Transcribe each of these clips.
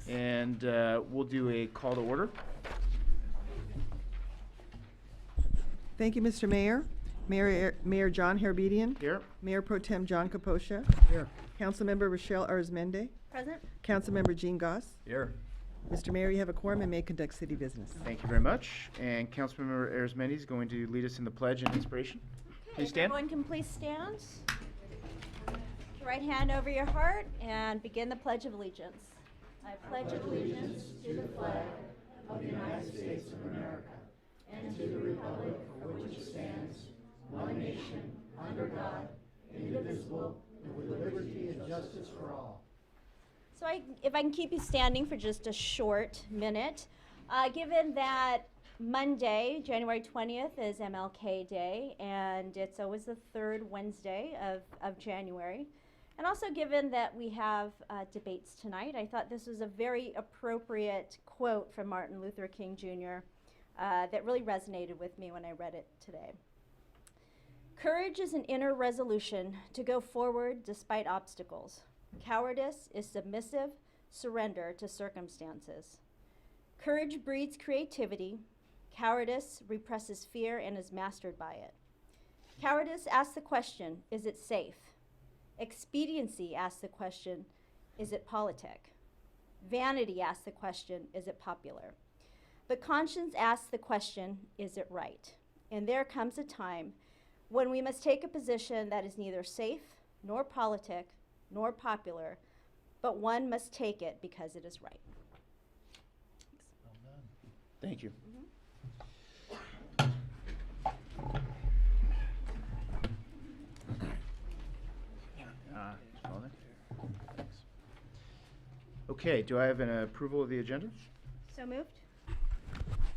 And we'll do a call to order. Thank you, Mr. Mayor. Mayor John Herbedian. Here. Mayor Pro Tem John Kaposha. Here. Councilmember Rochelle Arizmendi. Present. Councilmember Jean Goss. Here. Mr. Mayor, you have a quorum and may conduct city business. Thank you very much. And Councilmember Arizmendi is going to lead us in the pledge and inspiration. Please stand. Everyone can please stand. Right hand over your heart and begin the Pledge of Allegiance. I pledge allegiance to the flag of the United States of America and to the republic for which it stands, one nation, under God, indivisible, with liberty and justice for all. So if I can keep you standing for just a short minute, given that Monday, January 20th is MLK Day, and it's always the third Wednesday of January. And also given that we have debates tonight, I thought this was a very appropriate quote from Martin Luther King Jr. That really resonated with me when I read it today. Courage is an inner resolution to go forward despite obstacles. Cowardice is submissive surrender to circumstances. Courage breeds creativity. Cowardice represses fear and is mastered by it. Cowardice asks the question, is it safe? Expediency asks the question, is it politic? Vanity asks the question, is it popular? But conscience asks the question, is it right? And there comes a time when we must take a position that is neither safe, nor politic, nor popular, but one must take it because it is right. Well done. Thank you. Thanks. Okay, do I have an approval of the agenda? So moved?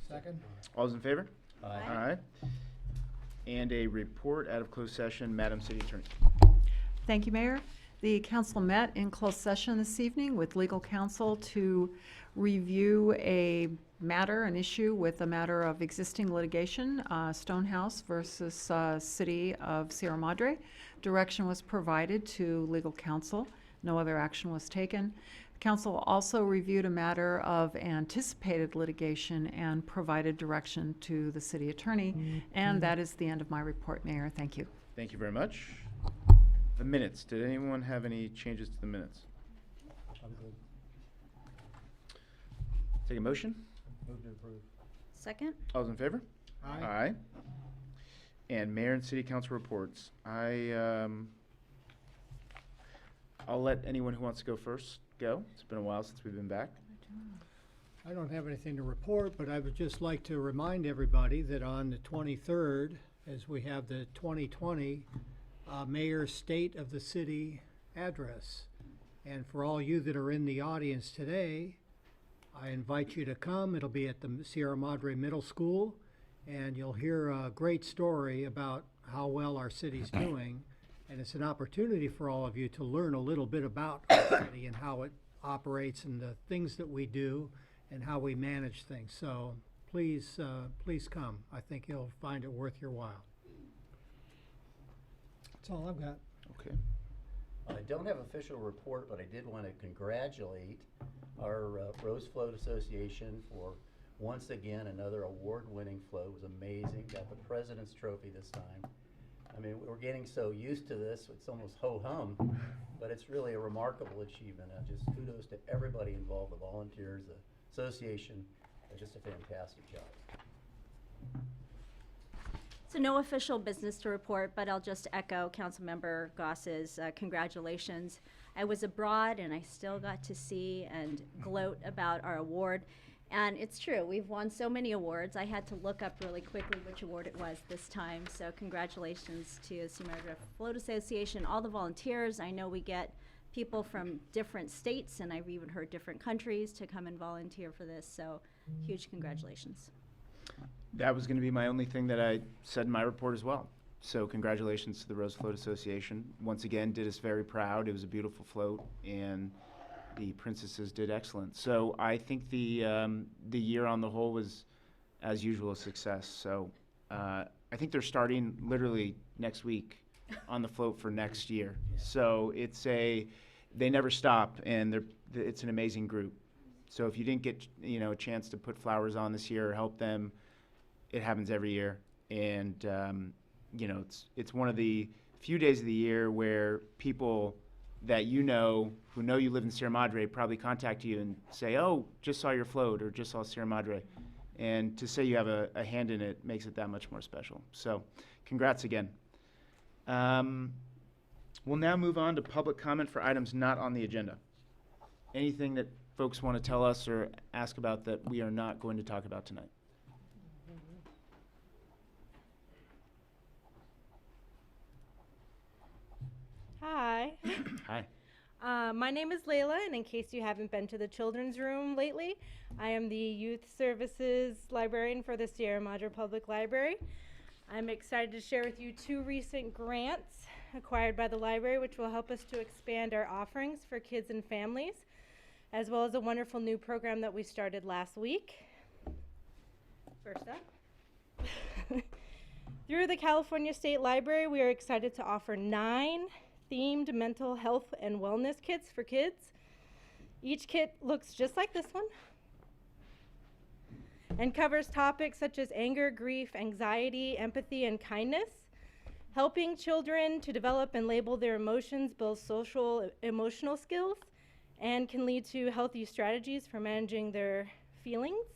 Second. All those in favor? Aye. All right. And a report out of closed session, Madam City Attorney. Thank you, Mayor. The council met in closed session this evening with legal counsel to review an issue with a matter of existing litigation, Stonehouse versus City of Sierra Madre. Direction was provided to legal counsel. No other action was taken. Council also reviewed a matter of anticipated litigation and provided direction to the city attorney. And that is the end of my report, Mayor. Thank you. Thank you very much. The minutes. Did anyone have any changes to the minutes? I'm good. Take a motion. Move to approve. Second? All those in favor? Aye. Aye. And mayor and city council reports. I'll let anyone who wants to go first go. It's been a while since we've been back. I don't have anything to report, but I would just like to remind everybody that on the 23rd, as we have the 2020 Mayor's State of the City address. And for all you that are in the audience today, I invite you to come. It'll be at the Sierra Madre Middle School, and you'll hear a great story about how well our city's doing. And it's an opportunity for all of you to learn a little bit about our city and how it operates and the things that we do and how we manage things. So please come. I think you'll find it worth your while. That's all I've got. Okay. I don't have official report, but I did want to congratulate our Rose Float Association for once again another award-winning float. It was amazing. Got the President's Trophy this time. I mean, we're getting so used to this, it's almost ho-hum, but it's really a remarkable achievement. Just kudos to everybody involved, the volunteers, the association. Just a fantastic job. So no official business to report, but I'll just echo Councilmember Goss's congratulations. I was abroad and I still got to see and gloat about our award. And it's true, we've won so many awards. I had to look up really quickly which award it was this time. So congratulations to the Sierra Madre Float Association, all the volunteers. I know we get people from different states, and I've even heard different countries to come and volunteer for this. So huge congratulations. That was going to be my only thing that I said in my report as well. So congratulations to the Rose Float Association. Once again, did us very proud. It was a beautiful float, and the princesses did excellent. So I think the year on the whole was, as usual, a success. So I think they're starting literally next week on the float for next year. So they never stop, and it's an amazing group. So if you didn't get, a chance to put flowers on this year or help them, it happens every year. And, it's one of the few days of the year where people that who know you live in Sierra Madre, probably contact you and say, oh, just saw your float or just saw Sierra Madre. And to say you have a hand in it makes it that much more special. So congrats again. We'll now move on to public comment for items not on the agenda. Anything that folks want to tell us or ask about that we are not going to talk about tonight? Hi. Hi. My name is Layla, and in case you haven't been to the children's room lately, I am the Youth Services Librarian for the Sierra Madre Public Library. I'm excited to share with you 2 recent grants acquired by the library, which will help us to expand our offerings for kids and families, as well as a wonderful new program that we started last week. First up. Through the California State Library, we are excited to offer 9 themed mental health and wellness kits for kids. Each kit looks just like this one and covers topics such as anger, grief, anxiety, empathy, and kindness. Helping children to develop and label their emotions builds social emotional skills and can lead to healthy strategies for managing their feelings.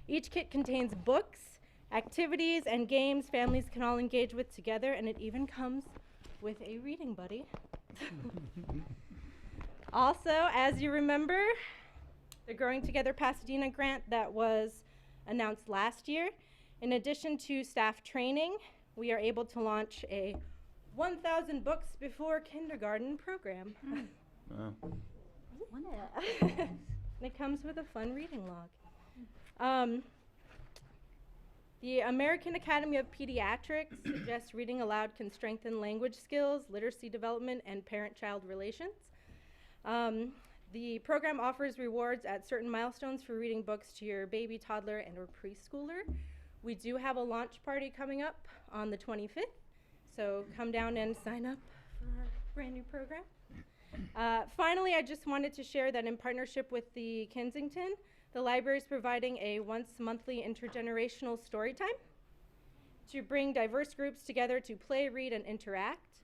Each kit contains books, activities, and games families can all engage with together, and it even comes with a reading buddy. Also, as you remember, the Growing Together Pasadena grant that was announced last year, in addition to staff training, we are able to launch a 1,000 books before kindergarten program. Wow. And it comes with a fun reading log. The American Academy of Pediatrics suggests reading aloud can strengthen language skills, literacy development, and parent-child relations. The program offers rewards at certain milestones for reading books to your baby, toddler, and or preschooler. We do have a launch party coming up on the 25th, so come down and sign up for our brand new program. Finally, I just wanted to share that in partnership with the Kensington, the library is providing a once-monthly intergenerational story time to bring diverse groups together to play, read, and interact.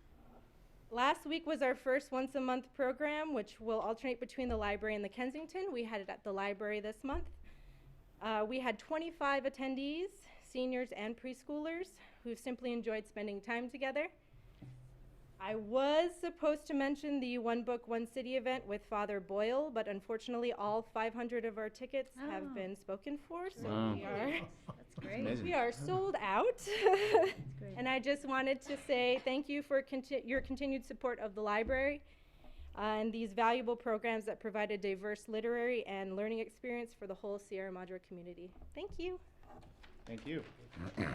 Last week was our first once-a-month program, which will alternate between the library and the Kensington. We had it at the library this month. We had 25 attendees, seniors and preschoolers, who simply enjoyed spending time together. I was supposed to mention the One Book, One City event with Father Boyle, but unfortunately all 500 of our tickets have been spoken for, so Wow. That's great. we are sold out. Great. And I just wanted to say thank you for your continued support of the library and these valuable programs that provide a diverse literary and learning experience for the whole Sierra Madre community. Thank you. Thank you. Okay.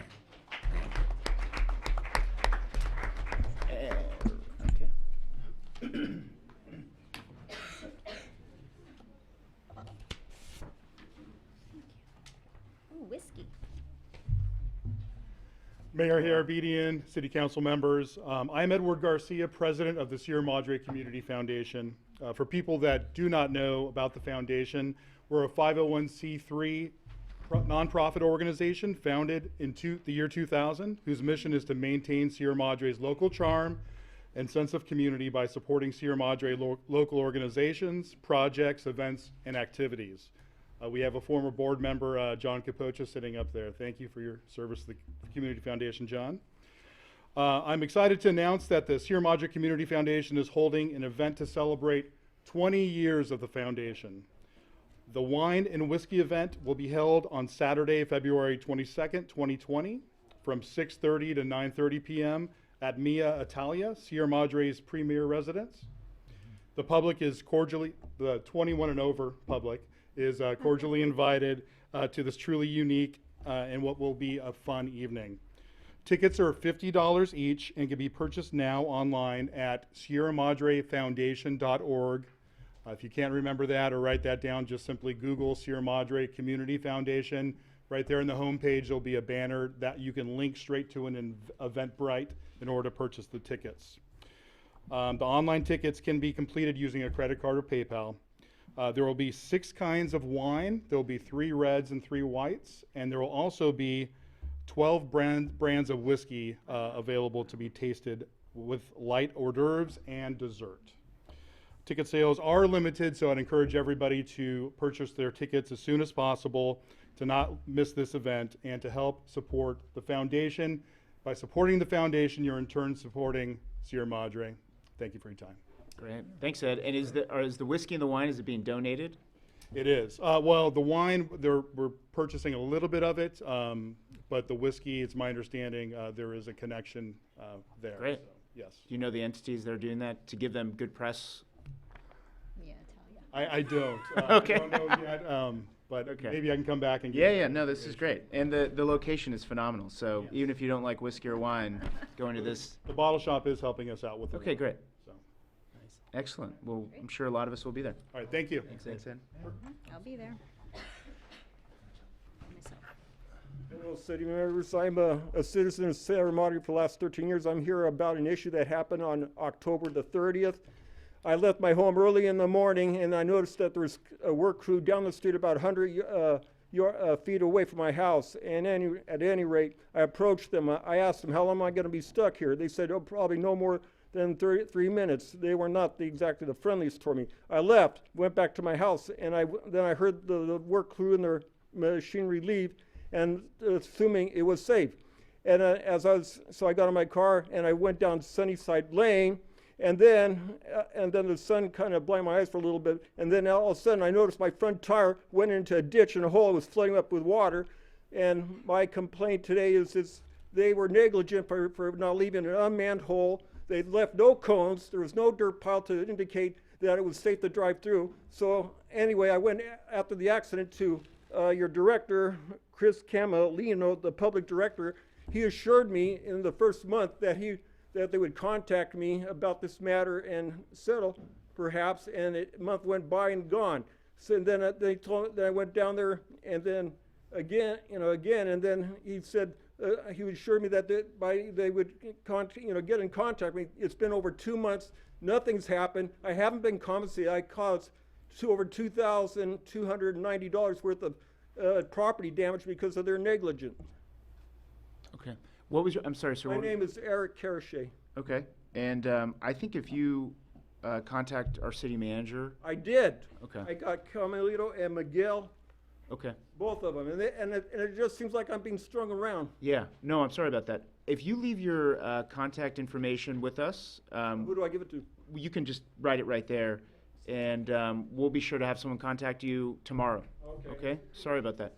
Ooh, whiskey. Mayor Harabedian, City Council members, I'm Edward Garcia, President of the Sierra Madre Community Foundation. For people that do not know about the foundation, we're a 501c3 nonprofit organization founded in the year 2000, whose mission is to maintain Sierra Madre's local charm and sense of community by supporting Sierra Madre local organizations, projects, events, and activities. We have a former board member, John Capocha, sitting up there. Thank you for your service to the Community Foundation, John. I'm excited to announce that the Sierra Madre Community Foundation is holding an event to celebrate 20 years of the foundation. The wine and whiskey event will be held on Saturday, February 22nd, 2020, from 6:30 to 9:30 p.m. at Mia Italia, Sierra Madre's premier residence. The public is the 21 and over public is cordially invited to this truly unique and what will be a fun evening. Tickets are $50 each and can be purchased now online at sierramadrefoundation.org. If you can't remember that or write that down, just simply Google Sierra Madre Community Foundation. Right there in the homepage, there'll be a banner that you can link straight to an Eventbrite in order to purchase the tickets. The online tickets can be completed using a credit card or PayPal. There will be 6 kinds of wine. There will be 3 reds and 3 whites, and there will also be 12 brands of whiskey available to be tasted with light hors d'oeuvres and dessert. Ticket sales are limited, so I'd encourage everybody to purchase their tickets as soon as possible to not miss this event and to help support the foundation. By supporting the foundation, you're in turn supporting Sierra Madre. Thank you for your time. Great. Thanks, Ed. And is the whiskey and the wine, is it being donated? It is. Well, the wine, we're purchasing a little bit of it, but the whiskey, it's my understanding, there is a connection there. Great. So, yes. Do you know the entities that are doing that to give them good press? I don't. Okay. I don't know yet, but Okay. maybe I can come back and give Yeah, you yeah, some no, this is information. great. And the location is phenomenal. So Yes. even if you don't like whiskey or wine, going to this. The bottle shop is helping us out with the Okay, wine, great. so. Excellent. Well, I'm sure a lot of us will be there. All right, thank you. Thanks, Ed. I'll be there. Hello, city members. I'm a citizen of Sierra Madre for the last 13 years. I'm here about an issue that happened on October the 30th. I left my home early in the morning, and I noticed that there was a work crew down the street about 100 feet away from my house. And at any rate, I approached them. I asked them, how long am I going to be stuck here? They said, oh, probably no more than 3 minutes. They were not exactly the friendliest toward me. I left, went back to my house, and then I heard the work crew and their machinery leave, and assuming it was safe. And so I got in my car and I went down Sunnyside Lane, and then the sun kind of blinded my eyes for a little bit, and then all of a sudden I noticed my front tire went into a ditch and a hole was flooding up with water. And my complaint today is they were negligent for not leaving an unmanned hole. They left no cones. There was no dirt pile to indicate that it was safe to drive through. So anyway, I went after the accident to your director, Chris Camilino, the public director. He assured me in the first month that they would contact me about this matter and settle, perhaps. And a month went by and gone. So then they told that I went down there, and then again, and then he said he assured me that they would get in contact with me. It's been over 2 months. Nothing's happened. I haven't been compensated. I caused over $2,290 worth of property damage because of their negligence. Okay. What was your, I'm sorry, sir. My what- name is Eric Karashay. Okay. And I think if you contact our city manager. I did. Okay. I got Camilito and Miguel, Okay. both of them, and it just seems like I'm being strung around. Yeah. No, I'm sorry about that. If you leave your contact information with us, Who do I give it to? you can just write it right there, and we'll be sure to have someone contact you tomorrow. Okay? Sorry about that.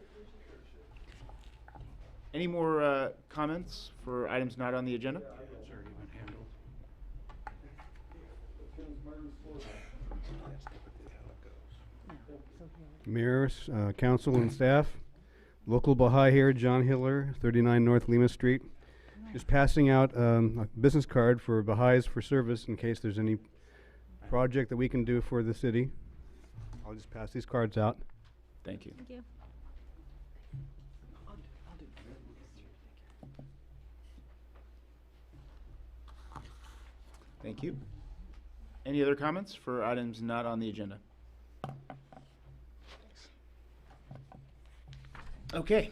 Any more comments for items not on the agenda? Mayor, council and staff, local Baha'i here, John Hiller, 39 North Lima Street. Just passing out a business card for Baha'is for service in case there's any project that we can do for the city. I'll just pass these cards out. Thank you. Thank you. Thank you. Any other comments for items not on the agenda? Okay,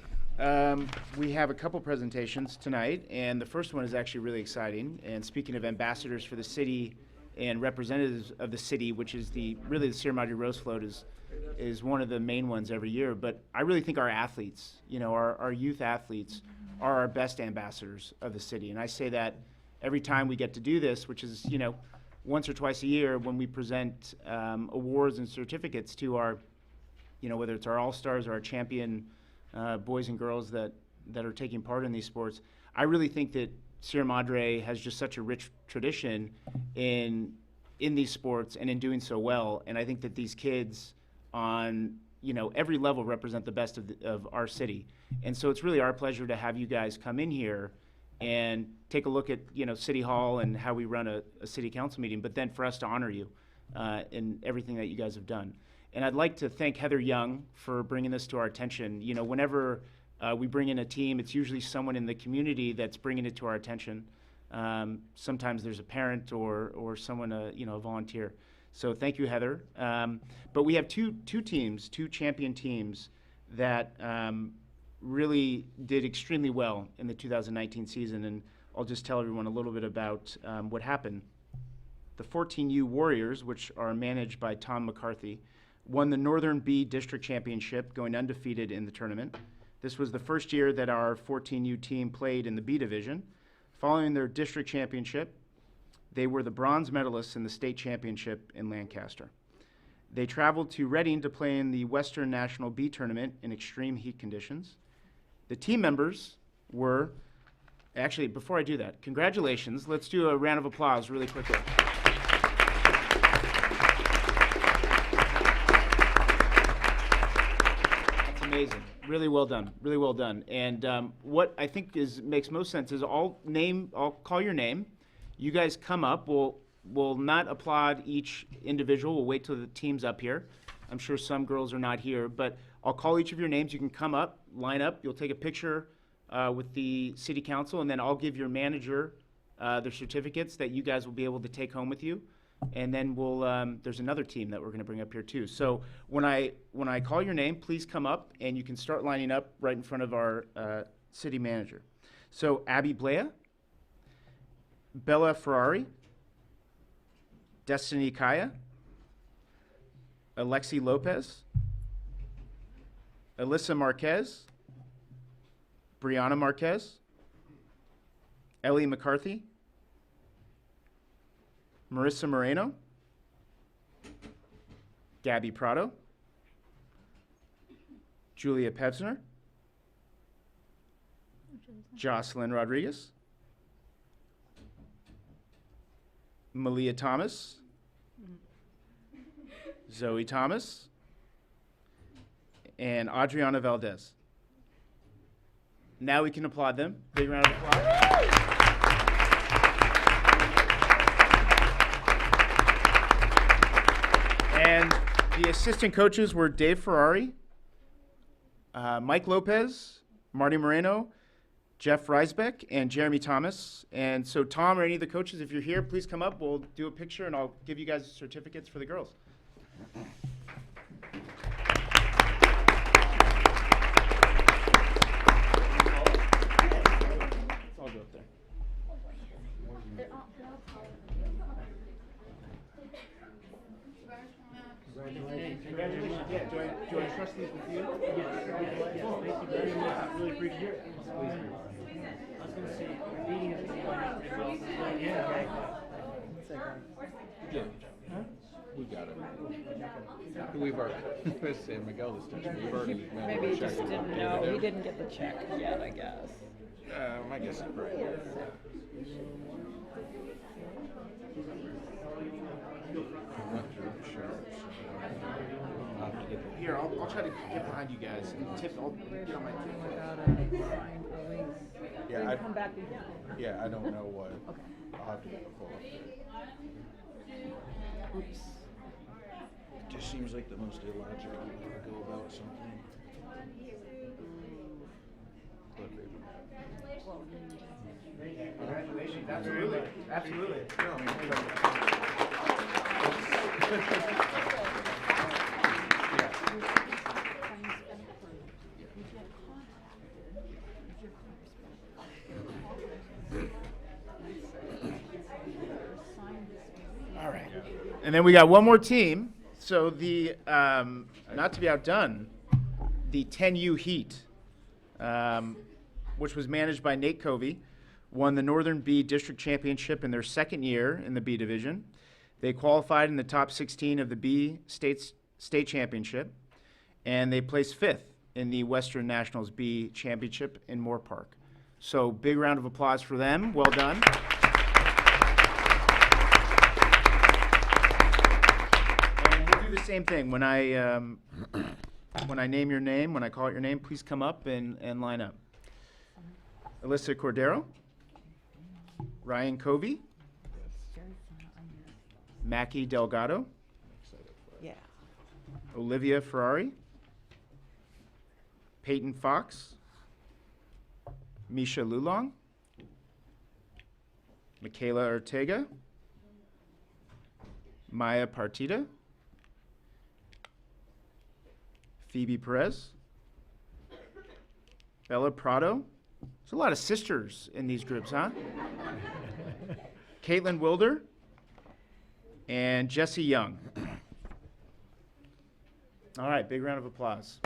we have a couple presentations tonight, and the first one is actually really exciting. And speaking of ambassadors for the city and representatives of the city, which is really the Sierra Madre Rose Float is one of the main ones every year. But I really think our athletes, our youth athletes, are our best ambassadors of the city. And I say that every time we get to do this, which is, once or twice a year when we present awards and certificates to our, whether it's our all-stars or our champion boys and girls that are taking part in these sports. I really think that Sierra Madre has just such a rich tradition in these sports and in doing so well. And I think that these kids on, every level represent the best of our city. And so it's really our pleasure to have you guys come in here and take a look at, City Hall and how we run a city council meeting, but then for us to honor you in everything that you guys have done. And I'd like to thank Heather Young for bringing this to our attention. Whenever we bring in a team, it's usually someone in the community that's bringing it to our attention. Sometimes there's a parent or someone, a volunteer. So thank you, Heather. But we have two teams, two champion teams that really did extremely well in the 2019 season, and I'll just tell everyone a little bit about what happened. The 14U Warriors, which are managed by Tom McCarthy, won the Northern B District Championship, going undefeated in the tournament. This was the first year that our 14U team played in the B division. Following their district championship, they were the bronze medalists in the state championship in Lancaster. They traveled to Reading to play in the Western National B tournament in extreme heat conditions. The team members were, actually, before I do that, congratulations. Let's do a round of applause really quickly. That's amazing. Really well done. Really well done. And what I think makes most sense is I'll call your name. You guys come up. We'll not applaud each individual. We'll wait till the team's up here. I'm sure some girls are not here, but I'll call each of your names. You can come up, line up. You'll take a picture with the city council, and then I'll give your manager their certificates that you guys will be able to take home with you. And then there's another team that we're going to bring up here too. So when I call your name, please come up, and you can start lining up right in front of our city manager. So Abby Blea, Bella Ferrari, Destiny Kaya, Alexi Lopez, Alyssa Marquez, Brianna Marquez, Ellie McCarthy, Marissa Moreno, Gabby Prado, Julia Pevsner, Jocelyn Rodriguez, Malia Thomas, Zoe Thomas, and Adriana Valdez. Now we can applaud them. Big round of applause. And the assistant coaches were Dave Ferrari, Mike Lopez, Marty Moreno, Jeff Reisbeck, and Jeremy Thomas. And so Tom or any of the coaches, if you're here, please come up. We'll do a picture, and I'll give you guys certificates for the girls. I'll go up there. Congratulations. Yeah, do I trust these with you? Yes, thank you very much. Really appreciate it. I was gonna say, meeting is Yeah. We got it. We've already, San Miguel this time, we've already. Maybe he just didn't know, he didn't get the check yet, I guess. I guess it's right. Here, I'll try to get behind you guys and I'll get on my tip. Yeah, Come back again. yeah, I don't know what. Okay. I'll have to pull up there. Oops. It just seems like the most illogical way to go about something. Congratulations. Absolutely. Absolutely. All right. And then we got one more team. So the, not to be outdone, the 10U Heat, which was managed by Nate Covey, won the Northern B District Championship in their second year in the B Division. They qualified in the top 16 of the B State Championship, and they placed fifth in the Western Nationals B Championship in Moore Park. So big round of applause for them. Well done. And we'll do the same thing. When I name your name, when I call out your name, please come up and line up. Alyssa Cordero, Ryan Covey, Mackie Delgado, Yeah. Olivia Ferrari, Peyton Fox, Misha Lulong, Michaela Ortega, Maya Partida, Phoebe Perez, Bella Prado. There's a lot of sisters in these groups, huh? Caitlin Wilder, and Jesse Young. All right, big round of applause.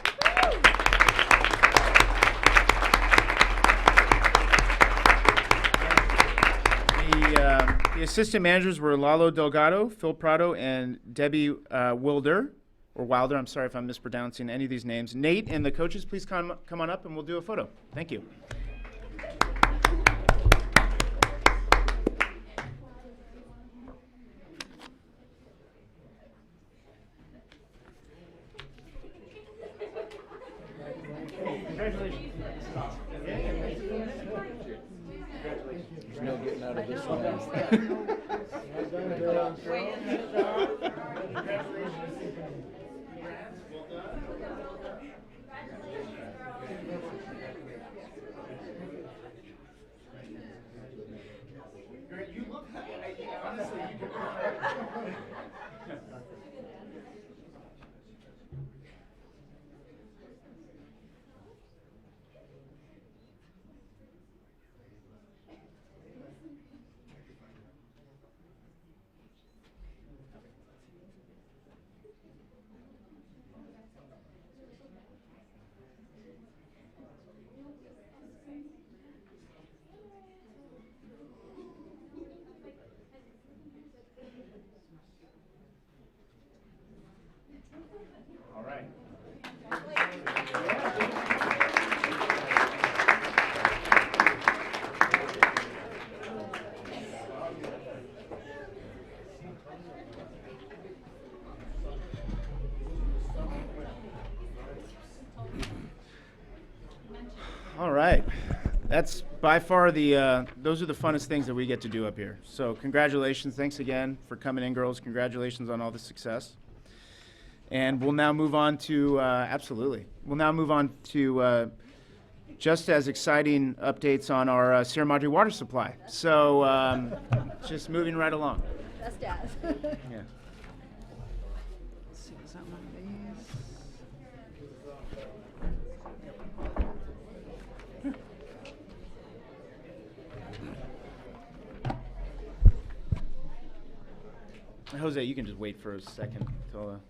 The assistant managers were Lalo Delgado, Phil Prado, and Debbie Wilder, or Wilder. I'm sorry if I'm mispronouncing any of these names. Nate and the coaches, please come on up and we'll do a photo. Thank you. Congratulations. There's no getting out of this one. You look honestly, you can. All right. All right. That's by far those are the funnest things that we get to do up here. So congratulations. Thanks again for coming in, girls. Congratulations on all the success. And we'll now move on to, absolutely. We'll now move on to just as exciting updates on our Sierra Madre water supply. So just moving right along. Just as. Yeah. Let's see, is that one of these? Jose, you can just wait for a second till.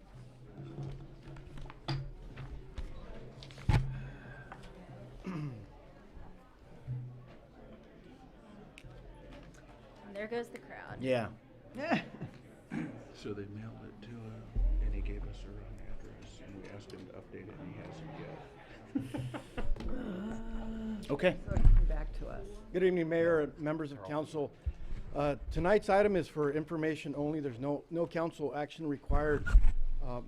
There goes the crowd. Yeah. So they mailed it to, and he gave us a wrong address, and we asked him to update it, and he hasn't yet. Okay. So come back to us. Good evening, Mayor and members of council. Tonight's item is for information only. There's no council action required.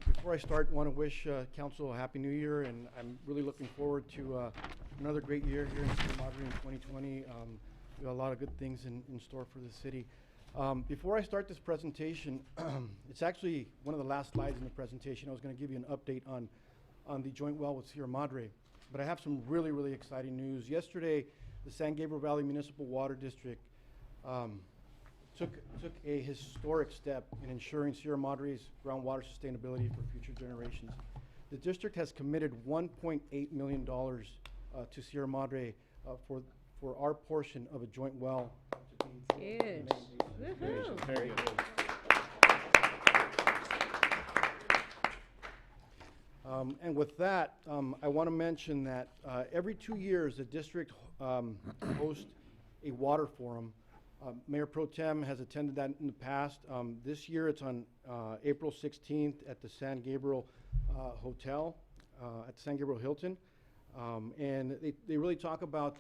Before I start, want to wish council a happy new year, and I'm really looking forward to another great year here in Sierra Madre in 2020. We got a lot of good things in store for the city. Before I start this presentation, it's actually one of the last slides in the presentation. I was going to give you an update on the joint well with Sierra Madre, but I have some really, really exciting news. Yesterday, the San Gabriel Valley Municipal Water District took a historic step in ensuring Sierra Madre's groundwater sustainability for future generations. The district has committed $1.8 million to Sierra Madre for our portion of a joint well. Huge. Woohoo. Very good. And with that, I want to mention that every 2 years, the district hosts a water forum. Mayor Pro Tem has attended that in the past. This year, it's on April 16th at the San Gabriel Hotel, at the San Gabriel Hilton. And they really talk about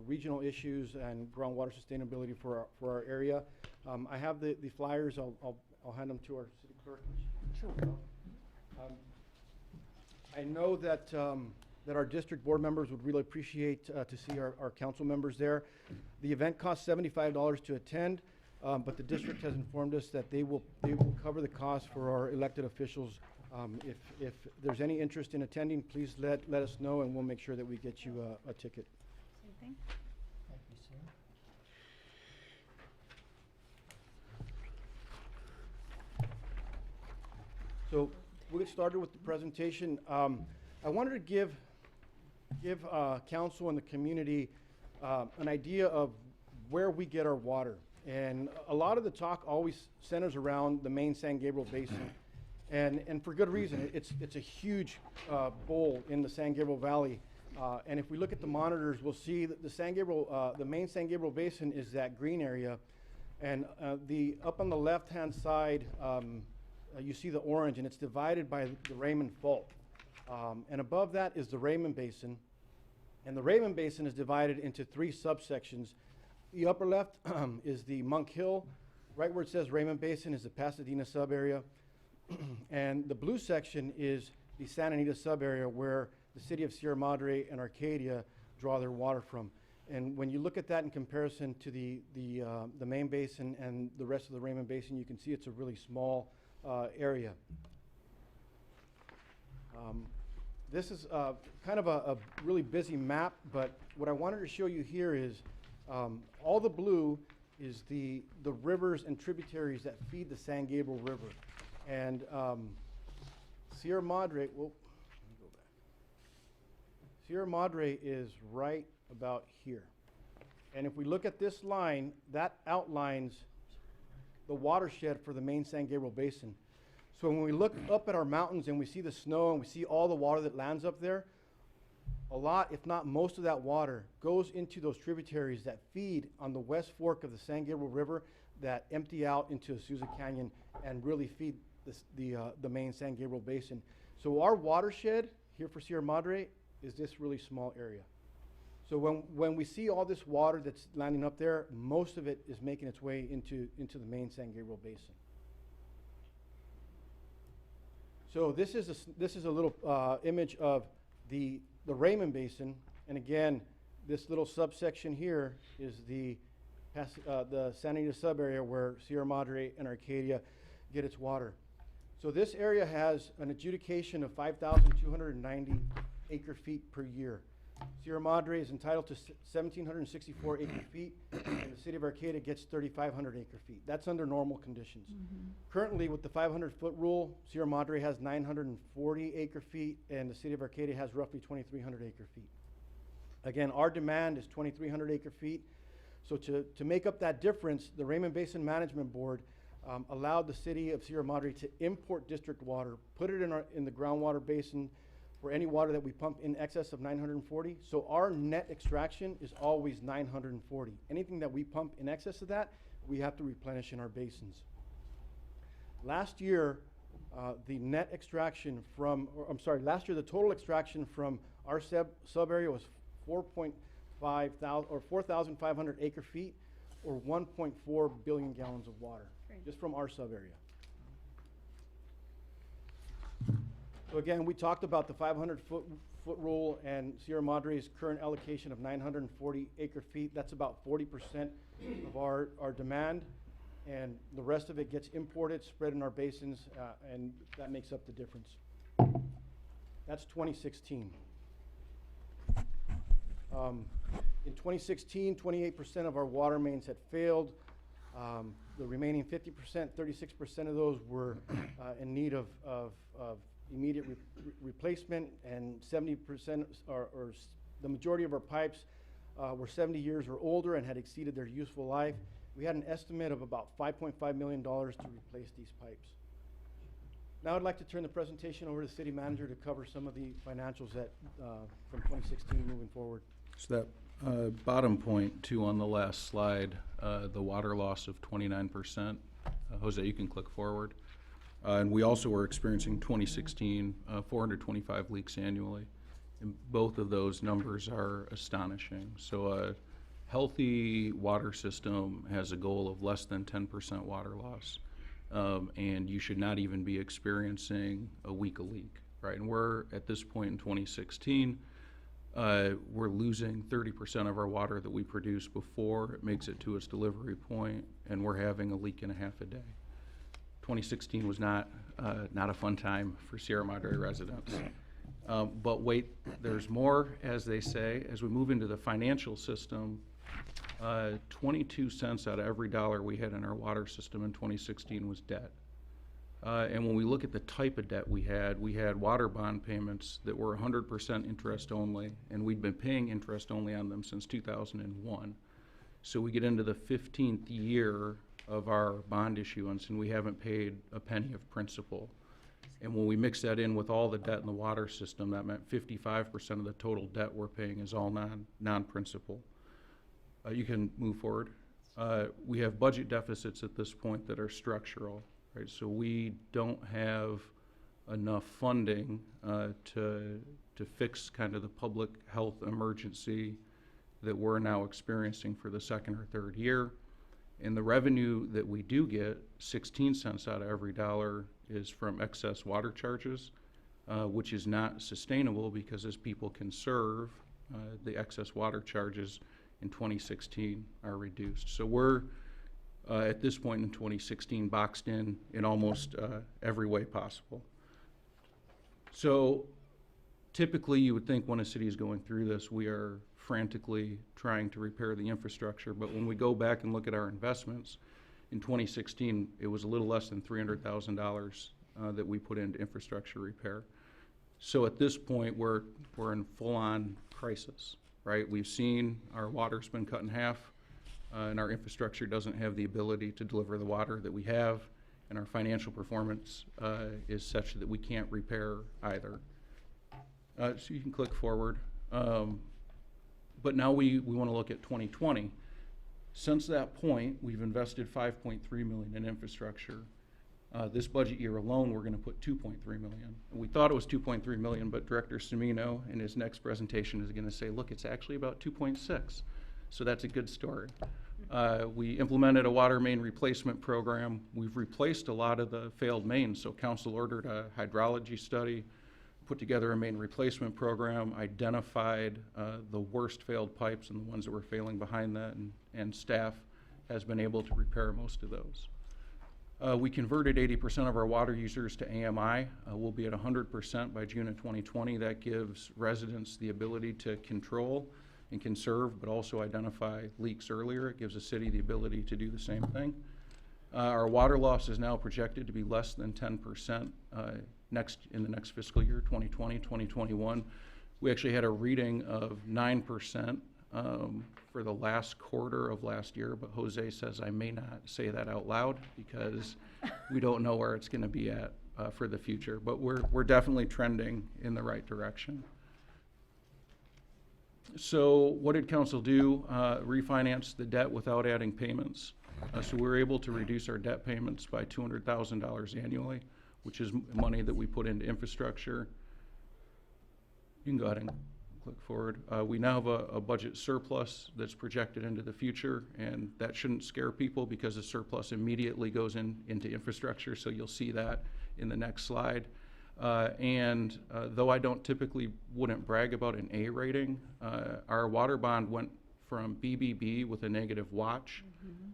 regional issues and groundwater sustainability for our area. I have the flyers. I'll hand them to our city clerk. Sure. I know that that our district board members would really appreciate to see our council members there. The event costs $75 to attend, but the district has informed us that they will cover the cost for our elected officials. If there's any interest in attending, please let us know, and we'll make sure that we get you a ticket. Same thing. So we'll get started with the presentation. I wanted to give council and the community an idea of where we get our water. And a lot of the talk always centers around the main San Gabriel Basin. And for good reason. It's a huge bowl in the San Gabriel Valley. And if we look at the monitors, we'll see that the main San Gabriel Basin is that green area. And up on the left-hand side, you see the orange, and it's divided by the Raymond Fault. And above that is the Raymond Basin. And the Raymond Basin is divided into 3 subsections. The upper left is the Monk Hill. Right where it says Raymond Basin is the Pasadena sub-area. And the blue section is the Santa Anita sub-area where the city of Sierra Madre and Arcadia draw their water from. And when you look at that in comparison to the main basin and the rest of the Raymond Basin, you can see it's a really small area. This is kind of a really busy map, but what I wanted to show you here is all the blue is the rivers and tributaries that feed the San Gabriel River. And Sierra Madre, well, let me go back. Sierra Madre is right about here. And if we look at this line, that outlines the watershed for the main San Gabriel Basin. So when we look up at our mountains and we see the snow and we see all the water that lands up there, a lot, if not most of that water, goes into those tributaries that feed on the west fork of the San Gabriel River that empty out into Azusa Canyon and really feed the main San Gabriel Basin. So our watershed here for Sierra Madre is this really small area. So when we see all this water that's landing up there, most of it is making its way into the main San Gabriel Basin. So this is a little image of the Raymond Basin, and again, this little subsection here is the Santa Anita sub-area where Sierra Madre and Arcadia get its water. So this area has an adjudication of 5,290 acre-feet per year. Sierra Madre is entitled to 1,764 acre-feet, and the city of Arcadia gets 3,500 acre-feet. That's under normal conditions. Currently, with the 500-foot rule, Sierra Madre has 940 acre-feet, and the city of Arcadia has roughly 2,300 acre-feet. Again, our demand is 2,300 acre-feet. So to make up that difference, the Raymond Basin Management Board allowed the city of Sierra Madre to import district water, put it in the groundwater basin for any water that we pump in excess of 940. So our net extraction is always 940. Anything that we pump in excess of that, we have to replenish in our basins. Last year, the total extraction from our sub-area was 4,500 acre-feet, or 1.4 billion gallons of water, just from our sub-area. So again, we talked about the 500-foot rule and Sierra Madre's current allocation of 940 acre-feet. That's about 40% of our demand, and the rest of it gets imported, spread in our basins, and that makes up the difference. That's 2016. In 2016, 28% of our water mains had failed. The remaining 50%, 36% of those were in need of immediate replacement, and 70%, or the majority of our pipes were 70 years or older and had exceeded their useful life. We had an estimate of about $5.5 million to replace these pipes. Now I'd like to turn the presentation over to the city manager to cover some of the financials that from 2016 moving forward. So that bottom point, too, on the last slide, the water loss of 29%. Jose, you can click forward. And we also were experiencing 2016, 425 leaks annually. And both of those numbers are astonishing. So a healthy water system has a goal of less than 10% water loss. And you should not even be experiencing a week a leak, right? And we're at this point in 2016, we're losing 30% of our water that we produce before it makes it to its delivery point, and we're having a leak and a half a day. 2016 was not a fun time for Sierra Madre residents. But wait, there's more, as they say. As we move into the financial system, 22 cents out of every dollar we had in our water system in 2016 was debt. And when we look at the type of debt we had water bond payments that were 100% interest only, and we'd been paying interest only on them since 2001. So we get into the 15th year of our bond issuance, and we haven't paid a penny of principal. And when we mix that in with all the debt in the water system, that meant 55% of the total debt we're paying is all non-principal. You can move forward. We have budget deficits at this point that are structural, right? So we don't have enough funding to fix kind of the public health emergency that we're now experiencing for the second or third year. And the revenue that we do get, 16 cents out of every dollar, is from excess water charges, which is not sustainable because as people conserve, the excess water charges in 2016 are reduced. So we're, at this point in 2016, boxed in almost every way possible. So typically you would think when a city is going through this, we are frantically trying to repair the infrastructure, but when we go back and look at our investments, in 2016, it was a little less than $300,000 that we put into infrastructure repair. So at this point, we're in full-on crisis, right? We've seen our water's been cut in half, and our infrastructure doesn't have the ability to deliver the water that we have, and our financial performance is such that we can't repair either. So you can click forward. But now we want to look at 2020. Since that point, we've invested $5.3 million in infrastructure. This budget year alone, we're going to put $2.3 million. We thought it was $2.3 million, but Director Semino in his next presentation is going to say, look, it's actually about 2.6. So that's a good story. We implemented a water main replacement program. We've replaced a lot of the failed mains. So council ordered a hydrology study, put together a main replacement program, identified the worst failed pipes and the ones that were failing behind that, and staff has been able to repair most of those. We converted 80% of our water users to AMI. We'll be at 100% by June of 2020. That gives residents the ability to control and conserve, but also identify leaks earlier. It gives the city the ability to do the same thing. Our water loss is now projected to be less than 10% in the next fiscal year, 2020, 2021. We actually had a reading of 9% for the last quarter of last year, but Jose says I may not say that out loud because we don't know where it's going to be at for the future, but we're definitely trending in the right direction. So what did council do? Refinance the debt without adding payments. So we were able to reduce our debt payments by $200,000 annually, which is money that we put into infrastructure. You can go ahead and click forward. We now have a budget surplus that's projected into the future, and that shouldn't scare people because the surplus immediately goes into infrastructure, so you'll see that in the next slide. And though I wouldn't brag about an A rating, our water bond went from BBB with a negative watch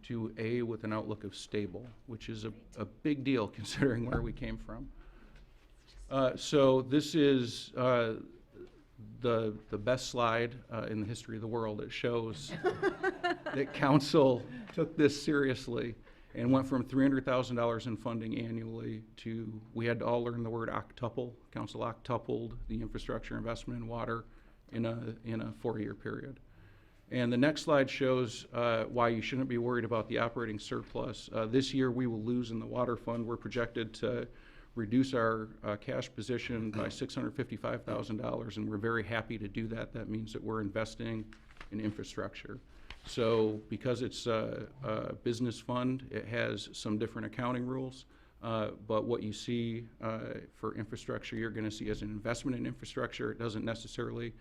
to A with an outlook of stable, which is a big deal considering where we came from. So this is the best slide in the history of the world. It shows that council took this seriously and went from $300,000 in funding annually to, we had to all learn the word octuple. Council octupled the infrastructure investment in water in a 4-year period. And the next slide shows why you shouldn't be worried about the operating surplus. This year we will lose in the water fund. We're projected to reduce our cash position by $655,000, and we're very happy to do that. That means that we're investing in infrastructure. So because it's a business fund, it has some different accounting rules, but what you see for infrastructure, you're going to see as an investment in infrastructure. It doesn't necessarily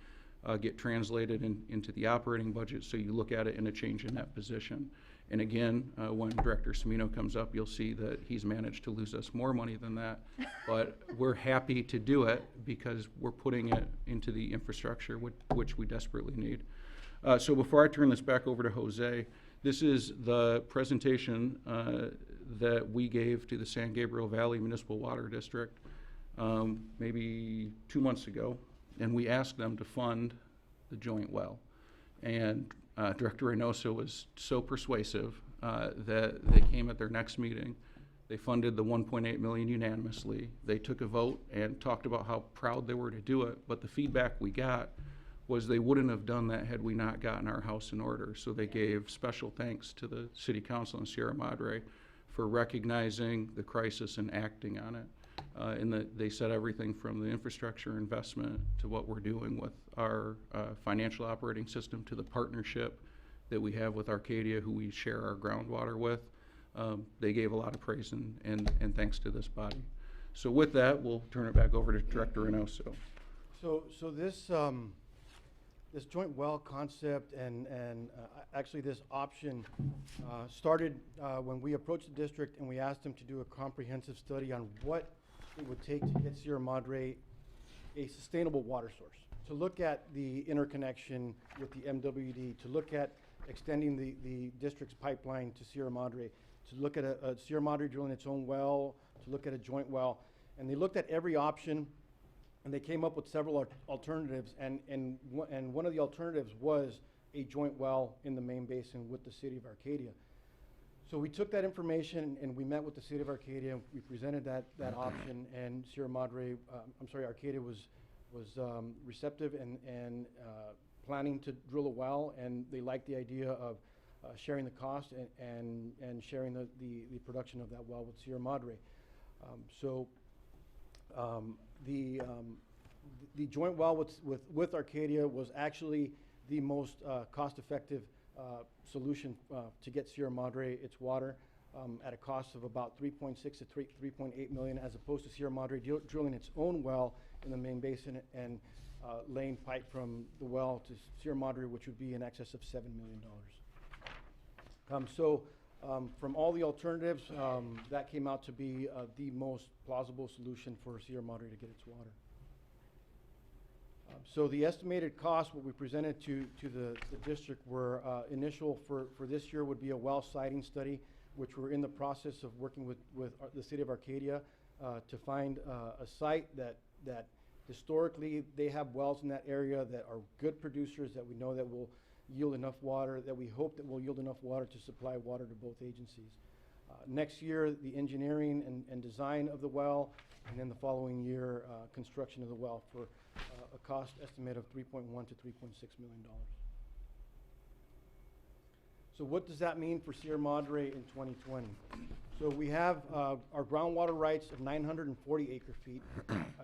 get translated into the operating budget, so you look at it in a change in that position. And again, when Director Semino comes up, you'll see that he's managed to lose us more money than that, but we're happy to do it because we're putting it into the infrastructure, which we desperately need. So before I turn this back over to Jose, this is the presentation that we gave to the San Gabriel Valley Municipal Water District maybe 2 months ago, and we asked them to fund the joint well. And Director Reynoso was so persuasive that they came at their next meeting They funded the 1.8 million unanimously. They took a vote and talked about how proud they were to do it, but the feedback we got was they wouldn't have done that had we not gotten our house in order. So they gave special thanks to the City Council in Sierra Madre for recognizing the crisis and acting on it. They said everything from the infrastructure investment to what we're doing with our financial operating system to the partnership that we have with Arcadia, who we share our groundwater with. They gave a lot of praise and thanks to this body. So with that, we'll turn it back over to Director Reynoso. So this, this joint well concept and actually this option started when we approached the district and we asked them to do a comprehensive study on what it would take to get Sierra Madre a sustainable water source. To look at the interconnection with the MWD, to look at extending the district's pipeline to Sierra Madre, to look at a Sierra Madre drilling its own well, to look at a joint well. And they looked at every option and they came up with several alternatives, and one of the alternatives was a joint well in the main basin with the city of Arcadia. So we took that information and we met with the city of Arcadia, and we presented that option, and Sierra Madre, Arcadia was receptive and planning to drill a well, and they liked the idea of sharing the cost and sharing the production of that well with Sierra Madre. The joint well with Arcadia was actually the most cost-effective solution to get Sierra Madre its water at a cost of about 3.6 to 3.8 million, as opposed to Sierra Madre drilling its own well in the main basin and laying pipe from the well to Sierra Madre, which would be in excess of $7 million. From all the alternatives, that came out to be the most plausible solution for Sierra Madre to get its water. So the estimated cost, what we presented to the district, were initial for this year would be a well siting study, which we're in the process of working with the city of Arcadia to find a site that historically they have wells in that area that are good producers, that we know that will yield enough water, that we hope that will yield enough water to supply water to both agencies. Next year, the engineering and design of the well, and then the following year, construction of the well for a cost estimate of $3.1 to $3.6 million. So what does that mean for Sierra Madre in 2020? So we have our groundwater rights of 940 acre feet.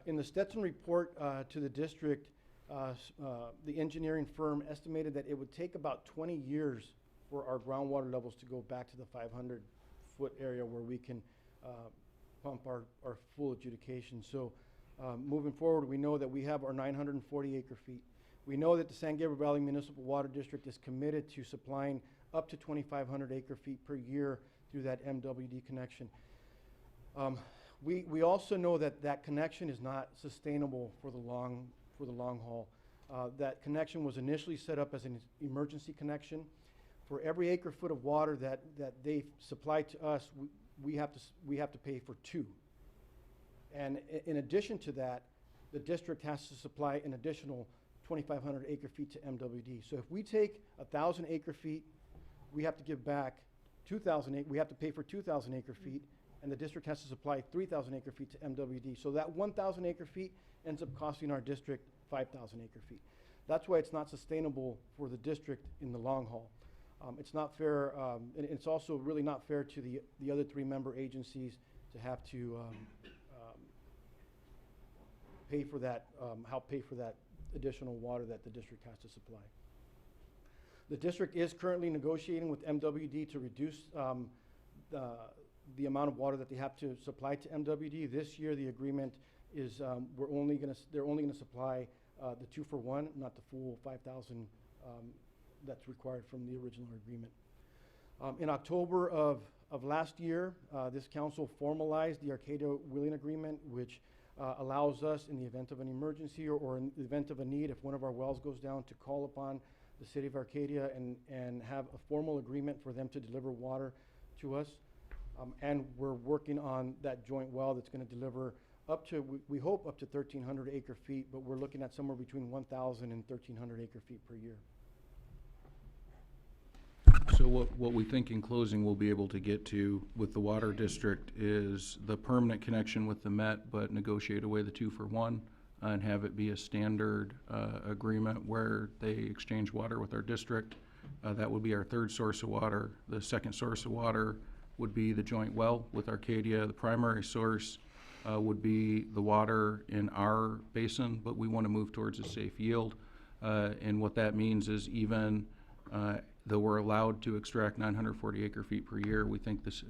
In the Stetson report to the district, the engineering firm estimated that it would take about 20 years for our groundwater levels to go back to the 500-foot area where we can pump our full adjudication. So moving forward, we know that we have our 940 acre feet. We know that the San Gabriel Valley Municipal Water District is committed to supplying up to 2,500 acre feet per year through that MWD connection. We also know that that connection is not sustainable for the long haul. That connection was initially set up as an emergency connection. For every acre foot of water that they supply to us, we have to pay for 2. And in addition to that, the district has to supply an additional 2,500 acre feet to MWD. So if we take 1,000 acre feet, we have to give back 2,000. We have to pay for 2,000 acre feet, and the district has to supply 3,000 acre feet to MWD. So that 1,000 acre feet ends up costing our district 5,000 acre feet. That's why it's not sustainable for the district in the long haul. It's not fair, and it's also really not fair to the other 3 member agencies to have to help pay for that additional water that the district has to supply. The district is currently negotiating with MWD to reduce the amount of water that they have to supply to MWD. This year, the agreement is they're only going to supply the 2-for-1, not the full 5,000 that's required from the original agreement. In October of last year, this council formalized the Arcadia Wheeling Agreement, which allows us, in the event of an emergency or in the event of a need, if one of our wells goes down, to call upon the city of Arcadia and have a formal agreement for them to deliver water to us. And we're working on that joint well that's going to deliver up to, we hope up to 1,300 acre feet, but we're looking at somewhere between 1,000 and 1,300 acre feet per year. So what we think in closing we'll be able to get to with the water district is the permanent connection with the Met, but negotiate away the 2-for-1 and have it be a standard agreement where they exchange water with our district. That would be our third source of water. The second source of water would be the joint well with Arcadia. The primary source would be the water in our basin, but we want to move towards a safe yield. And what that means is even though we're allowed to extract 940 acre-feet per year, we think this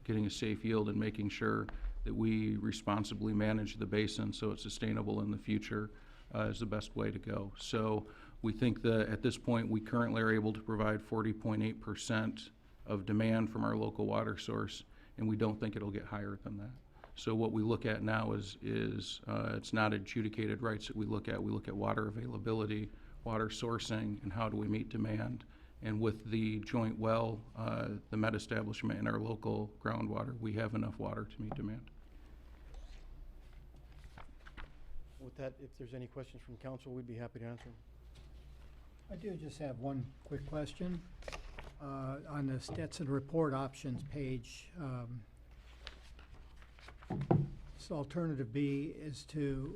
getting a safe yield and making sure that we responsibly manage the basin so it's sustainable in the future is the best way to go. So we think that at this point we currently are able to provide 40.8% of demand from our local water source, and we don't think it'll get higher than that. So what we look at now is it's not adjudicated rights that we look at. We look at water availability, water sourcing, and how do we meet demand. And with the joint well, the Met establishment, and our local groundwater, we have enough water to meet demand. With that, if there's any questions from council, we'd be happy to answer them. I do just have one quick question. On the Stetson report options page, so alternative B is to,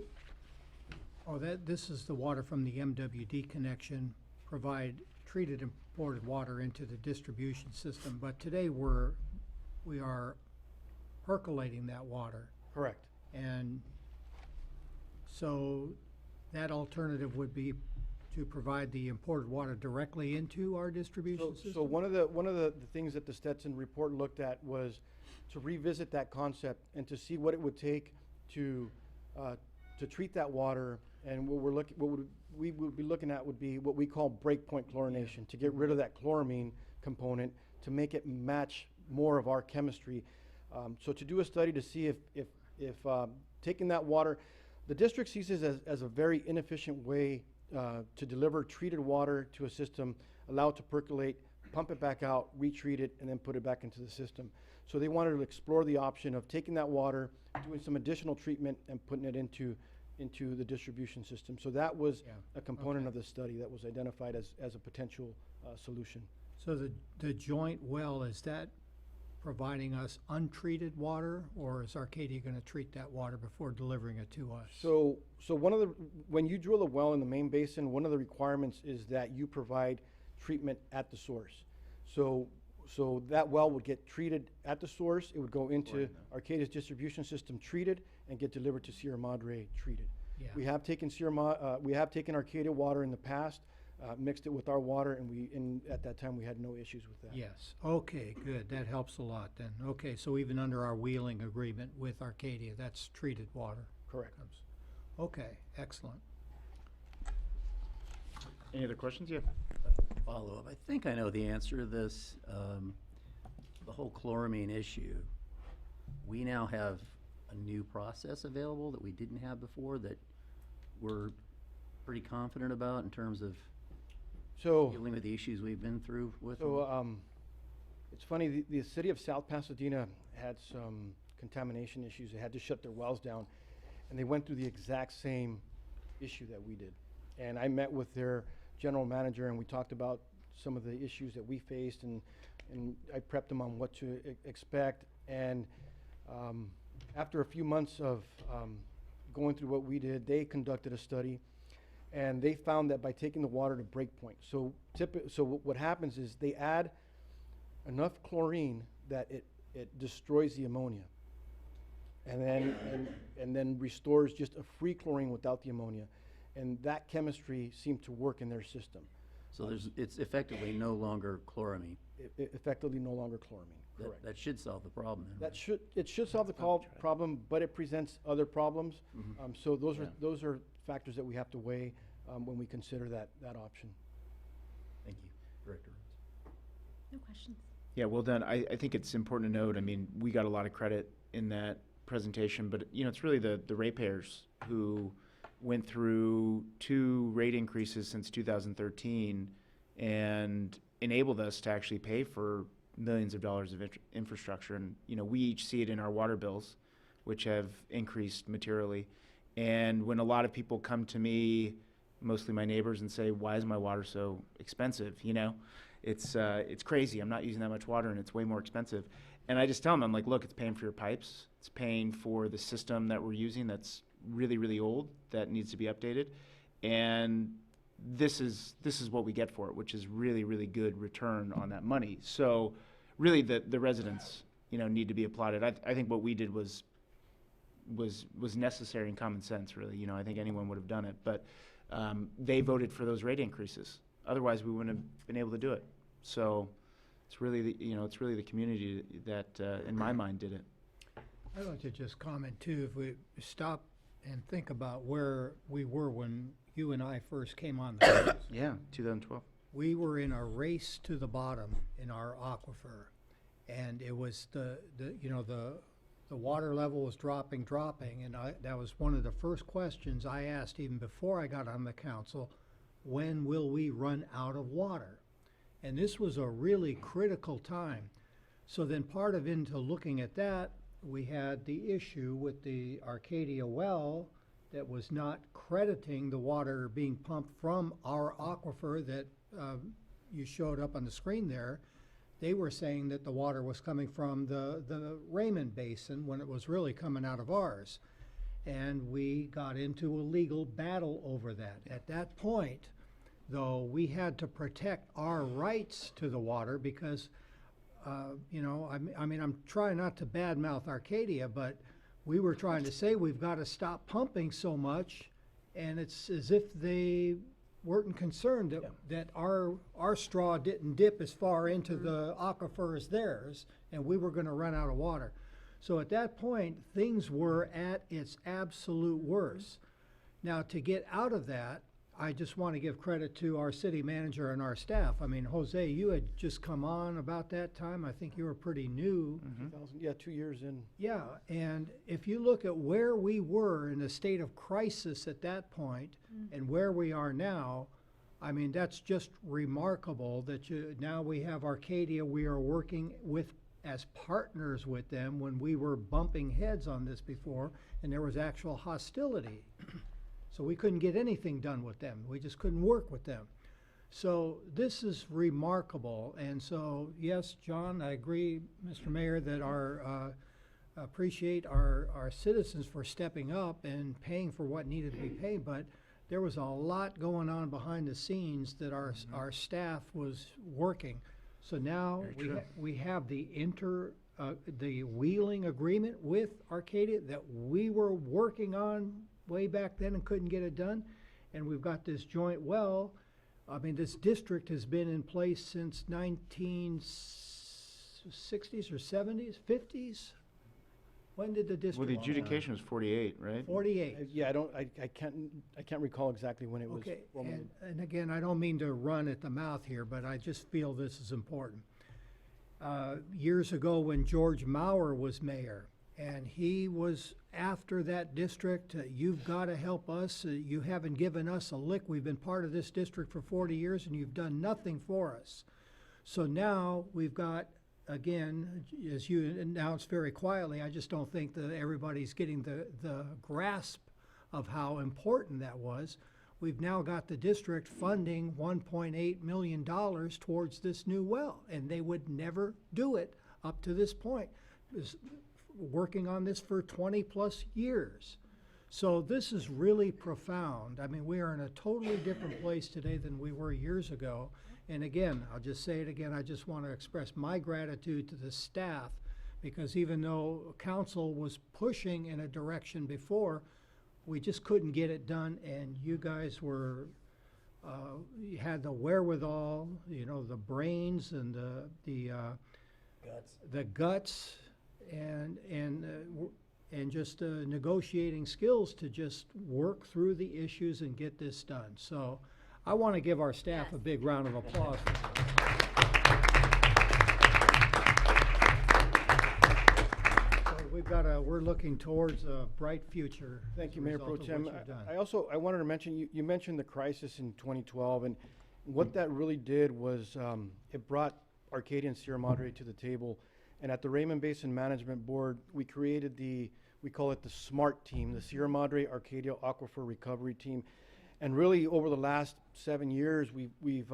this is the water from the MWD connection, provide treated imported water into the distribution system. But today we are percolating that water. Correct. And so that alternative would be to provide the imported water directly into our distribution system? So one of the things that the Stetson report looked at was to revisit that concept and to see what it would take to treat that water. And what we would be looking at would be what we call breakpoint chlorination, to get rid of that chloramine component to make it match more of our chemistry. So to do a study to see if taking that water, the district sees it as a very inefficient way to deliver treated water to a system, allow it to percolate, pump it back out, retreat it, and then put it back into the system. So they wanted to explore the option of taking that water, doing some additional treatment, and putting it into the distribution system. So that was a component of the study that was identified as a potential solution. So the joint well, is that providing us untreated water, or is Arcadia going to treat that water before delivering it to us? So when you drill a well in the main basin, one of the requirements is that you provide treatment at the source. So that well would get treated at the source. It would go into Arcadia's distribution system, treated, and get delivered to Sierra Madre treated. Yeah. We have taken Arcadia water in the past, mixed it with our water, and at that time we had no issues with that. Yes. Okay, good. That helps a lot then. Okay, so even under our wheeling agreement with Arcadia, that's treated water. Correct. Okay, excellent. Any other questions? Yeah. Follow-up. I think I know the answer to this. The whole chloramine issue. We now have a new process available that we didn't have before that we're pretty confident about in terms of dealing with the issues we've been through with them. It's funny, the city of South Pasadena had some contamination issues. They had to shut their wells down, and they went through the exact same issue that we did. And I met with their general manager, and we talked about some of the issues that we faced, and I prepped them on what to expect. And after a few months of going through what we did, they conducted a study, and they found that by taking the water to breakpoint, so what happens is they add enough chlorine that it destroys the ammonia, and then restores just a free chlorine without the ammonia, and that chemistry seemed to work in their system. So it's effectively no longer chloramine. Effectively no longer chloramine. Correct. That should solve the problem then. It should solve the problem, but it presents other problems. So those are factors that we have to weigh when we consider that option. Thank you, Director. No questions. Yeah, well done. I think it's important to note, I mean, we got a lot of credit in that presentation, but it's really the ratepayers who went through 2 rate increases since 2013 and enabled us to actually pay for millions of dollars of infrastructure. And, we each see it in our water bills, which have increased materially. And when a lot of people come to me, mostly my neighbors, and say, why is my water so expensive, it's crazy. I'm not using that much water, and it's way more expensive. And I just tell them, I'm like, look, it's paying for your pipes. It's paying for the system that we're using that's really, really old, that needs to be updated. And this is what we get for it, which is really, really good return on that money. So really the residents, need to be applauded. I think what we did was necessary and common sense, really. I think anyone would have done it. But they voted for those rate increases. Otherwise, we wouldn't have been able to do it. So it's really the community that, in my mind, did it. I'd like to just comment too, if we stop and think about where we were when you and I first came on the cruise. Yeah, 2012. We were in a race to the bottom in our aquifer, and it was the water level was dropping, and that was one of the first questions I asked even before I got on the council: when will we run out of water? And this was a really critical time. So then part of into looking at that, we had the issue with the Arcadia well that was not crediting the water being pumped from our aquifer that you showed up on the screen there. They were saying that the water was coming from the Raymond Basin when it was really coming out of ours. And we got into a legal battle over that. At that point, though, we had to protect our rights to the water because I'm trying not to badmouth Arcadia, but we were trying to say we've got to stop pumping so much, and it's as if they weren't concerned that our straw didn't dip as far into the aquifer as theirs, and we were going to run out of water. So at that point, things were at its absolute worst. Now, to get out of that, I just want to give credit to our city manager and our staff. I mean, Jose, you had just come on about that time. I think you were pretty new. 2000, yeah, 2 years in. Yeah, and if you look at where we were in a state of crisis at that point and where we are now, I mean, that's just remarkable that now we have Arcadia. We are working with as partners with them when we were bumping heads on this before, and there was actual hostility. So we couldn't get anything done with them. We just couldn't work with them. So this is remarkable. And so, yes, John, I agree, Mr. Mayor, that appreciate our citizens for stepping up and paying for what needed to be paid. But there was a lot going on behind the scenes that our staff was working. So now we have the wheeling agreement with Arcadia that we were working on way back then and couldn't get it done. And we've got this joint well. I mean, this district has been in place since 1960s or 70s, 50s? When did the district? Well, the adjudication was 48, right? 48. Yeah, I can't recall exactly when it was. Okay, and again, I don't mean to run at the mouth here, but I just feel this is important. Years ago when George Maurer was mayor, and he was after that district, you've got to help us. You haven't given us a lick. We've been part of this district for 40 years, and you've done nothing for us. So now we've got, again, as you announced very quietly, I just don't think that everybody's getting the grasp of how important that was. We've now got the district funding $1.8 million towards this new well, and they would never do it up to this point. Working on this for 20 plus years. So this is really profound. I mean, we are in a totally different place today than we were years ago. And again, I'll just say it again, I just want to express my gratitude to the staff, because even though council was pushing in a direction before, we just couldn't get it done, and you guys were, you had the wherewithal, the brains and the guts and just negotiating skills to just work through the issues and get this done. So I want to give our staff a big round of applause for this. So we're looking towards a bright future. Thank you, Mayor Pro Tem. I wanted to mention, you mentioned the crisis in 2012, and what that really did was it brought Arcadia and Sierra Madre to the table. And at the Raymond Basin Management Board, we created we call it the SMART team, the Sierra Madre Arcadia Aquifer Recovery Team. And really over the last 7 years, we've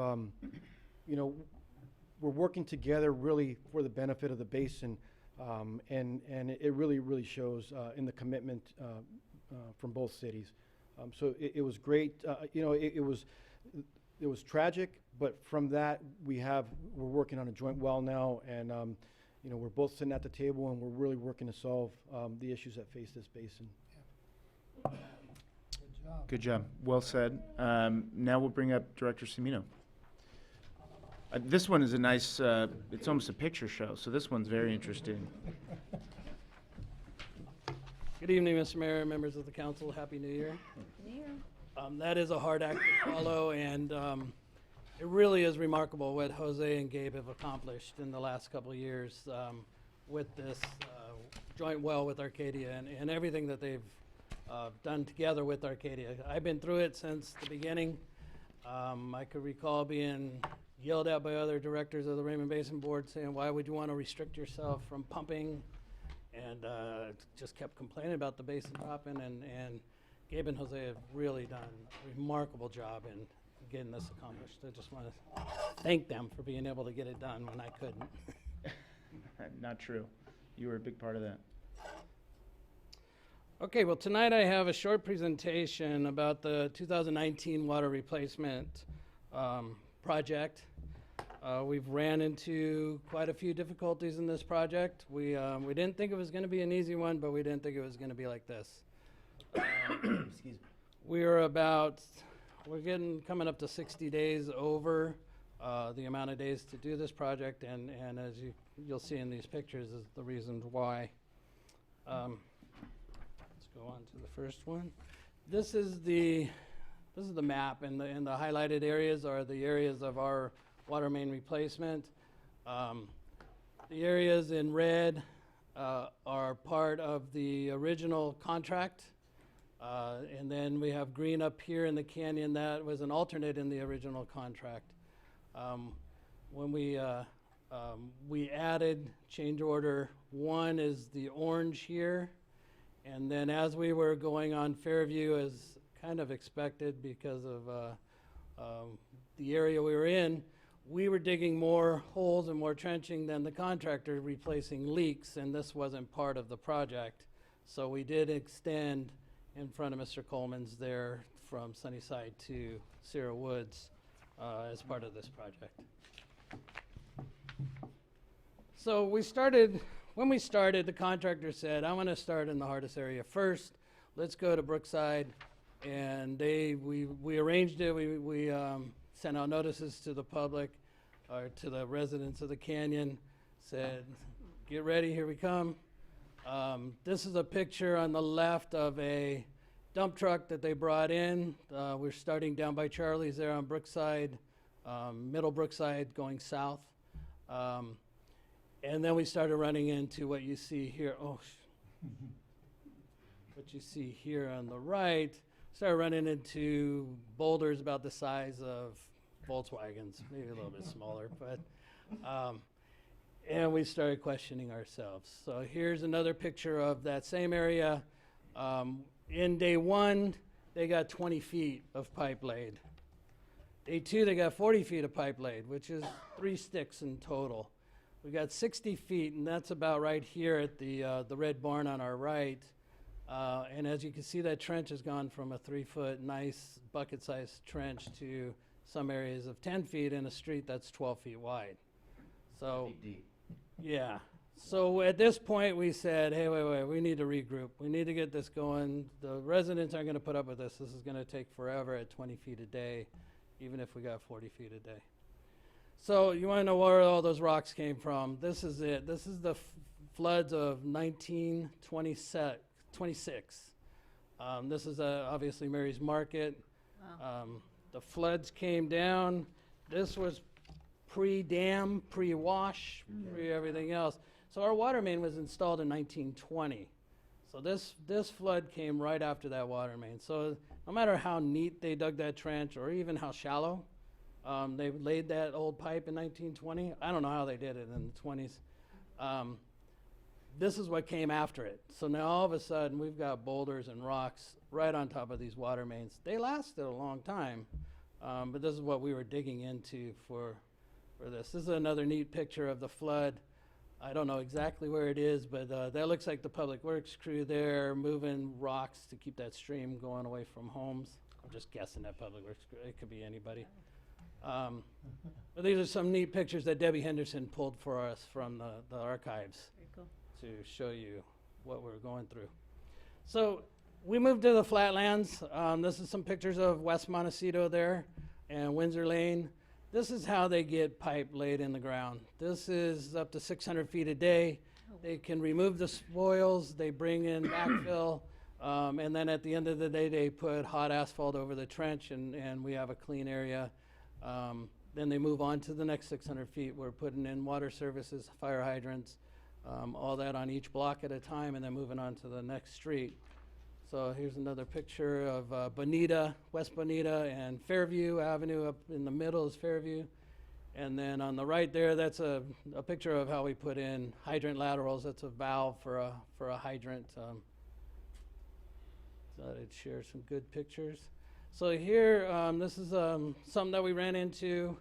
we're working together really for the benefit of the basin, and it really shows in the commitment from both cities. So it was great. You know, it was tragic, but from that we're working on a joint well now, and you know, we're both sitting at the table and we're really working to solve the issues that face this basin. Good job. Well said. Now we'll bring up Director Semino. This one is a nice, it's almost a picture show, so this one's very interesting. Good evening, Mr. Mayor, members of the council. Happy New Year. New Year. That is a hard act to follow, and it really is remarkable what Jose and Gabe have accomplished in the last couple of years with this joint well with Arcadia and everything that they've done together with Arcadia. I've been through it since the beginning. I could recall being yelled at by other directors of the Raymond Basin Board saying, why would you want to restrict yourself from pumping? And just kept complaining about the basin dropping, and Gabe and Jose have really done a remarkable job in getting this accomplished. I just want to thank them for being able to get it done when I couldn't. Not true. You were a big part of that. Okay, well, tonight I have a short presentation about the 2019 water replacement project. We've ran into quite a few difficulties in this project. We didn't think it was going to be an easy one, but we didn't think it was going to be like this. Excuse me. We're coming up to 60 days over the amount of days to do this project, and as you'll see in these pictures is the reasons why. Let's go on to the first one. This is the map, and the highlighted areas are the areas of our water main replacement. The areas in red are part of the original contract. And then we have green up here in the canyon. That was an alternate in the original contract. When we added change order 1 is the orange here. And then as we were going on Fairview, as kind of expected because of the area we were in, we were digging more holes and more trenching than the contractor, replacing leaks, and this wasn't part of the project. So we did extend in front of Mr. Coleman's there from Sunnyside to Sierra Woods as part of this project. So when we started, the contractor said, I want to start in the hardest area first. Let's go to Brookside. And we arranged it. We sent out notices to the public, or to the residents of the canyon, said, get ready, here we come. This is a picture on the left of a dump truck that they brought in. We're starting down by Charlie's there on Brookside, Middle Brookside going south. And then we started running into what you see here. What you see here on the right, started running into boulders about the size of Volkswagens, maybe a little bit smaller, but and we started questioning ourselves. So here's another picture of that same area. In day 1, they got 20 feet of pipe laid. Day 2, they got 40 feet of pipe laid, which is 3 sticks in total. We got 60 feet, and that's about right here at the red barn on our right. And as you can see, that trench has gone from a 3-foot nice bucket-sized trench to some areas of 10 feet in a street that's 12 feet wide. So, Deep. yeah. So at this point, we said, hey, wait, we need to regroup. We need to get this going. The residents aren't going to put up with this. This is going to take forever at 20 feet a day, even if we got 40 feet a day. So you want to know where all those rocks came from? This is it. This is the floods of 1926. This is obviously Mary's Market. Wow. The floods came down. This was pre-dam, pre-wash, pre-everything else. So our water main was installed in 1920. So this flood came right after that water main. So no matter how neat they dug that trench or even how shallow, they laid that old pipe in 1920. I don't know how they did it in the 20s. This is what came after it. So now all of a sudden we've got boulders and rocks right on top of these water mains. They lasted a long time, but this is what we were digging into for for this. This is another neat picture of the flood. I don't know exactly where it is, but that looks like the public works crew there moving rocks to keep that stream going away from homes. I'm just guessing at public works crew. It could be anybody. But these are some neat pictures that Debbie Henderson pulled for us from the archives to show you what we're going through. So we moved to the flatlands. This is some pictures of West Montecito there and Windsor Lane. This is how they get pipe laid in the ground. This is up to 600 feet a day. They can remove the spoils, they bring in backfill, and then at the end of the day, they put hot asphalt over the trench and we have a clean area. Then they move on to the next 600 feet. We're putting in water services, fire hydrants, all that on each block at a time, and then moving on to the next street. So here's another picture of Bonita, West Bonita, and Fairview Avenue. Up in the middle is Fairview. And then on the right there, that's a picture of how we put in hydrant laterals. That's a valve for a hydrant. Thought I'd share some good pictures. So here, this is something that we ran into.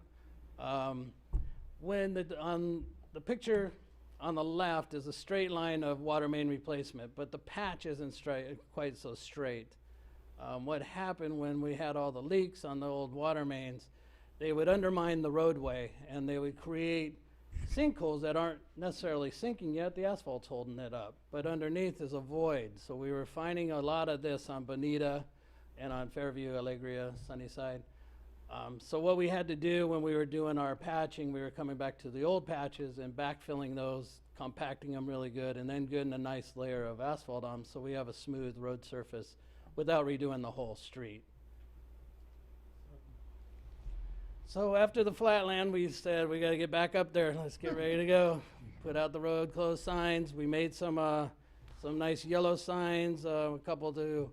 When on the picture on the left is a straight line of water main replacement, but the patch isn't quite so straight. What happened when we had all the leaks on the old water mains, they would undermine the roadway and they would create sinkholes that aren't necessarily sinking yet. The asphalt's holding it up, but underneath is a void. So we were finding a lot of this on Bonita and on Fairview, Alegria, Sunnyside. So what we had to do when we were doing our patching, we were coming back to the old patches and backfilling those, compacting them really good, and then getting a nice layer of asphalt on them so we have a smooth road surface without redoing the whole street. So after the flatland, we said we got to get back up there. Let's get ready to go. Put out the road closed signs. We made some nice yellow signs, a couple to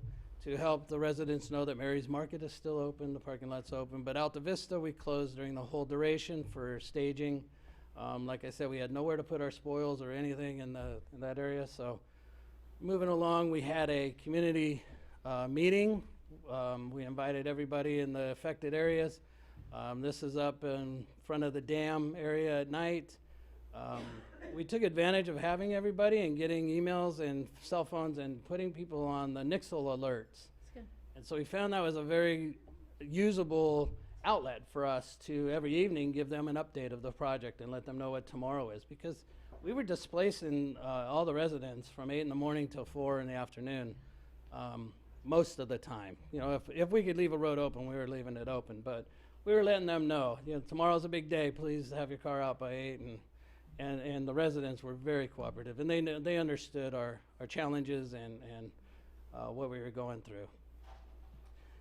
help the residents know that Mary's Market is still open, the parking lot's open. But Alta Vista, we closed during the whole duration for staging. Like I said, we had nowhere to put our spoils or anything in that area. So moving along, we had a community meeting. We invited everybody in the affected areas. This is up in front of the dam area at night. We took advantage of having everybody and getting emails and cell phones and putting people on the Nixle alerts. And so we found that was a very usable outlet for us to every evening give them an update of the project and let them know what tomorrow is, because we were displacing all the residents from 8 in the morning till 4 in the afternoon most of the time. You know, if we could leave a road open, we were leaving it open, but we were letting them know, you know, tomorrow's a big day, please have your car out by 8, and the residents were very cooperative, and they understood our challenges and what we were going through.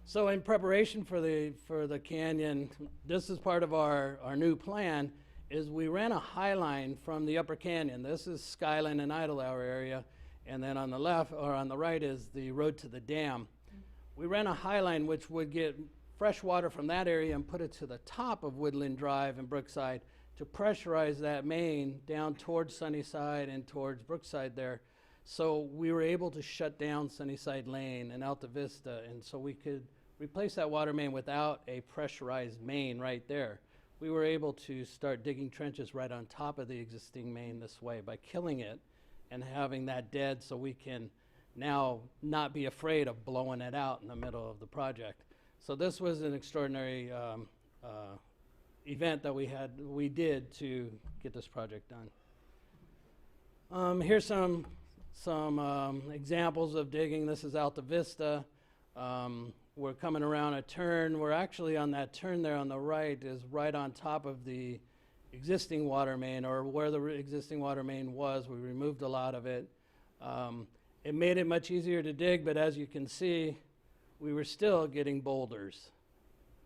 So in preparation for the canyon, this is part of our new plan, is we ran a high line from the upper canyon. This is Skyline and Idle Hour area, and then on the left or on the right is the road to the dam. We ran a high line which would get fresh water from that area and put it to the top of Woodland Drive and Brookside to pressurize that main down towards Sunnyside and towards Brookside there. So we were able to shut down Sunnyside Lane and Alta Vista, and so we could replace that water main without a pressurized main right there. We were able to start digging trenches right on top of the existing main this way by killing it and having that dead, so we can now not be afraid of blowing it out in the middle of the project. So this was an extraordinary event that we did to get this project done. Here's some examples of digging. This is Alta Vista. We're coming around a turn. We're actually on that turn there on the right is right on top of the existing water main, or where the existing water main was. We removed a lot of it. It made it much easier to dig, but as you can see, we were still getting boulders.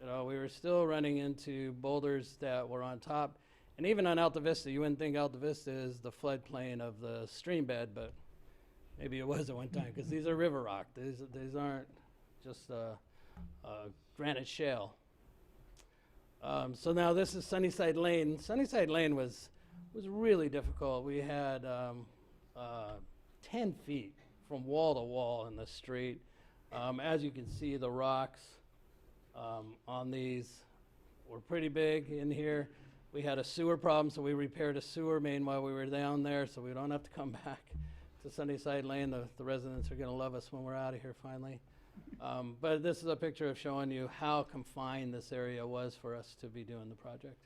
You know, we were still running into boulders that were on top. And even on Alta Vista, you wouldn't think Alta Vista is the floodplain of the stream bed, but maybe it was at one time, because these are river rock. These aren't just granite shale. So now this is Sunnyside Lane. Sunnyside Lane was really difficult. We had 10 feet from wall to wall in the street. As you can see, the rocks on these were pretty big in here. We had a sewer problem, so we repaired a sewer main while we were down there, so we don't have to come back to Sunnyside Lane. The residents are gonna love us when we're out of here finally. But this is a picture of showing you how confined this area was for us to be doing the project.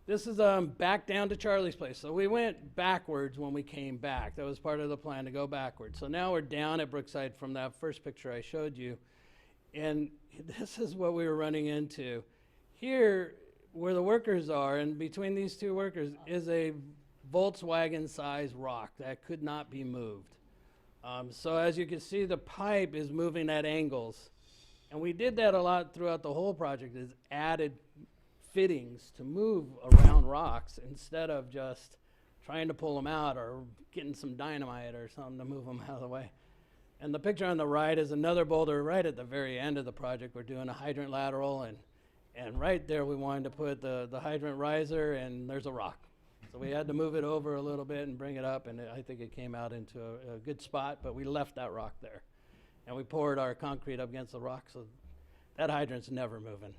This is back down to Charlie's place. So we went backwards when we came back. That was part of the plan, to go backwards. So now we're down at Brookside from that first picture I showed you. And this is what we were running into. Here, where the workers are, and between these two workers, is a Volkswagen-sized rock that could not be moved. So as you can see, the pipe is moving at angles. And we did that a lot throughout the whole project, is added fittings to move around rocks instead of just trying to pull them out or getting some dynamite or something to move them out of the way. And the picture on the right is another boulder right at the very end of the project. We're doing a hydrant lateral, and right there we wanted to put the hydrant riser, and there's a rock. So we had to move it over a little bit and bring it up, and I think it came out into a good spot, but we left that rock there. And we poured our concrete up against the rock, so that hydrant's never moving.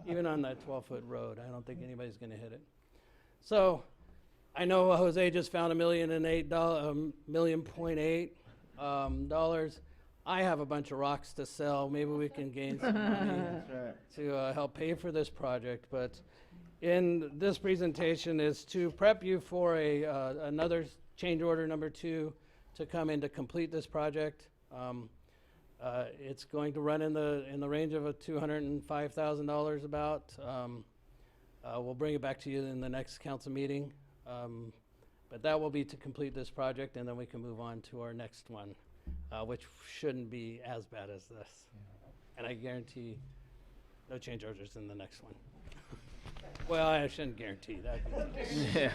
Even on that 12-foot road, I don't think anybody's gonna hit it. So I know Jose just found $1.8 million dollars. I have a bunch of rocks to sell. Maybe we can gain some money to help pay for this project. But in this presentation is to prep you for another change order number 2 to come in to complete this project. It's going to run in the range of $205,000 about. We'll bring it back to you in the next council meeting. But that will be to complete this project, and then we can move on to our next one, which shouldn't be as bad as this. And I guarantee no change orders in the next one. Well, I shouldn't guarantee that. Yeah.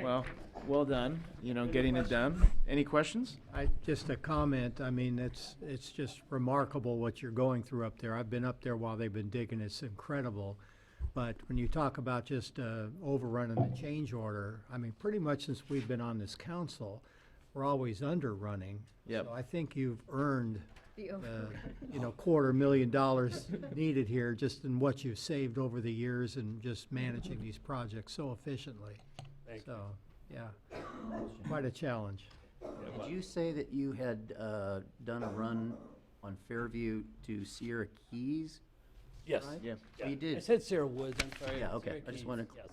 Well, well done, getting it done. Any questions? Just a comment. I mean, it's just remarkable what you're going through up there. I've been up there while they've been digging. It's incredible. But when you talk about just overrunning the change order, I mean, pretty much since we've been on this council, we're always underrunning. Yep. So I think you've earned $250,000 needed here just in what you've saved over the years and just managing these projects so efficiently. So, yeah, quite a challenge. Did you say that you had done a run on Fairview to Sierra Keys? Yes. Right? Yeah. So you did. I said Sierra Woods, I'm sorry. Yeah, okay. Sierra I just Keys, wanna- yes.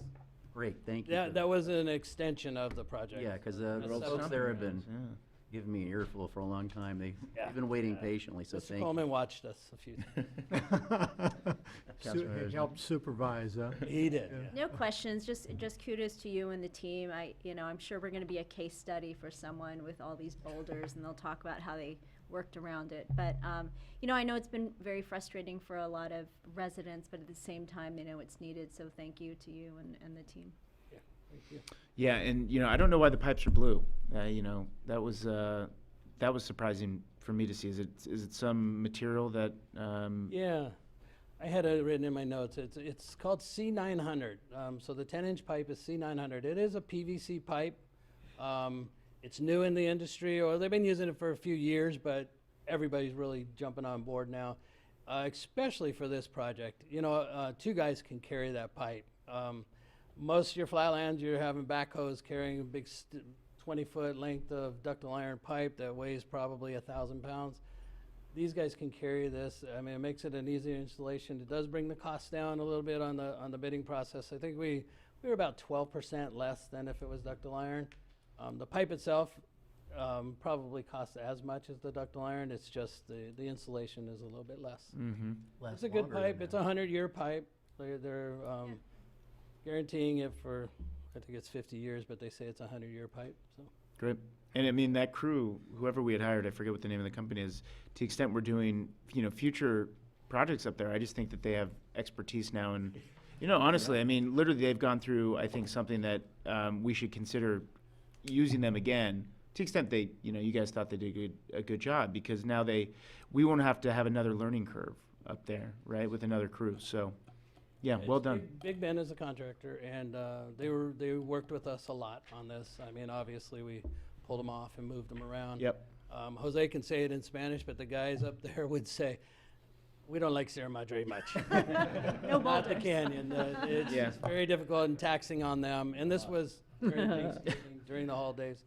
Great, thank you. That was an extension of the project. Yeah, because That's the seven folks there have been Yeah. giving me an earful for a long time. They've Yeah. been waiting patiently, so Mr. thank you. Coleman watched us a few times. He helped supervise, huh? He did. No questions, just kudos to you and the team. I'm sure we're gonna be a case study for someone with all these boulders, and they'll talk about how they worked around it. But, I know it's been very frustrating for a lot of residents, but at the same time, they know it's needed, so thank you to you and the team. Yeah, thank you. Yeah, and I don't know why the pipes are blue. That was surprising for me to see. Is it some material that? Yeah, I had it written in my notes. It's called C900. So the 10-inch pipe is C900. It is a PVC pipe. It's new in the industry, or they've been using it for a few years, but everybody's really jumping on board now, especially for this project. 2 guys can carry that pipe. Most of your flatlands, you're having backhoes carrying a big 20-foot length of ductile iron pipe that weighs probably 1,000 pounds. These guys can carry this. I mean, it makes it an easier installation. It does bring the cost down a little bit on the bidding process. I think we were about 12% less than if it was ductile iron. The pipe itself probably costs as much as the ductile iron. It's just the insulation is a little bit less. Mm-hmm. It's a good pipe. It's a 100-year pipe. They're guaranteeing it for, I think it's 50 years, but they say it's a 100-year pipe. So Great. And I mean, that crew, whoever we had hired, I forget what the name of the company is, to the extent we're doing, future projects up there, I just think that they have expertise now. And, honestly, I mean, literally they've gone through, I think, something that we should consider using them again, to the extent they, you guys thought they did a good job, because now we won't have to have another learning curve up there, right, with another crew. So, yeah, well done. Big Ben is a contractor, and they worked with us a lot on this. I mean, obviously, we pulled them off and moved them around. Yep. Jose can say it in Spanish, but the guys up there would say, we don't like Sierra Madre much. No Not the boulders. canyon. It's Yeah. very difficult and taxing on them. And this was during Thanksgiving, during the holidays.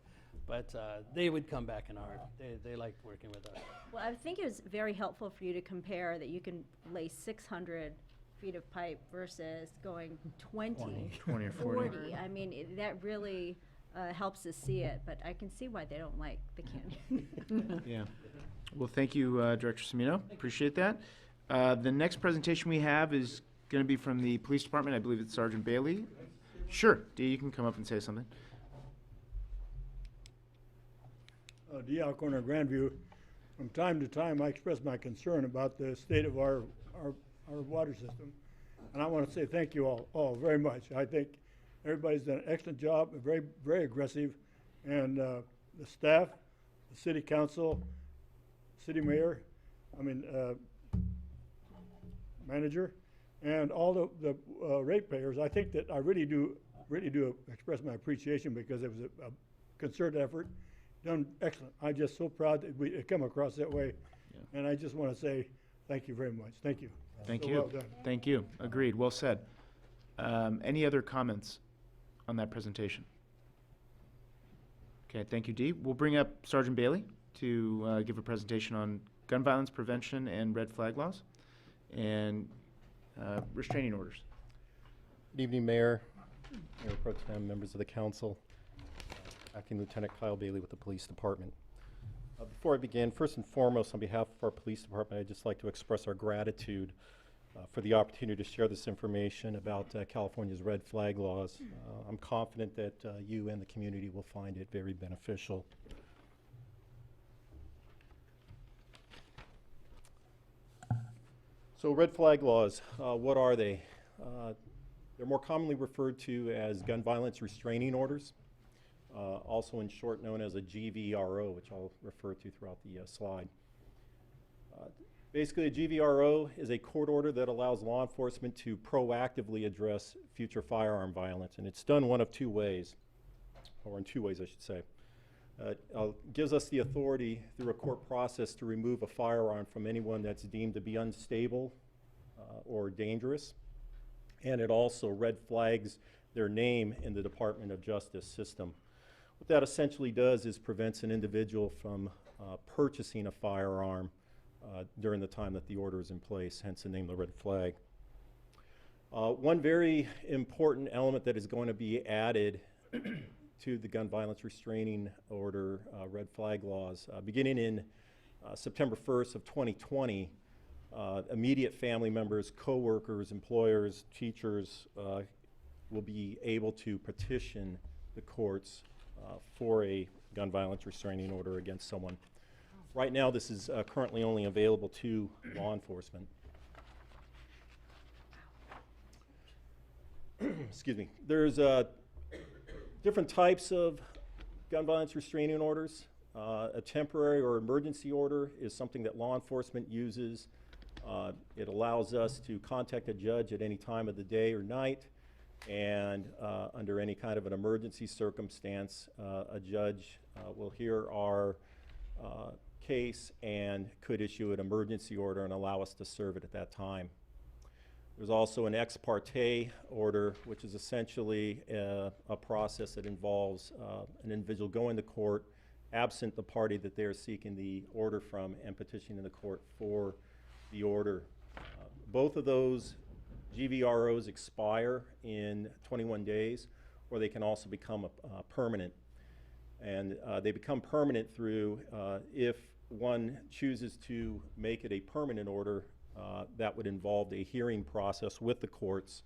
But they would come back in a heartbeat. They liked working with us. Well, I think it was very helpful for you to compare that you can lay 600 feet of pipe versus going 20 20 or 40. I mean, that really helps us see it, but I can see why they don't like the canyon. Yeah. Well, thank you, Director Semino. Appreciate that. The next presentation we have is going to be from the Police Department. I believe it's Sergeant Bailey. Sure. Dee, you can come up and say something. Dee Alcorn of Grandview. From time to time, I express my concern about the state of our water system. And I want to say thank you all very much. I think everybody's done an excellent job, very, very aggressive. And the staff, the city council, city mayor, manager, and all the ratepayers, I think that I really do express my appreciation because it was a concerted effort, done excellent. I'm just so proud that it come across that way. Yeah. And I just want to say thank you very much. Thank you. Thank So you. well done. Thank you. Agreed. Well said. Any other comments on that presentation? Okay, thank you, Dee. We'll bring up Sergeant Bailey to give a presentation on gun violence prevention and red flag laws and restraining orders. Good evening, Mayor, Mayor Pro Tem, members of the council. Acting Lieutenant Kyle Bailey with the Police Department. Before I begin, first and foremost, on behalf of our police department, I'd just like to express our gratitude for the opportunity to share this information about California's red flag laws. I'm confident that you and the community will find it very beneficial. So red flag laws, what are they? They're more commonly referred to as gun violence restraining orders, also in short known as a GVRO, which I'll refer to throughout the slide. Basically, a GVRO is a court order that allows law enforcement to proactively address future firearm violence, and it's done one of two ways, or in two ways, I should say. Gives us the authority through a court process to remove a firearm from anyone that's deemed to be unstable or dangerous, and it also red flags their name in the Department of Justice system. What that essentially does is prevents an individual from purchasing a firearm during the time that the order is in place, hence the name the red flag. One very important element that is going to be added to the gun violence restraining order red flag laws, beginning in September 1st of 2020, immediate family members, co-workers, employers, teachers will be able to petition the courts for a gun violence restraining order against someone. Right now, this is currently only available to law enforcement. Excuse me. There's different types of gun violence restraining orders. A temporary or emergency order is something that law enforcement uses. It allows us to contact a judge at any time of the day or night, and under any kind of an emergency circumstance, a judge will hear our case and could issue an emergency order and allow us to serve it at that time. There's also an ex parte order, which is essentially a process that involves an individual going to court absent the party that they're seeking the order from and petitioning the court for the order. Both of those GVROs expire in 21 days, or they can also become permanent. And they become permanent through, if one chooses to make it a permanent order, that would involve a hearing process with the courts,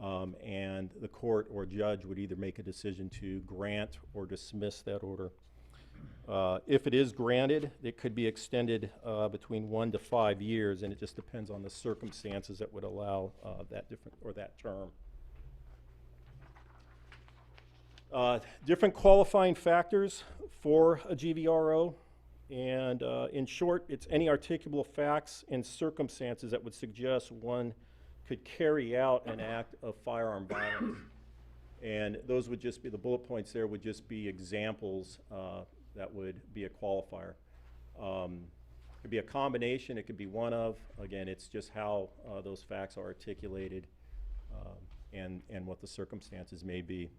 and the court or judge would either make a decision to grant or dismiss that order. If it is granted, it could be extended between 1 to 5 years, and it just depends on the circumstances that would allow that term. Different qualifying factors for a GVRO, and in short, it's any articulable facts and circumstances that would suggest one could carry out an act of firearm violence. And those would just be, the bullet points there would just be examples that would be a qualifier. Could be a combination, it could be one of. Again, it's just how those facts are articulated and what the circumstances may be.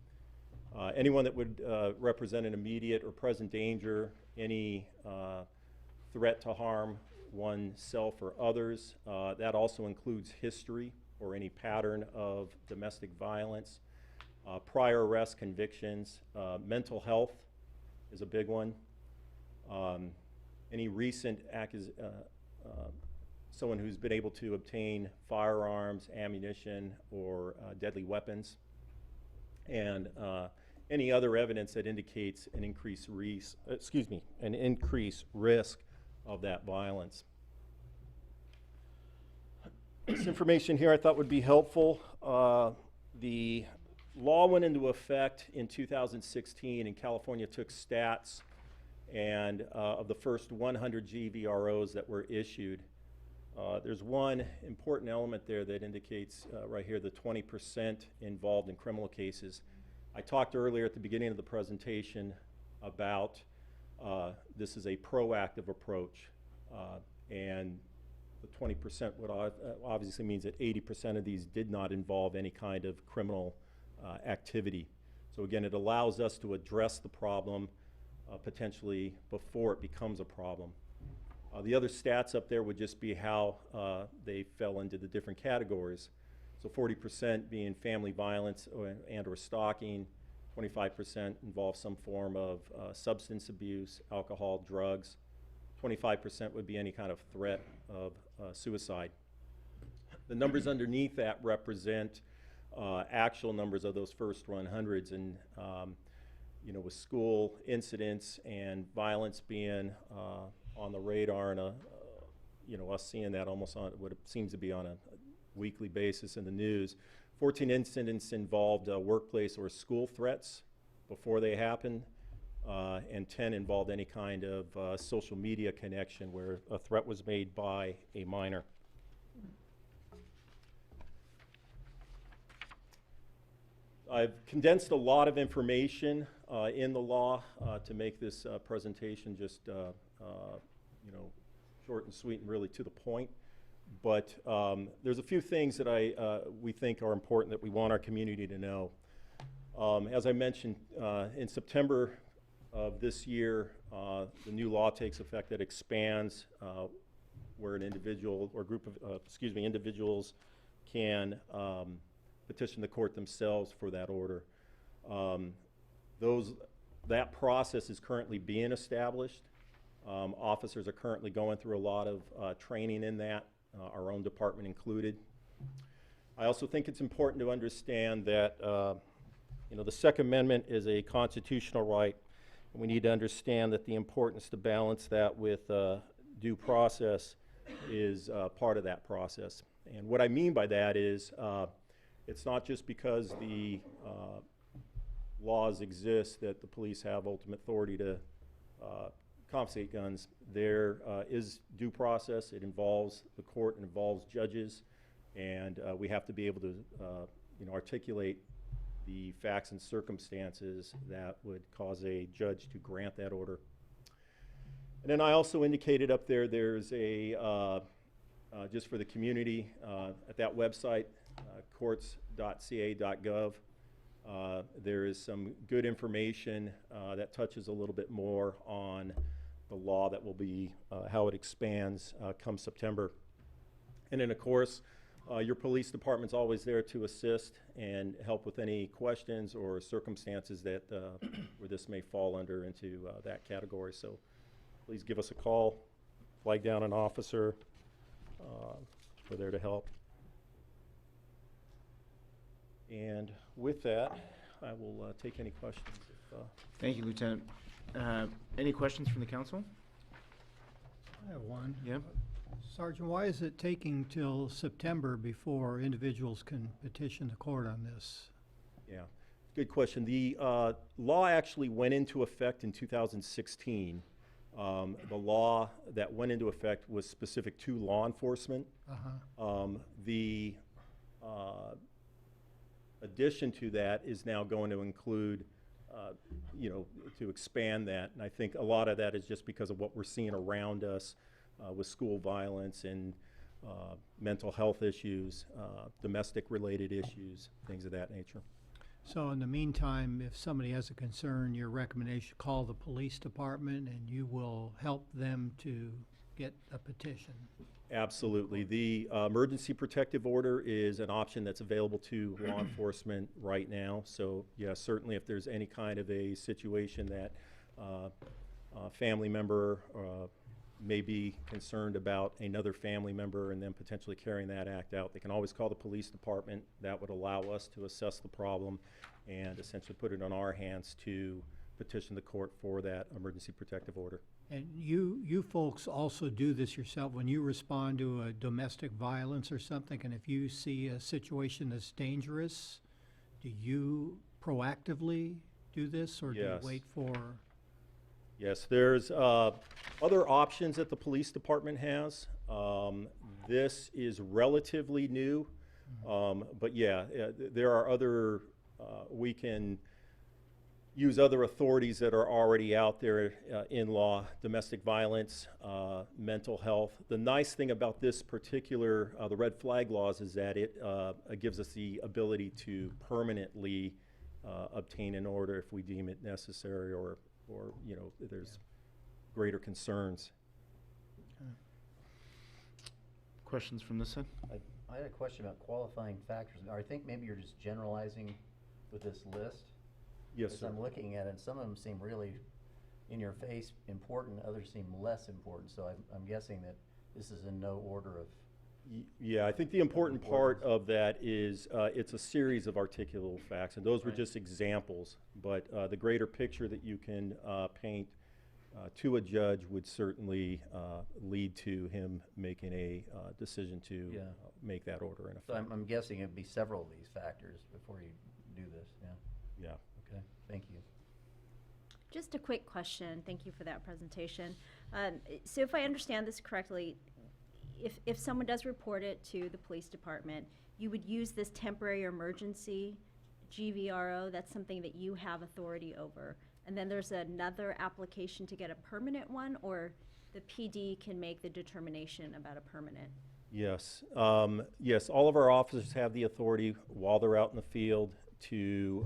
Anyone that would represent an immediate or present danger, any threat to harm oneself or others, that also includes history or any pattern of domestic violence, prior arrest convictions, mental health is a big one. Any recent someone who's been able to obtain firearms, ammunition, or deadly weapons, and any other evidence that indicates an increased risk of that violence. This information here I thought would be helpful. The law went into effect in 2016, and California took stats and of the first 100 GVROs that were issued. There's one important element there that indicates right here the 20% involved in criminal cases. I talked earlier at the beginning of the presentation about this is a proactive approach, and the 20% would obviously means that 80% of these did not involve any kind of criminal activity. So again, it allows us to address the problem potentially before it becomes a problem. The other stats up there would just be how they fell into the different categories. So 40% being family violence and/or stalking, 25% involve some form of substance abuse, alcohol, drugs. 25% would be any kind of threat of suicide. The numbers underneath that represent actual numbers of those first 100s, and you know, with school incidents and violence being on the radar, and you know, us seeing that almost on what it seems to be on a weekly basis in the news. 14 incidents involved workplace or school threats before they happened, and 10 involved any kind of social media connection where a threat was made by a minor. I've condensed a lot of information in the law to make this presentation just you know, short and sweet and really to the point. But there's a few things that we think are important that we want our community to know. As I mentioned, in September of this year, the new law takes effect that expands where an individual or group of, individuals can petition the court themselves for that order. That process is currently being established. Officers are currently going through a lot of training in that, our own department included. I also think it's important to understand that you know, the Second Amendment is a constitutional right, and we need to understand that the importance to balance that with due process is part of that process. And what I mean by that is it's not just because the laws exist that the police have ultimate authority to confiscate guns. There is due process. It involves the court, it involves judges, and we have to be able to you know, articulate the facts and circumstances that would cause a judge to grant that order. And then I also indicated up there, there's a, just for the community, at that website, courts.ca.gov, there is some good information that touches a little bit more on the law that will be, how it expands come September. And then of course, your police department's always there to assist and help with any questions or circumstances that where this may fall under into that category. So please give us a call, flag down an officer. We're there to help. And with that, I will take any questions. Thank you, Lieutenant. Any questions from the council? I have one. Yep. Sergeant, why is it taking till September before individuals can petition the court on this? Yeah, good question. The law actually went into effect in 2016. The law that went into effect was specific to law enforcement. The addition to that is now going to include, you know, to expand that. And I think a lot of that is just because of what we're seeing around us, with school violence and mental health issues, domestic-related issues, things of that nature. So in the meantime, if somebody has a concern, your recommendation, call the police department and you will help them to get a petition. Absolutely. The emergency protective order is an option that's available to law enforcement right now. So, yeah, certainly if there's any kind of a situation that a family member may be concerned about another family member and then potentially carrying that act out, they can always call the police department. That would allow us to assess the problem and essentially put it on our hands to petition the court for that emergency protective order. And you folks also do this yourself when you respond to a domestic violence or something, and if you see a situation that's dangerous, do you proactively do this, or do you Yes. wait for? Yes, there's other options that the police department has. This is relatively new, but yeah, there are other, we can use other authorities that are already out there in law, domestic violence, mental health. The nice thing about this particular, the red flag laws, is that it gives us the ability to permanently obtain an order if we deem it necessary, or you know, there's greater concerns. Questions from this side? I had a question about qualifying factors. I think maybe you're just generalizing with this list. Yes, As sir. I'm looking at it, some of them seem really in your face important, others seem less important. So I'm guessing that this is in no order of. Yeah, I think the important part of that is it's a series of articulable facts, and those were just examples. But the greater picture that you can paint to a judge would certainly lead to him making a decision to make that order in effect. So I'm guessing it'd be several of these factors before you do this. Yeah. Yeah. Okay. Thank you. Just a quick question. Thank you for that presentation. So if I understand this correctly, if someone does report it to the police department, you would use this temporary or emergency GVRO. That's something that you have authority over. And then there's another application to get a permanent one, or the PD can make the determination about a permanent? Yes. Yes, all of our officers have the authority while they're out in the field to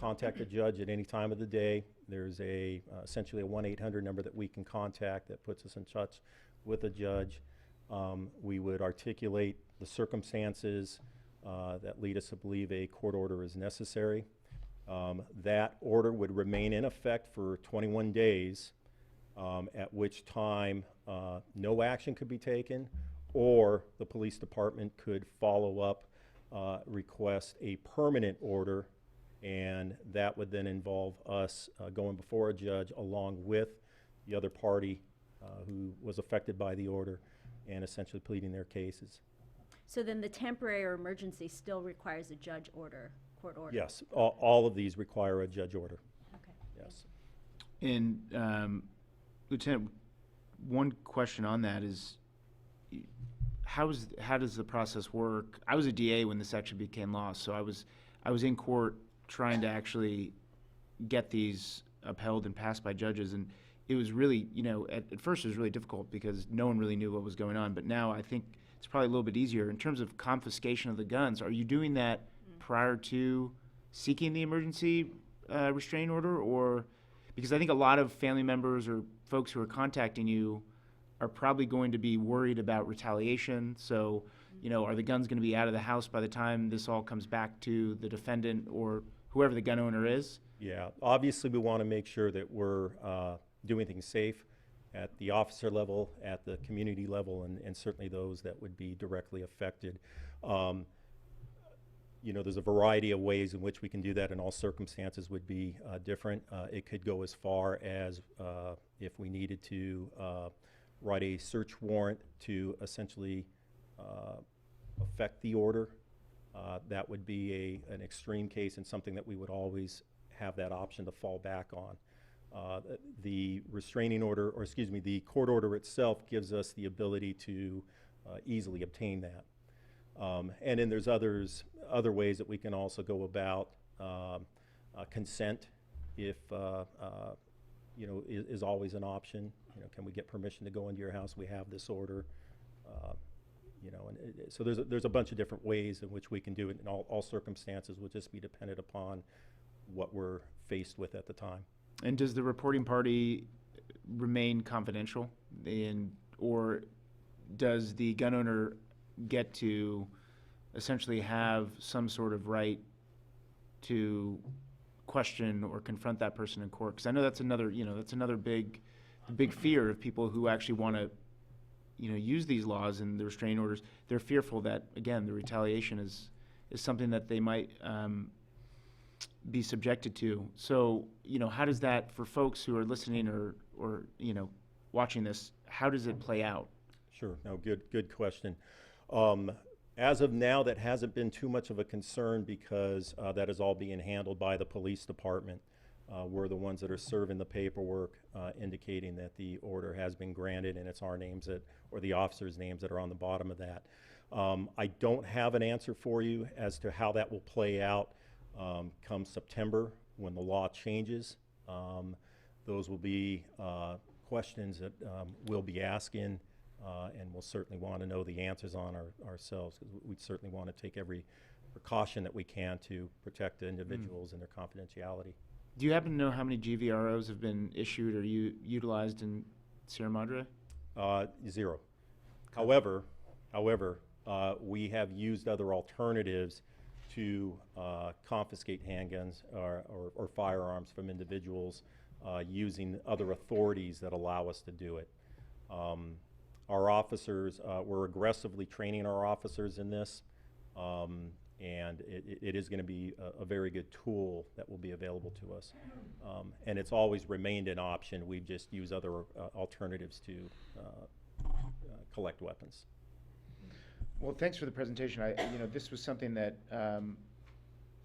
contact a judge at any time of the day. There's essentially a 1-800 number that we can contact that puts us in touch with a judge. We would articulate the circumstances that lead us to believe a court order is necessary. That order would remain in effect for 21 days, at which time no action could be taken, or the police department could follow up, request a permanent order, and that would then involve us going before a judge along with the other party who was affected by the order, and essentially pleading their cases. So then the temporary or emergency still requires a judge order, court order? Yes, all of these require a judge order. Okay. Yes. And Lieutenant, one question on that is, how does the process work? I was a DA when this actually became law, so I was in court trying to actually get these upheld and passed by judges, and it was really, you know, at first it was really difficult because no one really knew what was going on, but now I think it's probably a little bit easier. In terms of confiscation of the guns, are you doing that prior to seeking the emergency restraining order, or because I think a lot of family members or folks who are contacting you are probably going to be worried about retaliation. So, you know, are the guns going to be out of the house by the time this all comes back to the defendant or whoever the gun owner is? Yeah, obviously we want to make sure that we're doing things safe at the officer level, at the community level, and certainly those that would be directly affected. You know, there's a variety of ways in which we can do that, and all circumstances would be different. It could go as far as if we needed to write a search warrant to essentially affect the order. That would be an extreme case and something that we would always have that option to fall back on. The restraining order, or excuse me, the court order itself gives us the ability to easily obtain that. And then there's other ways that we can also go about consent, if you know, is always an option. can we get permission to go into your house? We have this order. So there's a bunch of different ways in which we can do it, and all circumstances will just be dependent upon what we're faced with at the time. And does the reporting party remain confidential, or does the gun owner get to essentially have some sort of right to question or confront that person in court? Because I know that's another big fear of people who actually want to, use these laws and the restraining orders. They're fearful that, again, the retaliation is something that they might be subjected to. So, how does that, for folks who are listening or watching this, how does it play out? Sure. No, good question. As of now, that hasn't been too much of a concern because that is all being handled by the police department. We're the ones that are serving the paperwork indicating that the order has been granted, and it's our names or the officers' names that are on the bottom of that. I don't have an answer for you as to how that will play out come September when the law changes. Those will be questions that we'll be asking, and we'll certainly want to know the answers on ourselves, because we certainly want to take every precaution that we can to protect the individuals and their confidentiality. Do you happen to know how many GVROs have been issued or utilized in Sierra Madre? 0. However, we have used other alternatives to confiscate handguns or firearms from individuals using other authorities that allow us to do it. Our officers, we're aggressively training our officers in this, and it is going to be a very good tool that will be available to us. And it's always remained an option. We've just used other alternatives to collect weapons. Well, thanks for the presentation. This was something that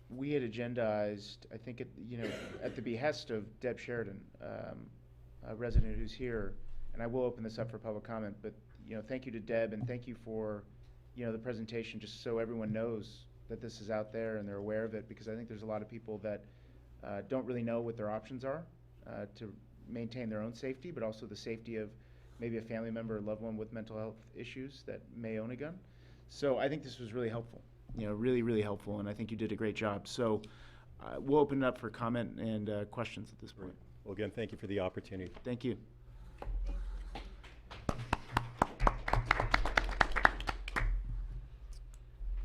we had agendized, I think, at the behest of Deb Sheridan, a resident who's here, and I will open this up for public comment. But thank you to Deb, and thank you for the presentation, just so everyone knows that this is out there and they're aware of it, because I think there's a lot of people that don't really know what their options are to maintain their own safety, but also the safety of maybe a family member or loved one with mental health issues that may own a gun. So I think this was really helpful, really, really helpful, and I think you did a great job. So we'll open it up for comment and questions at this point. Well, again, thank you for the opportunity. Thank you.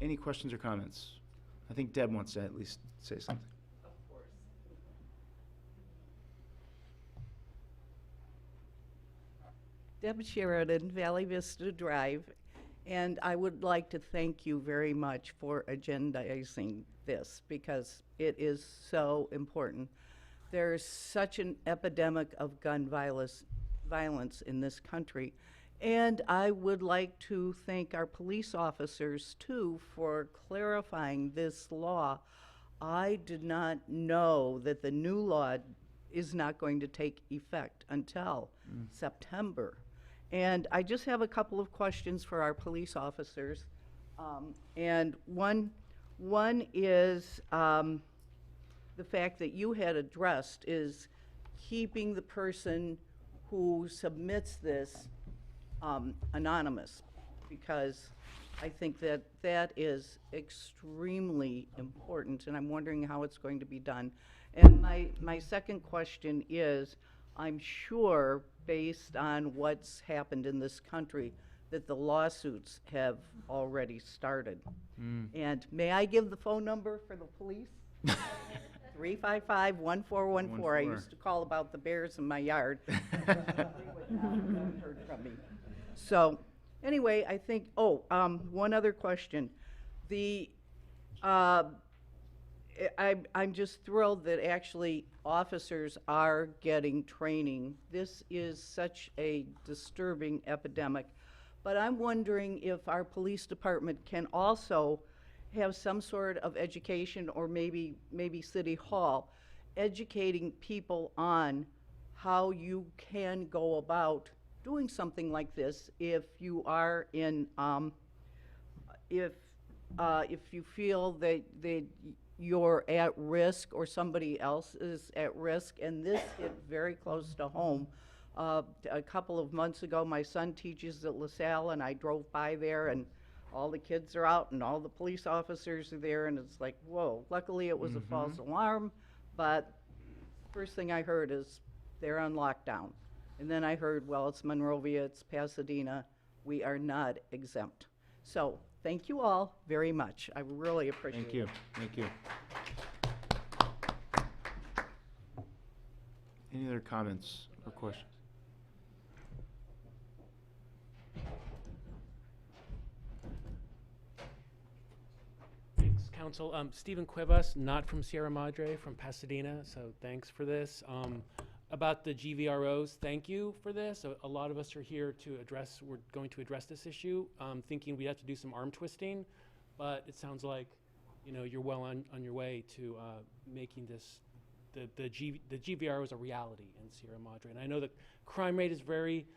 Any questions or comments? I think Deb wants to at least say something. Of course. Deb Sheridan, Valley Vista Drive, and I would like to thank you very much for agendizing this, because it is so important. There's such an epidemic of gun violence in this country. And I would like to thank our police officers, too, for clarifying this law. I did not know that the new law is not going to take effect until September. And I just have a couple of questions for our police officers. And one is the fact that you had addressed is keeping the person who submits this anonymous, because I think that that is extremely important, and I'm wondering how it's going to be done. And my second question is, I'm sure, based on what's happened in this country, that the lawsuits have already started. And may I give the phone number for the police? 355-1414. I used to call about the bears in my yard. Heard from me. So, anyway, I think, one other question. I'm just thrilled that actually officers are getting training. This is such a disturbing epidemic. But I'm wondering if our police department can also have some sort of education, or maybe City Hall, educating people on how you can go about doing something like this if you are in, if you feel that you're at risk or somebody else is at risk, and this hit very close to home. A couple of months ago, my son teaches at LaSalle, and I drove by there, and all the kids are out, and all the police officers are there, and it's like, whoa. Luckily, it was a false alarm, but first thing I heard is they're on lockdown. And then I heard, well, it's Monrovia, it's Pasadena. We are not exempt. So thank you all very much. I really appreciate it. Thank you. Thank you. Any other comments or questions? Thanks, Council. Stephen Cuevas, not from Sierra Madre, from Pasadena, so thanks for this. About the GVROs, thank you for this. A lot of us are here to address, we're going to address this issue, thinking we have to do some arm twisting, but it sounds like, you know, you're well on your way to making this, the GVROs a reality in Sierra Madre. And I know the crime rate is very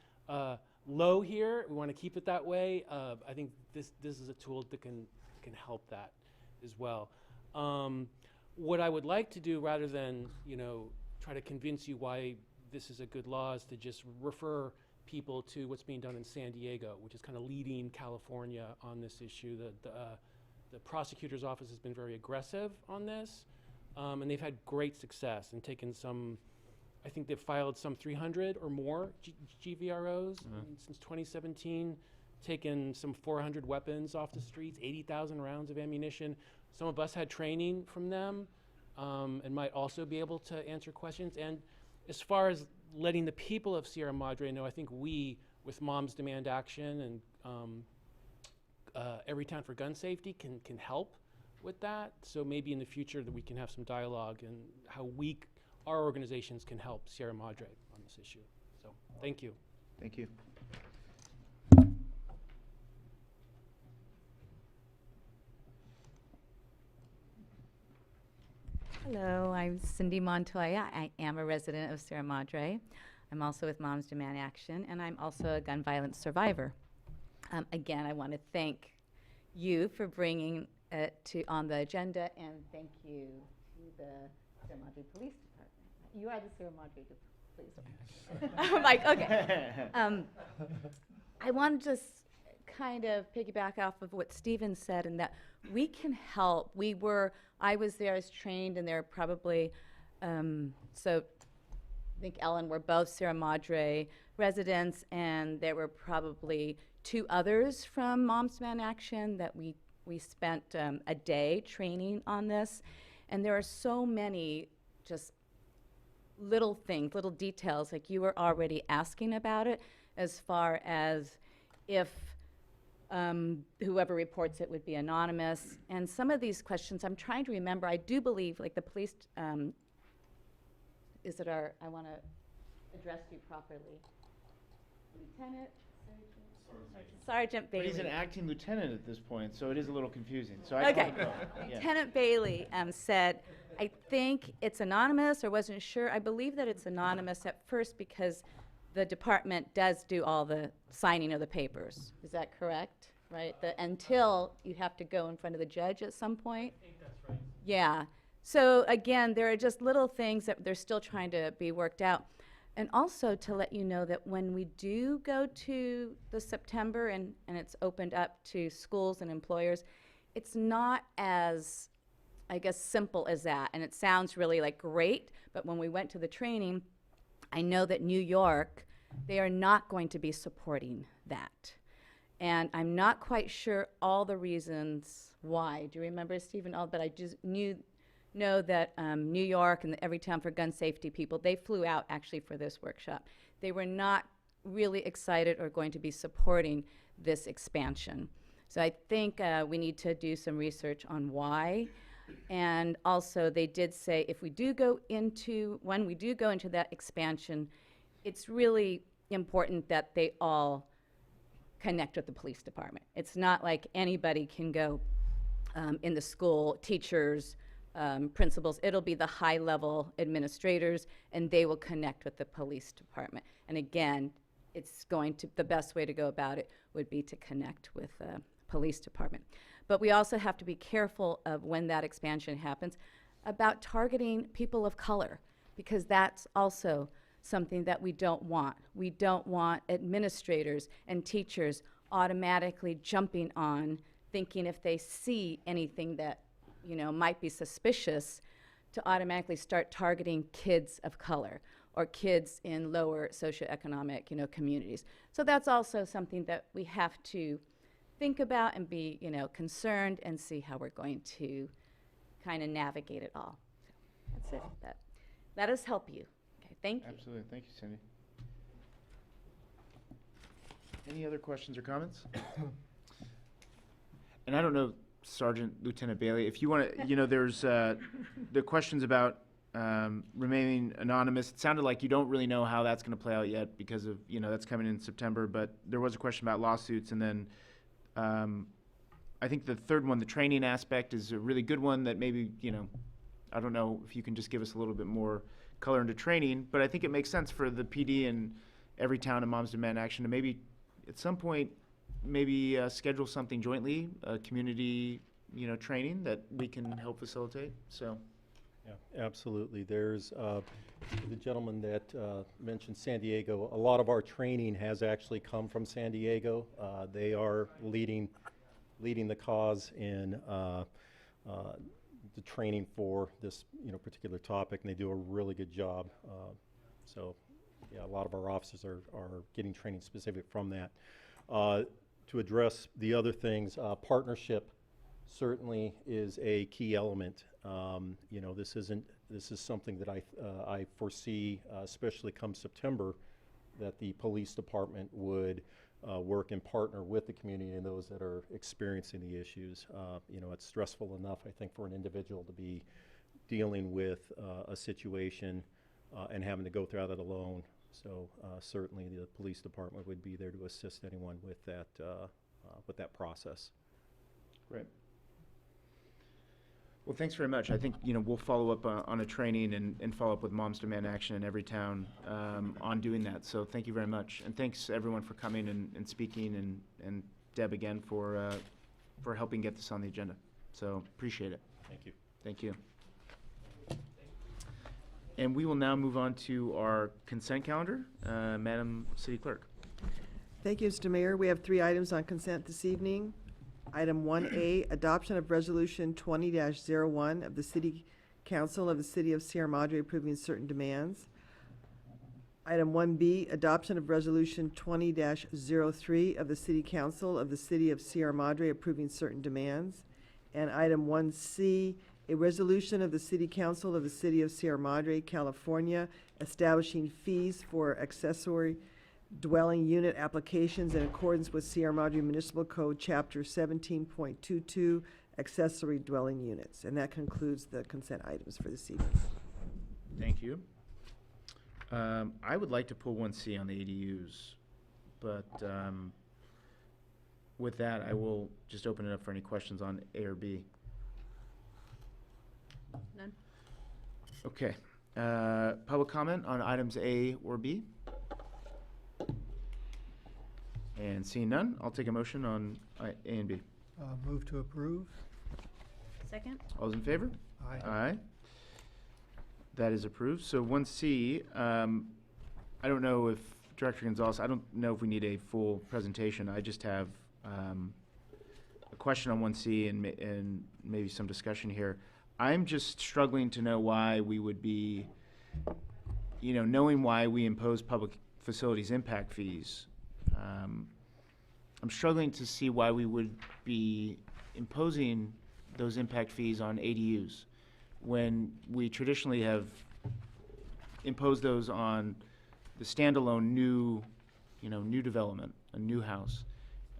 low here. We want to keep it that way. I think this is a tool that can help that as well. What I would like to do, rather than, you know, try to convince you why this is a good law, is to just refer people to what's being done in San Diego, which is kind of leading California on this issue. The prosecutor's office has been very aggressive on this, and they've had great success and taken some, I think they've filed some 300 or more GVROs since 2017, taken some 400 weapons off the streets, 80,000 rounds of ammunition. Some of us had training from them, and might also be able to answer questions. And as far as letting the people of Sierra Madre know, I think we, with Moms Demand Action and Every Town for Gun Safety, can help with that. So maybe in the future that we can have some dialogue and how our organizations can help Sierra Madre on this issue. So thank you. Thank you. Hello, I'm Cindy Montoya. I am a resident of Sierra Madre. I'm also with Moms Demand Action, and I'm also a gun violence survivor. Again, I want to thank you for bringing it on the agenda, and thank you to the Sierra Madre Police Department. You are the Sierra Madre Police Department. I'm like, okay. I want to just kind of piggyback off of what Stephen said, and that we can help. I was there as trained, and there are probably, so I think Ellen, we're both Sierra Madre residents, and there were probably 2 others from Moms Demand Action that we spent a day training on this. And there are so many just little things, little details, like you were already asking about it, as far as if whoever reports it would be anonymous. And some of these questions, I'm trying to remember, I do believe, like the police, I want to address you properly. Lieutenant? Sergeant Bailey. But he's an acting lieutenant at this point, so it is a little confusing. So Okay. Lieutenant Bailey said, I think it's anonymous, or wasn't sure. I believe that it's anonymous at first because the department does do all the signing of the papers. Is that correct? Right? Until you have to go in front of the judge at some point? I think that's right. Yeah. So again, there are just little things that they're still trying to be worked out. And also to let you know that when we do go to the September and it's opened up to schools and employers, it's not as, I guess, simple as that. And it sounds really like great, but when we went to the training, I know that New York, they are not going to be supporting that. And I'm not quite sure all the reasons why. Do you remember, Stephen? But I just know that New York and the Every Town for Gun Safety people, they flew out actually for this workshop. They were not really excited or going to be supporting this expansion. So I think we need to do some research on why. And also they did say if we do go into, when we do go into that expansion, it's really important that they all connect with the police department. It's not like anybody can go in the school, teachers, principals. It'll be the high-level administrators, and they will connect with the police department. And again, it's going to, the best way to go about it would be to connect with the police department. But we also have to be careful of when that expansion happens about targeting people of color, because that's also something that we don't want. We don't want administrators and teachers automatically jumping on, thinking if they see anything that, you know, might be suspicious, to automatically start targeting kids of color or kids in lower socioeconomic, you know, communities. So that's also something that we have to think about and be, you know, concerned and see how we're going to kind of navigate it all. So that's it. Let us help you. Okay, thank you. Absolutely. Thank you, Cindy. Any other questions or comments? And I don't know, Sergeant Lieutenant Bailey, if you want to, you know, there's the questions about remaining anonymous. It sounded like you don't really know how that's going to play out yet because of, you know, that's coming in September. But there was a question about lawsuits, and then I think the third one, the training aspect, is a really good one that maybe, you know, I don't know if you can just give us a little bit more color into training, but I think it makes sense for the PD and every town in Moms Demand Action to maybe at some point maybe schedule something jointly, community, you know, training that we can help facilitate. So. Yeah, absolutely. There's the gentleman that mentioned San Diego. A lot of our training has actually come from San Diego. They are leading the cause in the training for this, you know, particular topic, and they do a really good job. So, yeah, a lot of our officers are getting training specific from that. To address the other things, partnership certainly is a key element. You know, this is something that I foresee, especially come September, that the police department would work and partner with the community and those that are experiencing the issues. You know, it's stressful enough, I think, for an individual to be dealing with a situation and having to go through that alone. So certainly the police department would be there to assist anyone with that process. Great. Well, thanks very much. I think, you know, we'll follow up on a training and follow up with Moms Demand Action in every town on doing that. So thank you very much. And thanks everyone for coming and speaking, and Deb again for helping get this on the agenda. So appreciate it. Thank you. Thank you. And we will now move on to our consent calendar. Madam City Clerk. Thank you, Mr. Mayor. We have 3 items on consent this evening. Item 1A, adoption of Resolution 20-01 of the City Council of the City of Sierra Madre approving certain demands. Item 1B, adoption of Resolution 20-03 of the City Council of the City of Sierra Madre approving certain demands. And item 1C, a resolution of the City Council of the City of Sierra Madre, California, establishing fees for accessory dwelling unit applications in accordance with Sierra Madre Municipal Code, Chapter 17.22, accessory dwelling units. And that concludes the consent items for this evening. Thank you. I would like to pull 1C on the ADUs, but with that, I will just open it up for any questions on A or B. None. Okay. Public comment on items A or B? And seeing none, I'll take a motion on A and B. Move to approve. Second? All those in favor? Aye. Aye. That is approved. So 1C, I don't know if Director Gonzalez, I don't know if we need a full presentation. I just have a question on 1C and maybe some discussion here. I'm just struggling to know why we would be, you know, knowing why we impose public facilities impact fees. I'm struggling to see why we would be imposing those impact fees on ADUs when we traditionally have imposed those on the standalone new development, a new house.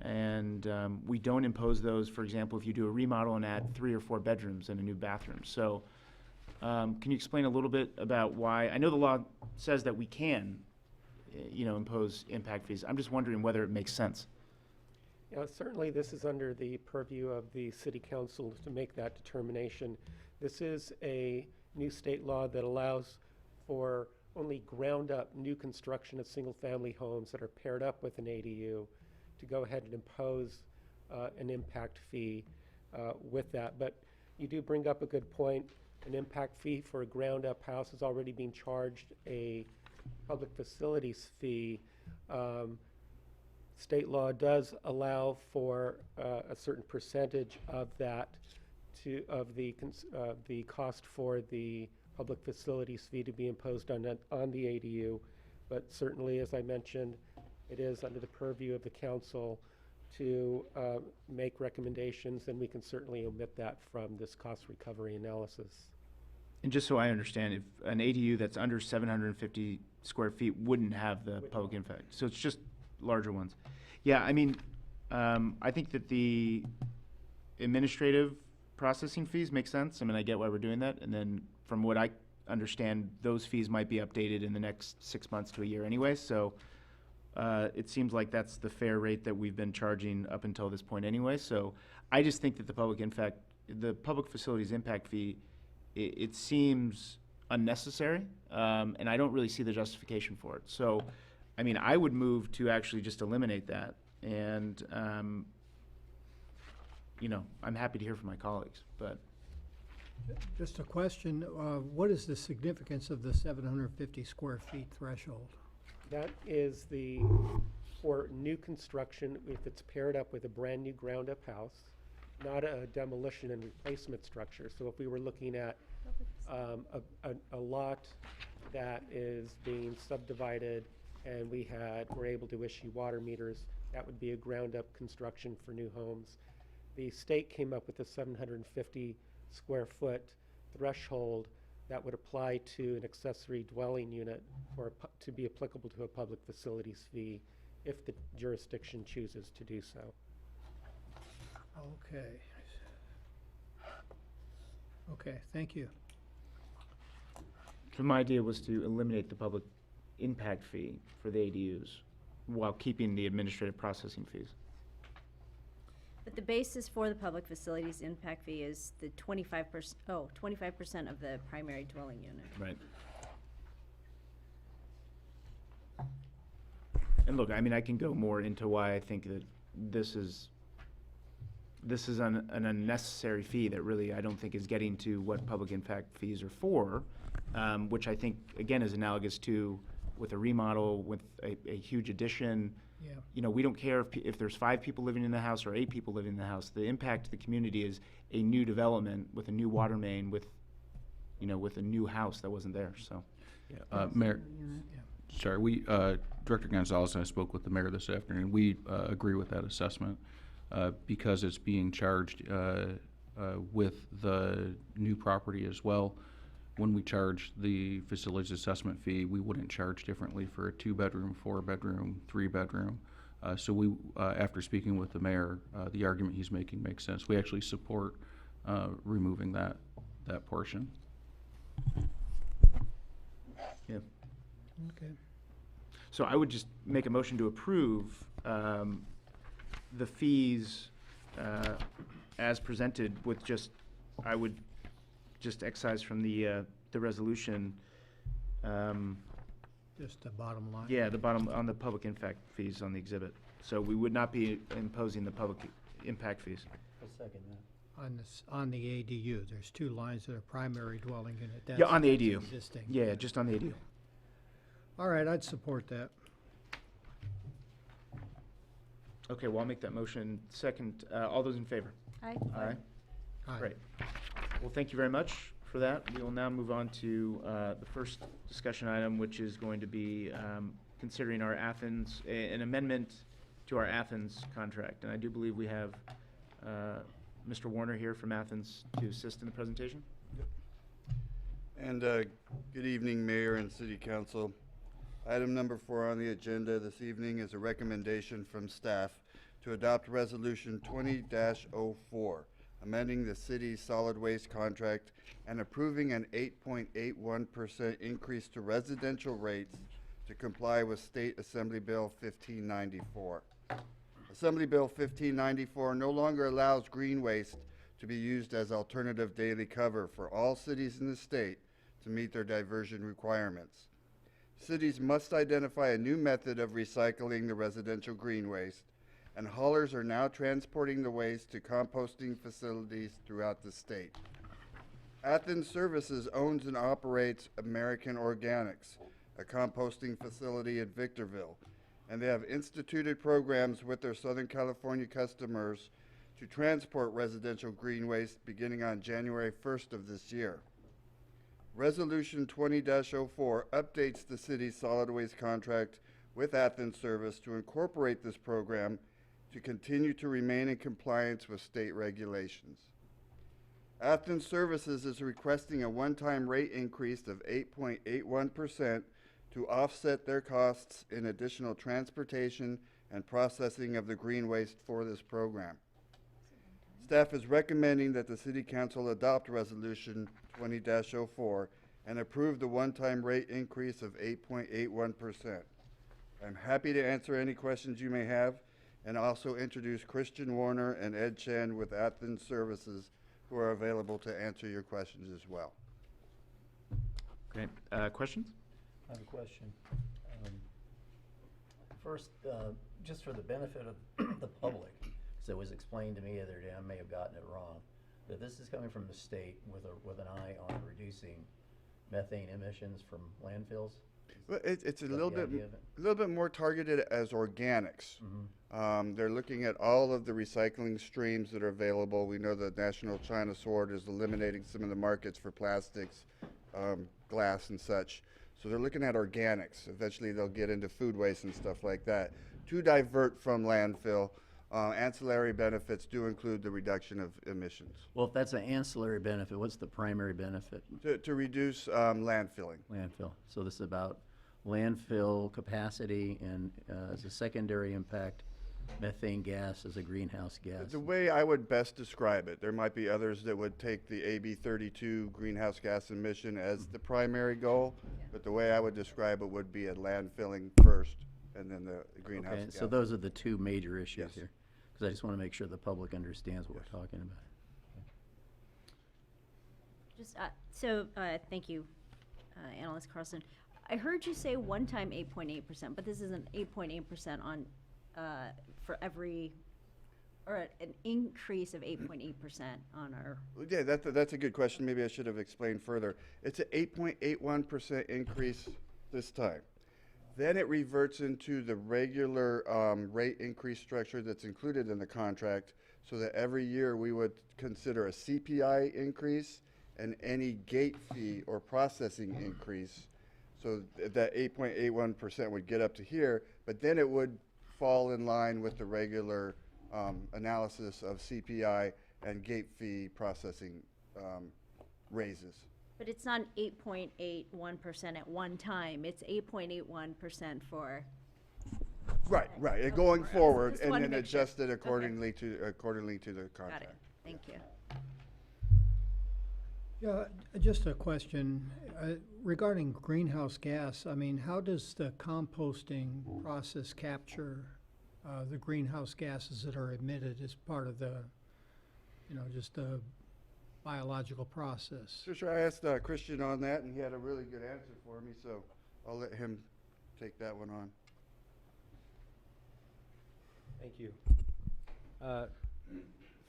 And we don't impose those, for example, if you do a remodel and add 3 or 4 bedrooms and a new bathroom. So can you explain a little bit about why? I know the law says that we can, you know, impose impact fees. I'm just wondering whether it makes sense. Yeah, certainly this is under the purview of the City Council to make that determination. This is a new state law that allows for only ground-up new construction of single-family homes that are paired up with an ADU to go ahead and impose an impact fee with that. But you do bring up a good point. An impact fee for a ground-up house is already being charged a public facilities fee, state law does allow for a certain percentage of that of the cost for the public facilities fee to be imposed on the ADU. But certainly, as I mentioned, it is under the purview of the council to make recommendations, and we can certainly omit that from this cost recovery analysis. And just so I understand, if an ADU that's under 750 square feet wouldn't have the public impact, so it's just larger ones. Yeah, I mean, I think that the administrative processing fees make sense. I mean, I get why we're doing that. And then from what I understand, those fees might be updated in the next 6 months to a year anyway. So it seems like that's the fair rate that we've been charging up until this point anyway. So I just think that the public facilities impact fee, it seems unnecessary, and I don't really see the justification for it. So, I mean, I would move to actually just eliminate that, and you know, I'm happy to hear from my colleagues, but. Just a question, what is the significance of the 750 square feet threshold? That is for new construction, if it's paired up with a brand new ground-up house, not a demolition and replacement structure. So if we were looking at a lot that is being subdivided and we're able to issue water meters, that would be a ground-up construction for new homes. The state came up with a 750 square foot threshold that would apply to an accessory dwelling unit or to be applicable to a public facilities fee if the jurisdiction chooses to do so. Okay. Okay, thank you. So my idea was to eliminate the public impact fee for the ADUs while keeping the administrative processing fees. But the basis for the public facilities impact fee is the 25% of the primary dwelling unit. Right. And look, I mean, I can go more into why I think that this is an unnecessary fee that really I don't think is getting to what public impact fees are for, which I think, again, is analogous to with a remodel, with a huge addition. Yeah. You know, we don't care if there's 5 people living in the house or 8 people living in the house. The impact to the community is a new development with a new water main, with a new house that wasn't there. So, Yeah, Mayor, sorry, Director Gonzalez and I spoke with the mayor this afternoon. We agree with that assessment because it's being charged with the new property as well. When we charge the facilities assessment fee, we wouldn't charge differently for a 2-bedroom, 4-bedroom, 3-bedroom. So we, after speaking with the mayor, the argument he's making makes sense. We actually support removing that portion. yeah. Okay. So I would just make a motion to approve the fees as presented with I would just excise from the resolution. Just the bottom line? Yeah, the bottom, on the public impact fees on the exhibit. So we would not be imposing the public impact fees. I'll second that. On the ADU, there's 2 lines that are primary dwelling unit. Yeah, on the ADU. Existing. Yeah, just on the ADU. All right, I'd support that. Okay, well, I'll make that motion second. All those in favor? Aye. Aye. Aye. Great. Well, thank you very much for that. We will now move on to the first discussion item, which is going to be considering our an amendment to our Athens contract. And I do believe we have Mr. Warner here from Athens to assist in the presentation. And good evening, Mayor and City Council. Item number 4 on the agenda this evening is a recommendation from staff to adopt Resolution 20-04, amending the city's solid waste contract and approving an 8.81% increase to residential rates to comply with State Assembly Bill 1594. Assembly Bill 1594 no longer allows green waste to be used as alternative daily cover for all cities in the state to meet their diversion requirements. Cities must identify a new method of recycling the residential green waste, and haulers are now transporting the waste to composting facilities throughout the state. Athens Services owns and operates American Organics, a composting facility in Victorville, and they have instituted programs with their Southern California customers to transport residential green waste beginning on January 1st of this year. Resolution 20-04 updates the city's solid waste contract with Athens Service to incorporate this program to continue to remain in compliance with state regulations. Athens Services is requesting a one-time rate increase of 8.81% to offset their costs in additional transportation and processing of the green waste for this program. Staff is recommending that the City Council adopt Resolution 20-04 and approve the one-time rate increase of 8.81%. I'm happy to answer any questions you may have and also introduce Christian Warner and Ed Chen with Athens Services, who are available to answer your questions as well. Great. Questions? I have a question. First, just for the benefit of the public, so it was explained to me the other day, I may have gotten it wrong, that this is coming from the state with an eye on reducing methane emissions from landfills. Well, it's a Is that little the bit, idea of it? a little bit more targeted as organics. They're looking at all of the recycling streams that are available. We know the National China Sword is eliminating some of the markets for plastics, glass and such. So they're looking at organics. Eventually they'll get into food waste and stuff like that to divert from landfill. Ancillary benefits do include the reduction of emissions. Well, if that's an ancillary benefit, what's the primary benefit? To reduce landfilling. Landfill. So this is about landfill capacity and as a secondary impact, methane gas as a greenhouse gas. The way I would best describe it, there might be others that would take the AB 32 greenhouse gas emission as the primary goal, but the way I would describe it would be a landfilling first and then the greenhouse Okay, gas. so those are the two major issues Yes. here. Because I just want to make sure the public understands what we're talking about. Just, thank you, Analyst Carlson. I heard you say one-time 8.8%, but this is an 8.8% on, for every, or an increase of 8.8% on our, Yeah, that's a good question. Maybe I should have explained further. It's an 8.81% increase this time. Then it reverts into the regular rate increase structure that's included in the contract, so that every year we would consider a CPI increase and any gate fee or processing increase. So that 8.81% would get up to here, but then it would fall in line with the regular analysis of CPI and gate fee processing raises. but it's not 8.81% at one time. It's 8.81% for. Right. Okay, Going forward, just and wanted then to make sure. adjusted Okay. accordingly to the contract. Got it. Thank you. Yeah, just a question regarding greenhouse gas. I mean, how does the composting process capture the greenhouse gases that are emitted as part of the, just the biological process? Sure. I asked Christian on that, and he had a really good answer for me, so I'll let him take that one on. Thank you.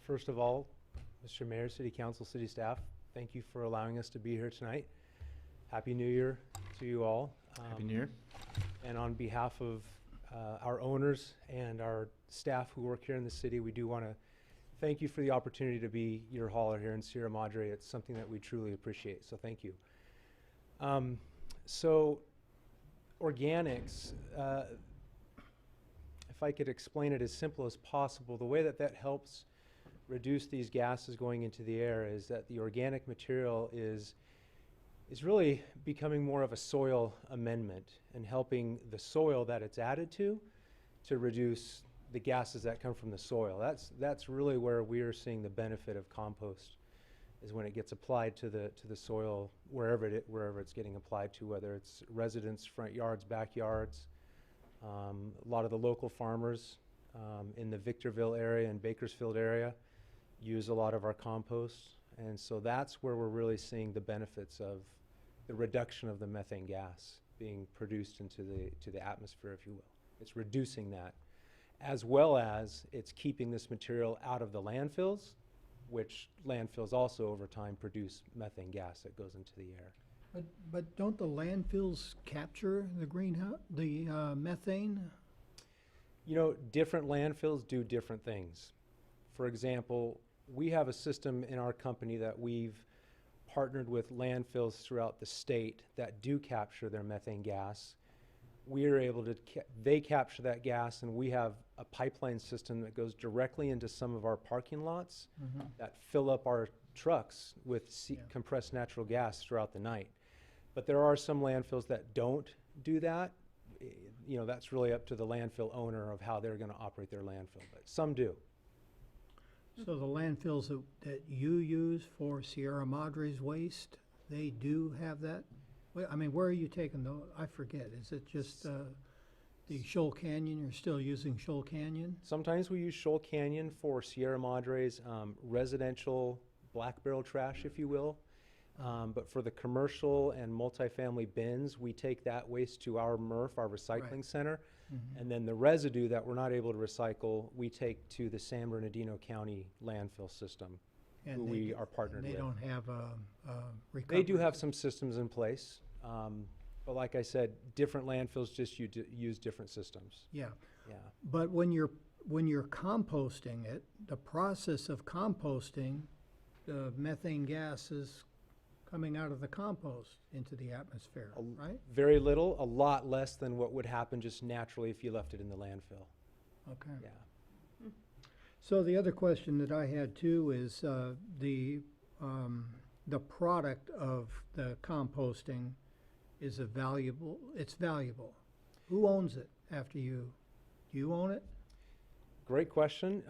First of all, Mr. Mayor, City Council, City staff, thank you for allowing us to be here tonight. Happy New Year to you all. Happy New Year. And on behalf of our owners and our staff who work here in the city, we do want to thank you for the opportunity to be your hauler here in Sierra Madre. It's something that we truly appreciate, so thank you. So organics, if I could explain it as simple as possible, the way that that helps reduce these gases going into the air is that the organic material is really becoming more of a soil amendment and helping the soil that it's added to reduce the gases that come from the soil. That's really where we are seeing the benefit of compost, is when it gets applied to the soil wherever it's getting applied to, whether it's residents' front yards, backyards. A lot of the local farmers in the Victorville area and Bakersfield area use a lot of our compost, and so that's where we're really seeing the benefits of the reduction of the methane gas being produced into the atmosphere, if you will. It's reducing that, as well as it's keeping this material out of the landfills, which landfills also over time produce methane gas that goes into the air. But don't the landfills capture the methane? You know, different landfills do different things. For example, we have a system in our company that we've partnered with landfills throughout the state that do capture their methane gas. We are able to, they capture that gas, and we have a pipeline system that goes directly into some of our parking lots that fill up our trucks with compressed natural gas throughout the night. But there are some landfills that don't do that. You know, that's really up to the landfill owner of how they're going to operate their landfill, but some do. So the landfills that you use for Sierra Madre's waste, they do have that? Well, I mean, where are you taking those? I forget. Is it just the Shoal Canyon? You're still using Shoal Canyon? Sometimes we use Shoal Canyon for Sierra Madre's residential black barrel trash, if you will. But for the commercial and multifamily bins, we take that waste to our MRF, our recycling center. And then the residue that we're not able to recycle, we take to the San Bernardino County landfill system, And who they we do- are partnered They with. don't have a recovery? They do have some systems in place. But like I said, different landfills just use different systems. Yeah. Yeah. But when you're composting it, the process of composting, the methane gas is coming out of the compost into the atmosphere, right? Very little, a lot less than what would happen just naturally if you left it in the landfill. Okay. Yeah. So the other question that I had too is the product of the composting is it's valuable. Who owns it after you? Do you own it? Great question.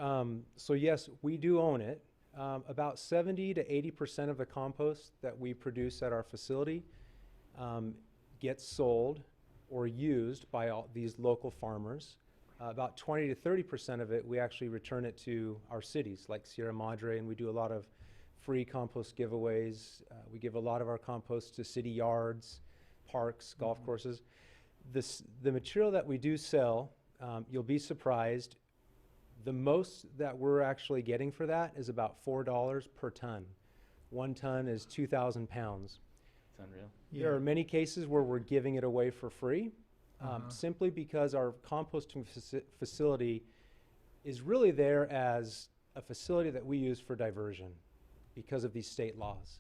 So yes, we do own it. About 70 to 80% of the compost that we produce at our facility gets sold or used by all these local farmers. About 20 to 30% of it, we actually return it to our cities like Sierra Madre, and we do a lot of free compost giveaways. We give a lot of our compost to city yards, parks, golf courses. The material that we do sell, you'll be surprised, the most that we're actually getting for that is about $4 per ton. 1 ton is 2,000 pounds. It's unreal. There are many cases where we're giving it away for free, simply because our composting facility is really there as a facility that we use for diversion because of these state laws.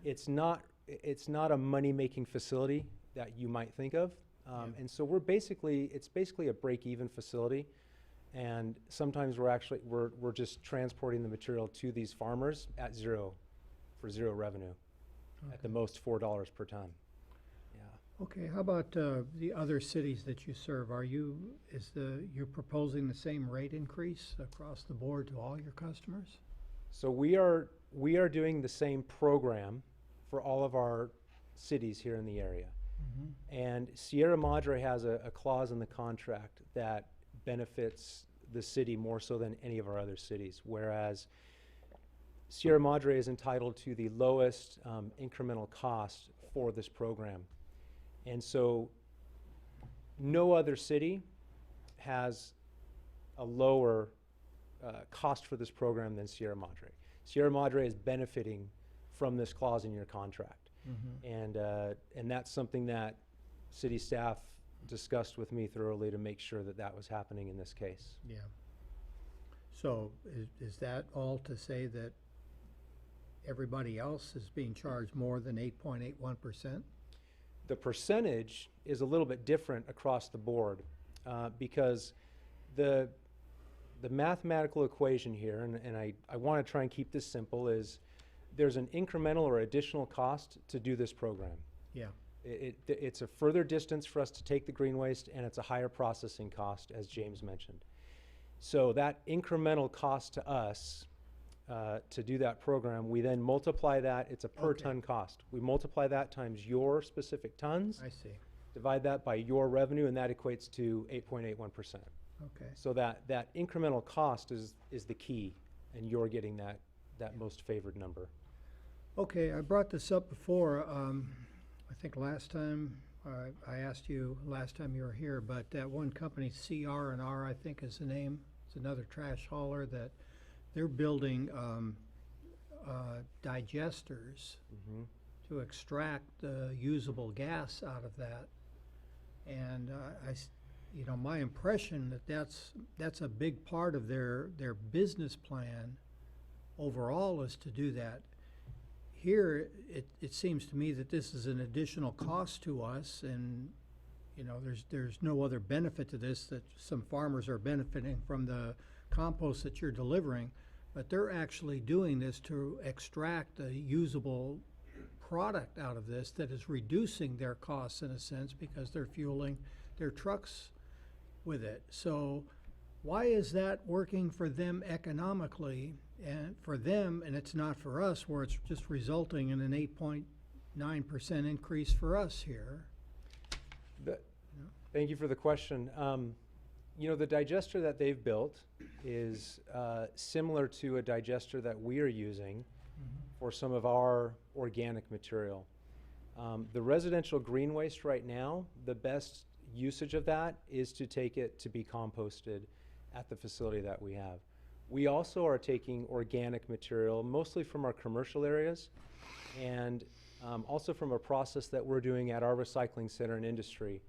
It's not a money-making facility that you might think of. And so it's basically a break-even facility. And sometimes we're just transporting the material to these farmers at zero revenue, at the most $4 per ton. Yeah. Okay, how about the other cities that you serve? You're proposing the same rate increase across the board to all your customers? So we are doing the same program for all of our cities here in the area. And Sierra Madre has a clause in the contract that benefits the city more so than any of our other cities, whereas Sierra Madre is entitled to the lowest incremental cost for this program. And so no other city has a lower cost for this program than Sierra Madre. Sierra Madre is benefiting from this clause in your contract. And that's something that city staff discussed with me thoroughly to make sure that that was happening in this case. Yeah. So is that all to say that everybody else is being charged more than 8.81%? The percentage is a little bit different across the board because the mathematical equation here, and I want to try and keep this simple, is there's an incremental or additional cost to do this program. Yeah. It's a further distance for us to take the green waste, and it's a higher processing cost, as James mentioned. So that incremental cost to us to do that program, we then multiply that. It's a per ton cost. We multiply that times your specific tons. I see. Divide that by your revenue, and that equates to 8.81%. Okay. So that incremental cost is the key, and you're getting that most favored number. Okay, I brought this up before. I think last time I asked you last time you were here, but that one company, CR&R, I think is the name. It's another trash hauler that they're building digesters to extract the usable gas out of that. And you know, my impression that's a big part of their business plan overall is to do that. Here, it seems to me that this is an additional cost to us, and you know, there's no other benefit to this, that some farmers are benefiting from the compost that you're delivering, but they're actually doing this to extract a usable product out of this that is reducing their costs in a sense, because they're fueling their trucks with it. So why is that working for them economically and for them, and it's not for us, where it's just resulting in an 8.9% increase for us here? Thank you for the question. You know, the digester that they've built is similar to a digester that we are using for some of our organic material. The residential green waste right now, the best usage of that is to take it to be composted at the facility that we have. We also are taking organic material, mostly from our commercial areas, and also from a process that we're doing at our recycling center and industry,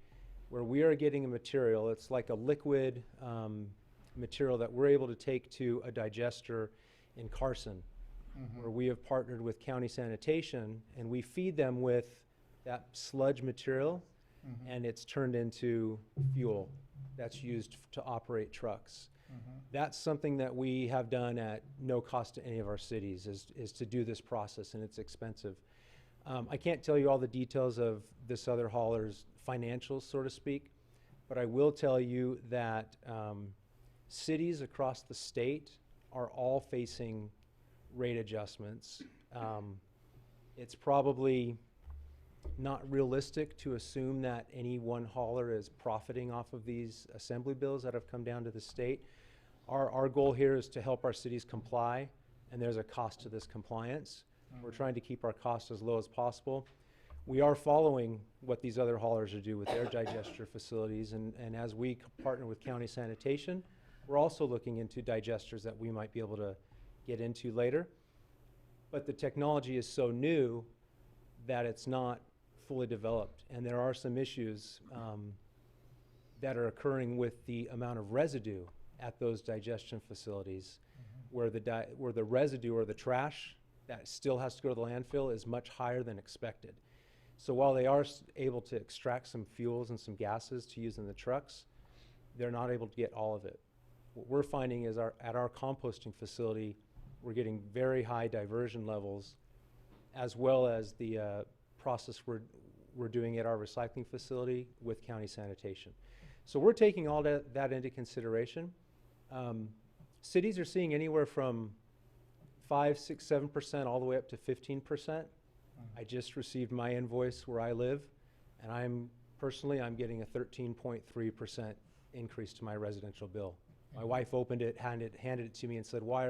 where we are getting a material, it's like a liquid material that we're able to take to a digester in Carson, where we have partnered with county sanitation, and we feed them with that sludge material, and it's turned into fuel that's used to operate trucks. That's something that we have done at no cost to any of our cities, is to do this process, and it's expensive. I can't tell you all the details of this other hauler's financials, so to speak, but I will tell you that cities across the state are all facing rate adjustments. It's probably not realistic to assume that any one hauler is profiting off of these assembly bills that have come down to the state. Our goal here is to help our cities comply, and there's a cost to this compliance. We're trying to keep our costs as low as possible. We are following what these other haulers are doing with their digester facilities, and as we partner with county sanitation, we're also looking into digesters that we might be able to get into later. But the technology is so new that it's not fully developed, and there are some issues that are occurring with the amount of residue at those digestion facilities, where the residue or the trash that still has to go to the landfill is much higher than expected. So while they are able to extract some fuels and some gases to use in the trucks, they're not able to get all of it. What we're finding is at our composting facility, we're getting very high diversion levels, as well as the process we're doing at our recycling facility with county sanitation. So we're taking all that into consideration. Cities are seeing anywhere from 5, 6, 7% all the way up to 15%. I just received my invoice where I live, and I'm getting a 13.3% increase to my residential bill. My wife opened it, handed it to me, and said, "Why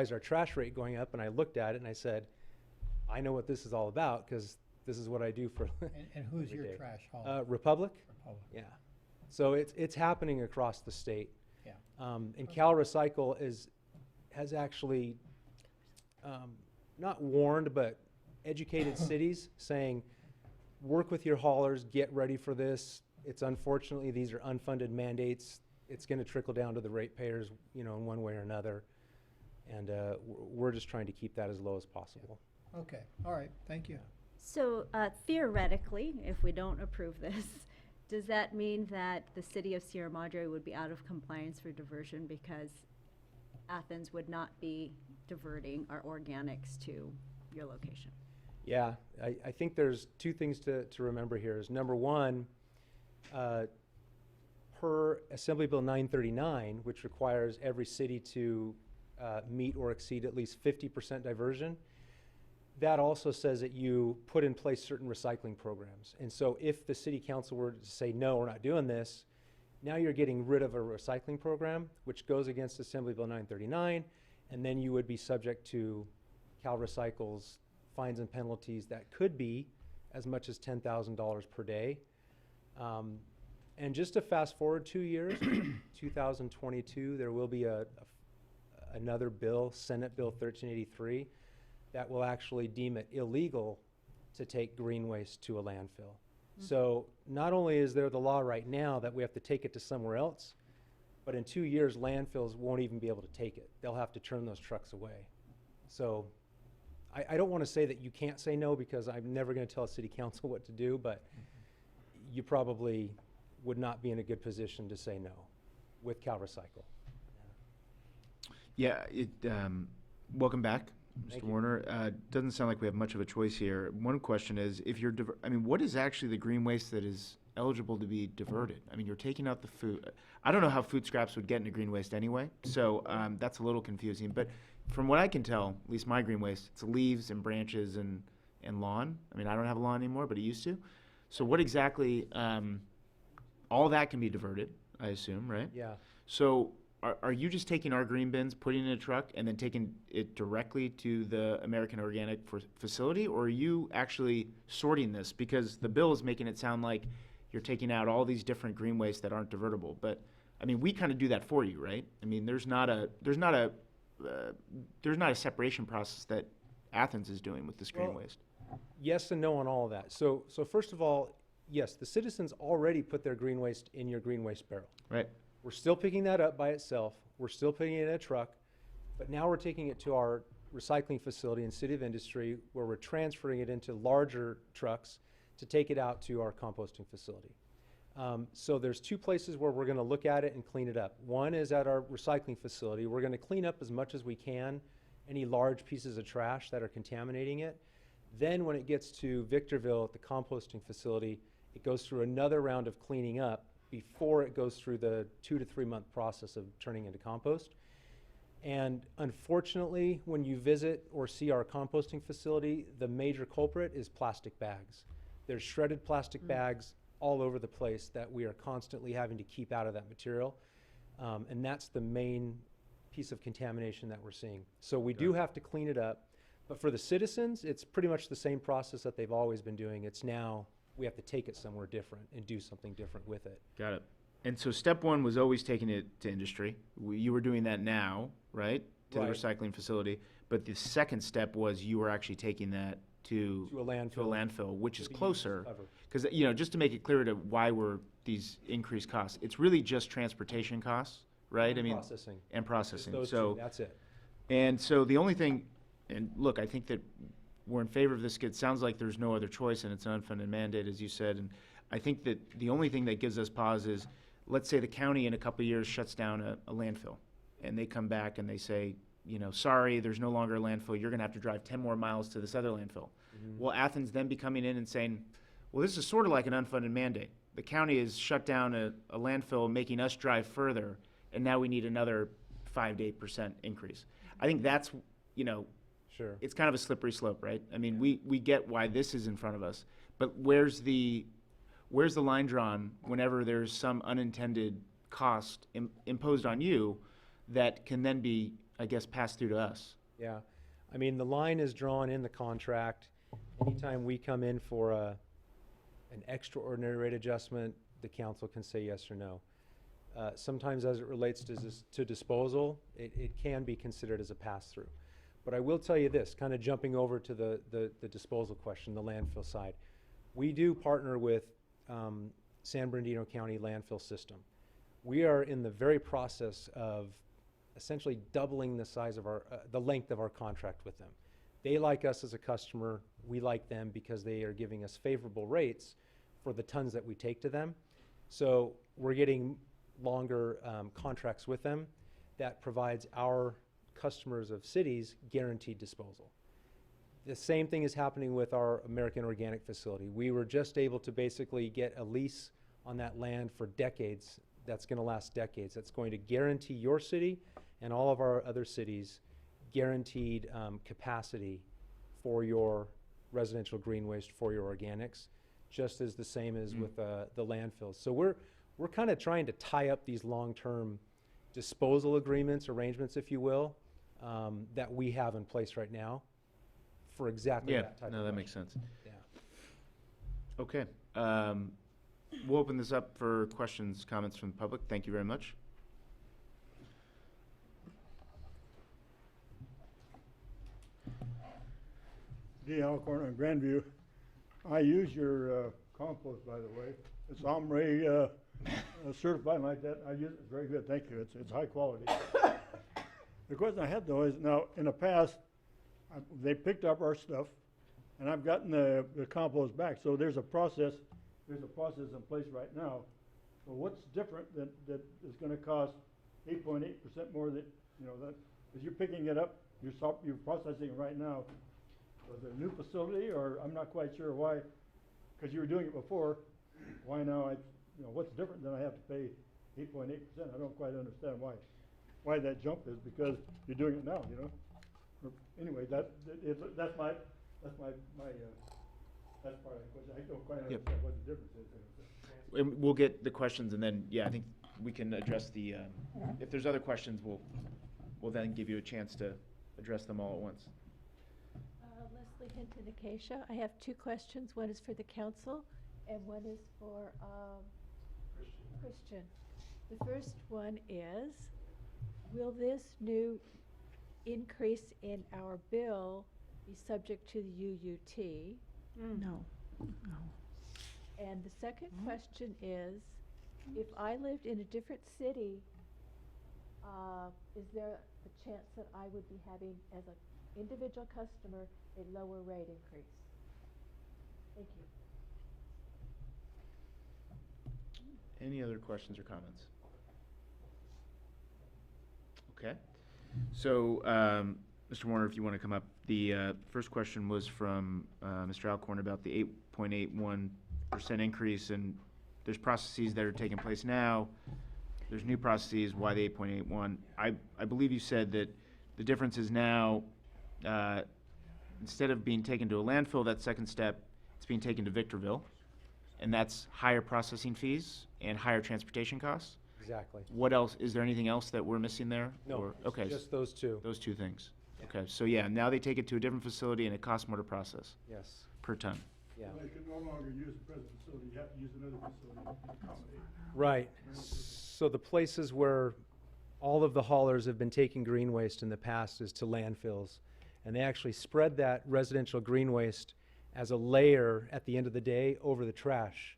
is our trash rate going up?" And I looked at it and I said, "I know what this is all about, because this is what I do for." And who's every your day. trash hauler? Republic. Republic. Yeah. So it's happening across the state. Yeah. And Cal Recycle has actually not warned, but educated cities, saying, work with your haulers, get ready for this. It's unfortunately, these are unfunded mandates. It's going to trickle down to the ratepayers, in one way or another. And we're just trying to keep that as low as possible. Okay, all right, thank you. So theoretically, if we don't approve this, does that mean that the city of Sierra Madre would be out of compliance for diversion because Athens would not be diverting our organics to your location? Yeah, I think there's two things to remember here. Is number one, per Assembly Bill 939, which requires every city to meet or exceed at least 50% diversion, that also says that you put in place certain recycling programs. And so if the city council were to say, no, we're not doing this, now you're getting rid of a recycling program, which goes against Assembly Bill 939, and then you would be subject to Cal Recycle's fines and penalties that could be as much as $10,000 per day. And just to fast forward 2 years, 2022, there will be another bill, Senate Bill 1383, that will actually deem it illegal to take green waste to a landfill. So not only is there the law right now that we have to take it to somewhere else, but in 2 years, landfills won't even be able to take it. They'll have to turn those trucks away. So I don't want to say that you can't say no, because I'm never going to tell a city council what to do, but you probably would not be in a good position to say no with CalRecycle. Yeah, welcome back, Thank Mr. you. Warner. Doesn't sound like we have much of a choice here. One question is, if you're, what is actually the green waste that is eligible to be diverted? I mean, you're taking out the food. I don't know how food scraps would get into green waste anyway, so that's a little confusing. But from what I can tell, at least my green waste, it's leaves and branches and lawn. I mean, I don't have a lawn anymore, but it used to. So what exactly, all that can be diverted, I assume, right? Yeah. So are you just taking our green bins, putting it in a truck, and then taking it directly to the American Organic facility, or are you actually sorting this? Because the bill is making it sound like you're taking out all these different green waste that aren't divertible. But I mean, we kind of do that for you, right? I mean, there's not a separation process that Athens is doing with this green Well, waste. Yes and no on all of that. So first of all, yes, the citizens already put their green waste in your green waste barrel. Right. We're still picking that up by itself. We're still putting it in a truck, but now we're taking it to our recycling facility in City of Industry, where we're transferring it into larger trucks to take it out to our composting facility. So there's two places where we're going to look at it and clean it up. One is at our recycling facility. We're going to clean up as much as we can any large pieces of trash that are contaminating it. Then when it gets to Victorville at the composting facility, it goes through another round of cleaning up before it goes through the 2 to 3 month process of turning into compost. And unfortunately, when you visit or see our composting facility, the major culprit is plastic bags. There's shredded plastic bags all over the place that we are constantly having to keep out of that material. And that's the main piece of contamination that we're seeing. So we do have to clean it up. But for the citizens, it's pretty much the same process that they've always been doing. It's now we have to take it somewhere different and do something different with it. Got it. And so step one was always taking it to industry. You were doing that now, right? To the Right. recycling facility. But the second step was you were actually taking that to To a landfill. which is To be closer. covered. Because, just to make it clear to why were these increased costs, it's really just transportation costs, right? And processing. And processing. Just those So two, that's it. And so the only thing, and look, I think that we're in favor of this. It sounds like there's no other choice, and it's an unfunded mandate, as you said. And I think that the only thing that gives us pause is, let's say the county in a couple of years shuts down a landfill, and they come back and they say, sorry, there's no longer a landfill. You're going to have to drive 10 more miles to this other landfill. Will Athens then be coming in and saying, well, this is sort of like an unfunded mandate. The county has shut down a landfill, making us drive further, and now we need another 5 to 8% increase. I think that's, Sure. it's kind of a slippery slope, right? I mean, we get why this is in front of us, but where's the line drawn whenever there's some unintended cost imposed on you that can then be, I guess, passed through to us? Yeah. I mean, the line is drawn in the contract. Anytime we come in for an extraordinary rate adjustment, the council can say yes or no. Sometimes as it relates to disposal, it can be considered as a pass-through. But I will tell you this, kind of jumping over to the disposal question, the landfill side. We do partner with San Bernardino County landfill system. We are in the very process of essentially doubling the size of the length of our contract with them. They like us as a customer. We like them because they are giving us favorable rates for the tons that we take to them. So we're getting longer contracts with them that provides our customers of cities guaranteed disposal. The same thing is happening with our American Organic facility. We were just able to basically get a lease on that land for decades. That's going to last decades. That's going to guarantee your city and all of our other cities guaranteed capacity for your residential green waste, for your organics, just as the same as with the landfills. So we're kind of trying to tie up these long-term disposal agreements, arrangements, if you will, that we have in place right now for exactly that type of that makes sense. Yeah. Okay. We'll open this up for questions, comments from the public. Thank you very much. D. Alcorn on Grandview. I use your compost, by the way. It's Ombre certified like that. I use it. It's very good. Thank you. It's high quality. The question I had though is now in the past, they picked up our stuff, and I've gotten the compost back. So there's a process. There's a process in place right now. So what's different that is going to cost 8.8% more that that is you're picking it up, you're processing it right now. Was it a new facility, or I'm not quite sure why? Because you were doing it before. Why now? What's different than I have to pay 8.8%? I don't quite understand why that jump is, because you're doing it now. Anyway, that's my that's part of the question. I don't quite understand what the difference is. And we'll get the questions, and then, I think we can address the, if there's other questions, we'll then give you a chance to address them all at once. Leslie Hinton Acacia. I have two questions. One is for the council, and one is for Christian. The first one is, will this new increase in our bill be subject to the UUT? No. And the second question is, if I lived in a different city, is there a chance that I would be having, as an individual customer, a lower rate increase? Thank you. Any other questions or comments? Okay. So, Mr. Warner, if you want to come up. The first question was from Mr. Alcorn about the 8.81% increase, and there's processes that are taking place now. There's new processes. Why the 8.81? I believe you said that the difference is now, instead of being taken to a landfill, that second step, it's being taken to Victorville, and that's higher processing fees and higher transportation costs. Exactly. What else? Is there anything else that we're missing there? No, okay. just those two. Those two things. Okay, so now they take it to a different facility and it costs more to process. Yes. Per ton. Yeah. They can no longer use the present facility. You have to use another facility to accommodate. Right. So the places where all of the haulers have been taking green waste in the past is to landfills. And they actually spread that residential green waste as a layer at the end of the day over the trash.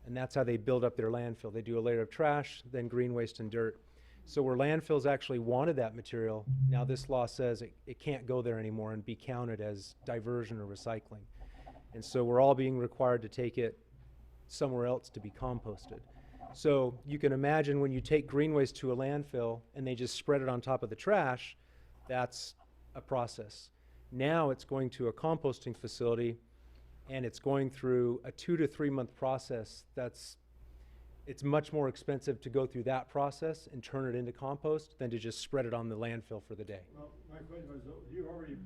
And that's how they build up their landfill. They do a layer of trash, then green waste and dirt. So where landfills actually wanted that material, now this law says it can't go there anymore and be counted as diversion or recycling. And so we're all being required to take it somewhere else to be composted. So you can imagine when you take green waste to a landfill and they just spread it on top of the trash, that's a process. Now it's going to a composting facility, and it's going through a 2 to 3 month process. It's much more expensive to go through that process and turn it into compost than to just spread it on the landfill for the day. Well, my question was, you're already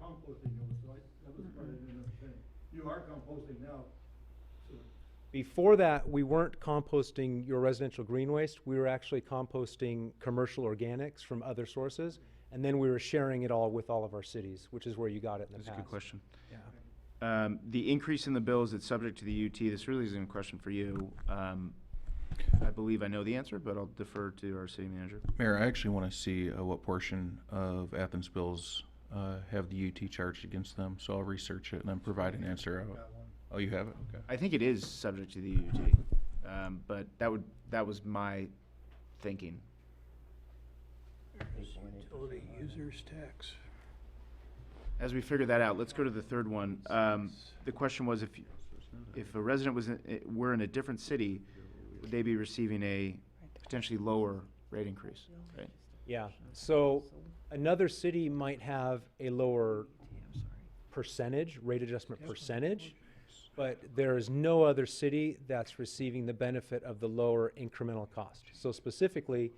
composting those, so that was part of the understanding. You are composting now. So Before that, we weren't composting your residential green waste. We were actually composting commercial organics from other sources, and then we were sharing it all with all of our cities, which is where you got it in the That's past. a good question. Yeah. The increase in the bills that's subject to the UT, this really isn't a question for you. I believe I know the answer, but I'll defer to our city manager. Mayor, I actually want to see what portion of Athens bills have the UT charged against them, so I'll research it and then provide an answer. Oh, you have it? Okay. I think it is subject to the UT, but that was my thinking. Utility users tax. As we figure that out, let's go to the third one. The question was, if a resident were in a different city, would they be receiving a potentially lower rate increase, right? Yeah, so another city might have a lower percentage, rate adjustment percentage, but there is no other city that's receiving the benefit of the lower incremental cost. So specifically,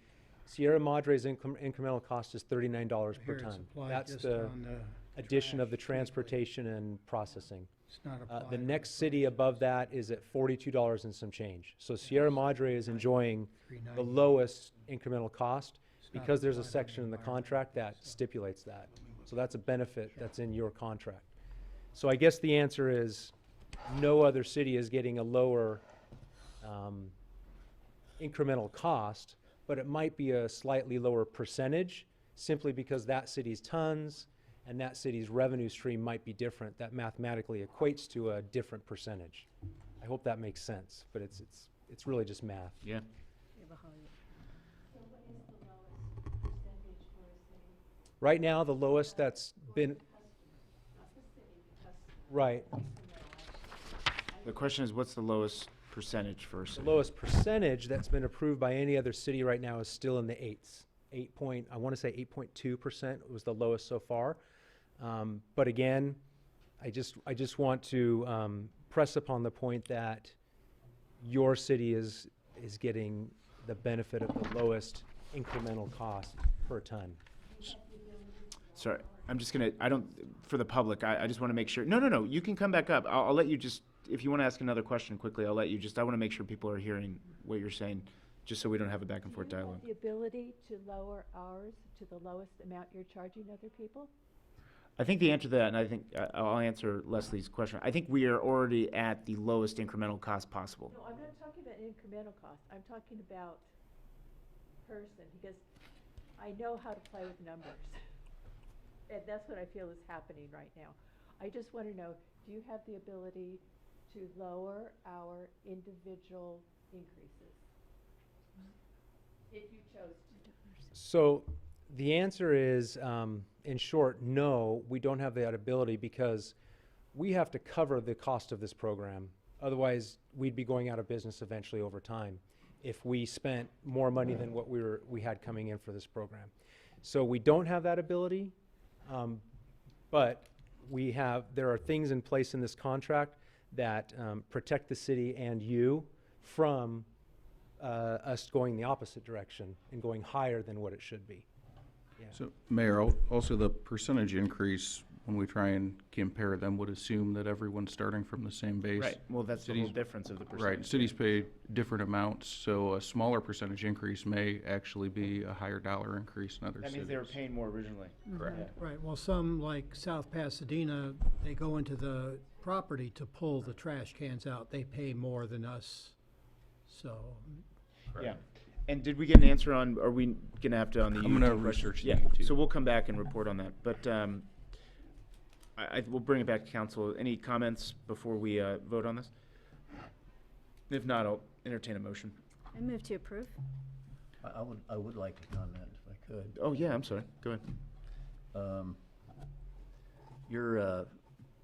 Sierra Madre's incremental cost is $39 per ton. That's the addition of the transportation and processing. It's not applied. The next city above that is at $42 and some change. So Sierra Madre is enjoying the lowest incremental cost because there's a section in the contract that stipulates that. So that's a benefit that's in your contract. So I guess the answer is no other city is getting a lower incremental cost, but it might be a slightly lower percentage simply because that city's tons and that city's revenue stream might be different, that mathematically equates to a different percentage. I hope that makes sense, but it's really just math. Yeah. Right now, the lowest that's been, right, The question is, what's the lowest percentage for a the city? lowest percentage that's been approved by any other city right now is still in the 8s. I want to say 8.2% was the lowest so far. But again, I just want to press upon the point that your city is getting the benefit of the lowest incremental cost per ton. Sorry, I'm just gonna, for the public, I just want to make sure, no, you can come back up. I'll let you just, if you want to ask another question quickly, I'll let you I want to make sure people are hearing what you're saying, just so we don't have a back and forth dialogue. Do you have the ability to lower ours to the lowest amount you're charging other people? I think the answer to that, and I think I'll answer Leslie's question, I think we are already at the lowest incremental cost possible. No, I'm not talking about incremental cost. I'm talking about person, because I know how to play with numbers. And that's what I feel is happening right now. I just want to know, do you have the ability to lower our individual increases? If you chose to. So the answer is, in short, no, we don't have that ability because we have to cover the cost of this program. Otherwise, we'd be going out of business eventually over time if we spent more money than what we had coming in for this program. So we don't have that ability, but there are things in place in this contract that protect the city and you from us going the opposite direction and going higher than what it should be. Yeah. So, Mayor, also the percentage increase, when we try and compare them, would assume that everyone's starting from the same base. Right, well, that's the whole difference of the percentage. Right, cities pay different amounts, so a smaller percentage increase may actually be a higher dollar increase in other cities. That means they were paying more originally. Correct. Right, well, some, like South Pasadena, they go into the property to pull the trash cans out. They pay more than us, so. Yeah. And did we get an answer on, are we gonna have to on the I'm gonna UT question? research the Yeah, UT. so we'll come back and report on that, but, we'll bring it back to council. Any comments before we, vote on this? If not, I'll entertain a motion. I move to approve. I would like to comment if I could. Oh, yeah, I'm sorry, go ahead.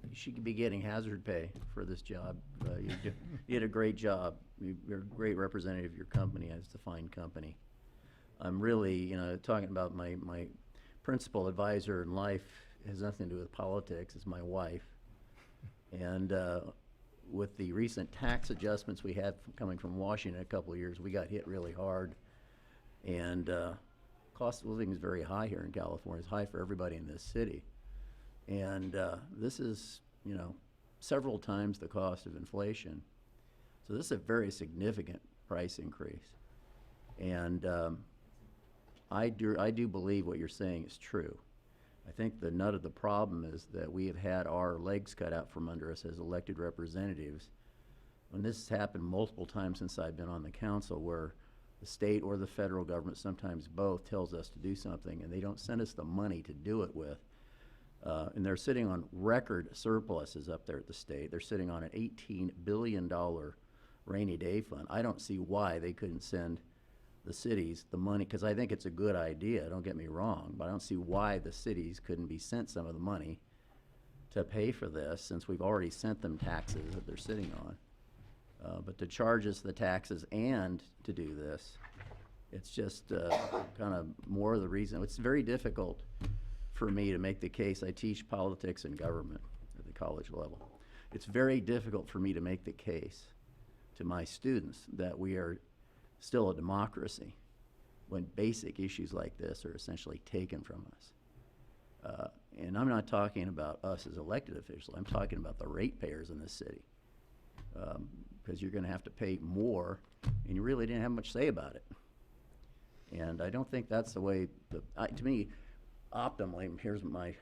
You should be getting hazard pay for this job. You did a great job. You're a great representative of your company. It's a fine company. I'm really, talking about my principal advisor in life has nothing to do with politics. It's my wife. And with the recent tax adjustments we had coming from Washington a couple of years, we got hit really hard. And cost of living is very high here in California. It's high for everybody in this city. And this is, several times the cost of inflation. So this is a very significant price increase. And I do believe what you're saying is true. I think the nut of the problem is that we have had our legs cut out from under us as elected representatives. And this has happened multiple times since I've been on the council, where the state or the federal government, sometimes both, tells us to do something and they don't send us the money to do it with. And they're sitting on record surpluses up there at the state. They're sitting on an $18 billion rainy day fund. I don't see why they couldn't send the cities the money, because I think it's a good idea, don't get me wrong, but I don't see why the cities couldn't be sent some of the money to pay for this, since we've already sent them taxes that they're sitting on. But to charge us the taxes and to do this, it's just kind of more of the reason. It's very difficult for me to make the case. I teach politics and government at the college level. It's very difficult for me to make the case to my students that we are still a democracy when basic issues like this are essentially taken from us. And I'm not talking about us as elected officials. I'm talking about the ratepayers in this city. Because you're going to have to pay more, and you really didn't have much say about it. And I don't think that's the way, to me, optimally, here's my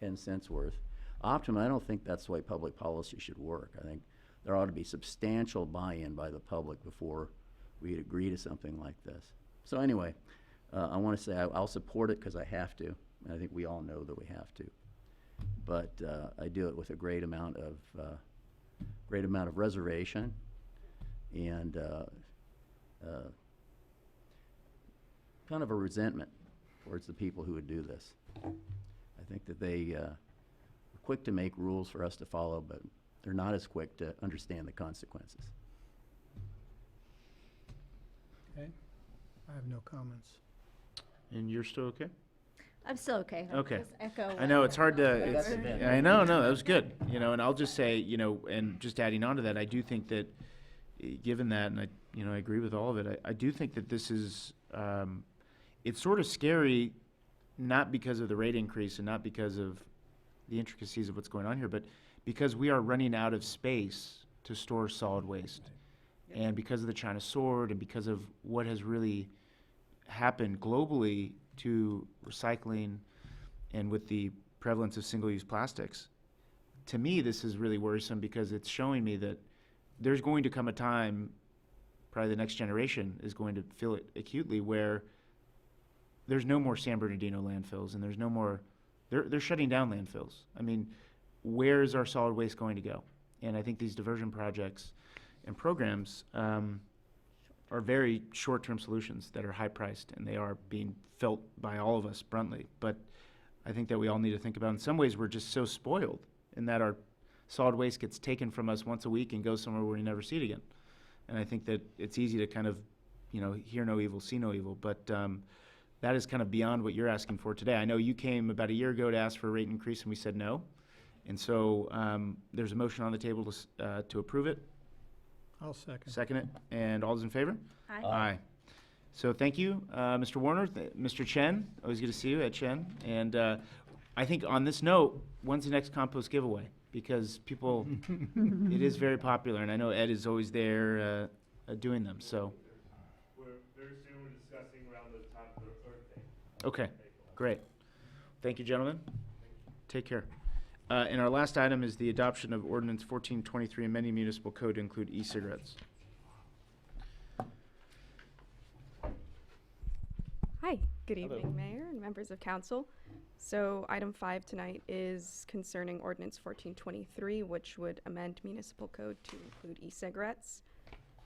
10 cents worth. Optimally, I don't think that's the way public policy should work. I think there ought to be substantial buy-in by the public before we'd agree to something like this. So anyway, I want to say I'll support it because I have to, and I think we all know that we have to. but I do it with a great amount of reservation and kind of a resentment towards the people who would do this. I think that they are quick to make rules for us to follow, but they're not as quick to understand the consequences. Okay, I have no comments. And you're still okay? I'm still okay. I'll Okay. just echo I know, it's hard to, That's it's, the bad I know, no, that was good, and I'll just say, and just adding on to that, I do think that, given that, and I agree with all of it, I do think that this is, it's sort of scary, not because of the rate increase and not because of the intricacies of what's going on here, but because we are running out of space to store solid waste. And because of the China sword and because of what has really happened globally to recycling and with the prevalence of single-use plastics, to me, this is really worrisome because it's showing me that there's going to come a time, probably the next generation is going to feel it acutely, where there's no more San Bernardino landfills and there's no more, they're shutting down landfills. I mean, where is our solid waste going to go? And I think these diversion projects and programs are very short-term solutions that are high-priced, and they are being felt by all of us bluntly. But I think that we all need to think about, in some ways, we're just so spoiled in that our solid waste gets taken from us once a week and goes somewhere where we never see it again. And I think that it's easy to kind of, hear no evil, see no evil. But that is kind of beyond what you're asking for today. I know you came about a year ago to ask for a rate increase, and we said no. And so there's a motion on the table to approve it. I'll second. Second it. And all those in favor? Aye. Aye. So thank you, Mr. Warner, Mr. Chen. Always good to see you, Ed Chen. And I think on this note, when's the next compost giveaway? Because people, it is very popular, and I know Ed is always there doing them. So. Very soon we're discussing around the top of the Earth Day. Okay, great. Thank you, gentlemen. Take care. And our last item is the adoption of Ordinance 1423, amending municipal code to include e-cigarettes. Hi, good evening, Mayor and members of council. So item 5 tonight is concerning Ordinance 1423, which would amend municipal code to include e-cigarettes.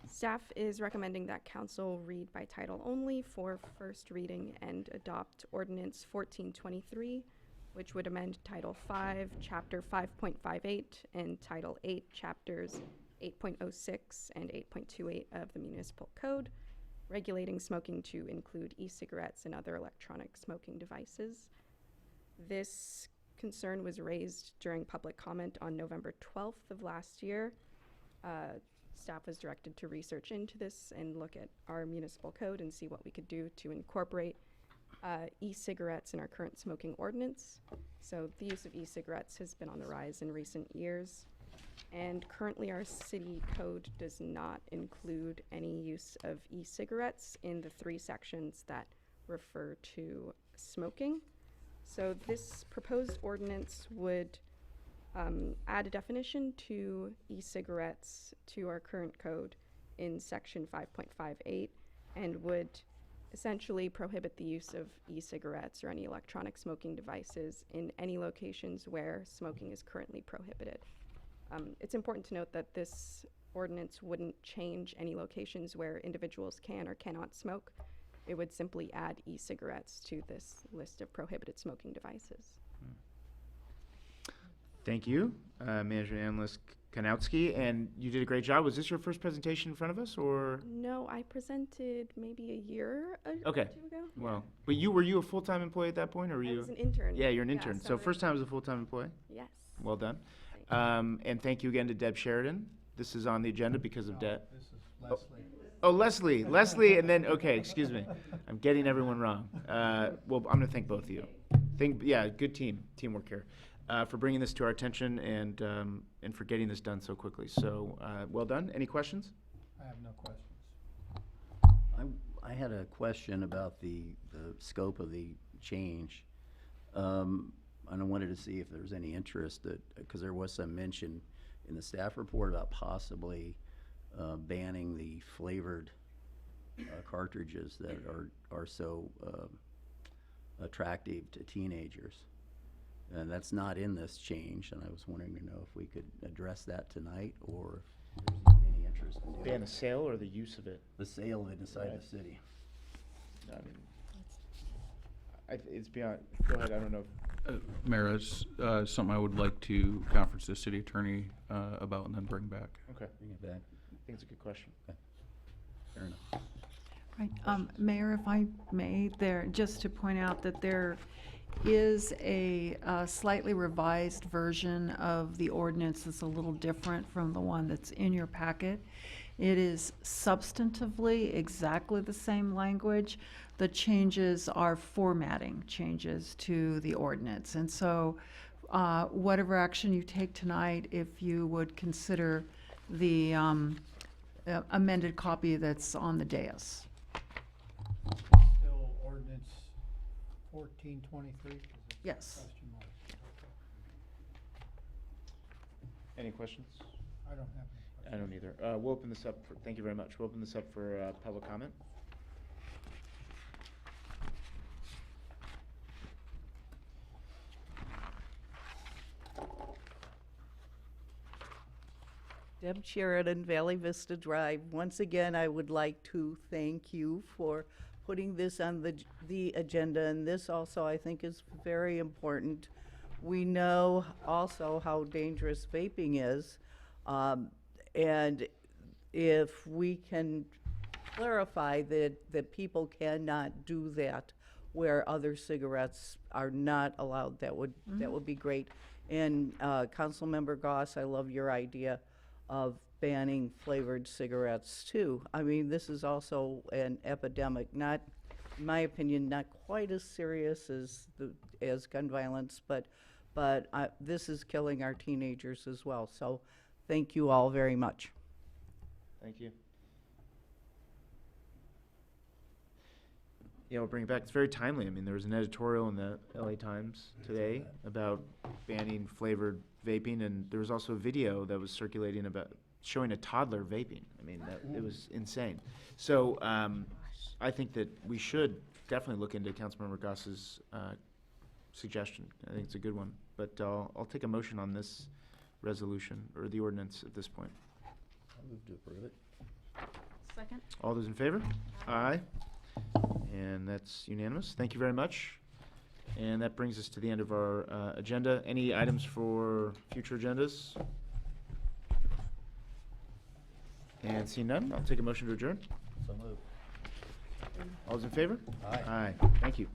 Staff is recommending that council read by title only for first reading and adopt Ordinance 1423, which would amend Title 5, Chapter 5.58, and Title 8, Chapters 8.06 and 8.28 of the Municipal Code, regulating smoking to include e-cigarettes and other electronic smoking devices. This concern was raised during public comment on November 12th of last year. Staff was directed to research into this and look at our municipal code and see what we could do to incorporate e-cigarettes in our current smoking ordinance. So the use of e-cigarettes has been on the rise in recent years, and currently our city code does not include any use of e-cigarettes in the 3 sections that refer to smoking. So this proposed ordinance would add a definition to e-cigarettes to our current code in section 5.58 and would essentially prohibit the use of e-cigarettes or any electronic smoking devices in any locations where smoking is currently prohibited. It's important to note that this ordinance wouldn't change any locations where individuals can or cannot smoke. It would simply add e-cigarettes to this list of prohibited smoking devices. Thank you, Manager Analyst Kanowski, and you did a great job. Was this your first presentation in front of us, or? No, I presented maybe a year or Okay. 2 ago. Well, but were you a full-time employee at that point, or were you? I was an intern. Yeah, you're an intern. So first time as a full-time employee? Yes. Well done. And thank you again to Deb Sheridan. This is on the agenda because of Deb. This is Leslie. Oh, Leslie. Leslie, and then, okay, excuse me. I'm getting everyone wrong. Well, I'm going to thank both of you. Good teamwork here. For bringing this to our attention and for getting this done so quickly. So, well done. Any questions? I have no questions. I had a question about the scope of the change. And I wanted to see if there was any interest, because there was some mention in the staff report about possibly banning the flavored cartridges that are so attractive to teenagers. And that's not in this change, and I was wondering to know if we could address that tonight, or if there's even any interest in doing Ban the it. sale or the use of it? The sale of it inside Right. the city. I mean, it's beyond, go ahead, I don't know. Mayor, it's something I would like to conference the city attorney about and then bring back. Okay. Bring it back. I think it's a good question. Fair enough. Right, Mayor, if I may, just to point out that there is a slightly revised version of the ordinance that's a little different from the one that's in your packet. It is substantively exactly the same language. The changes are formatting changes to the ordinance. And so whatever action you take tonight, if you would consider the amended copy that's on the dais. Still ordinance 1423? Yes. Any questions? I don't have any. I don't either. We'll open this up for, thank you very much. We'll open this up for public comment. Deb Sheridan, Valley Vista Drive. Once again, I would like to thank you for putting this on the agenda, and this also, I think, is very important. We know also how dangerous vaping is, and if we can clarify that people cannot do that where other cigarettes are not allowed, that would be great. And Councilmember Goss, I love your idea of banning flavored cigarettes too. I mean, this is also an epidemic, not, in my opinion, not quite as serious as gun violence, but this is killing our teenagers as well. So thank you all very much. Thank you. Yeah, we'll bring it back. It's very timely. I mean, there was an editorial in the LA Times today about banning flavored vaping, and there was also a video that was circulating about showing a toddler vaping. I mean, it was insane. So I think that we should definitely look into Councilmember Goss's suggestion. I think it's a good one. But I'll take a motion on this resolution, or the ordinance at this point. I'll move to approve it. Second. All those in favor? Aye. And that's unanimous. Thank you very much. And that brings us to the end of our agenda. Any items for future agendas? And seeing none, I'll take a motion to adjourn. So moved. All those in favor? Aye. Aye. Thank you.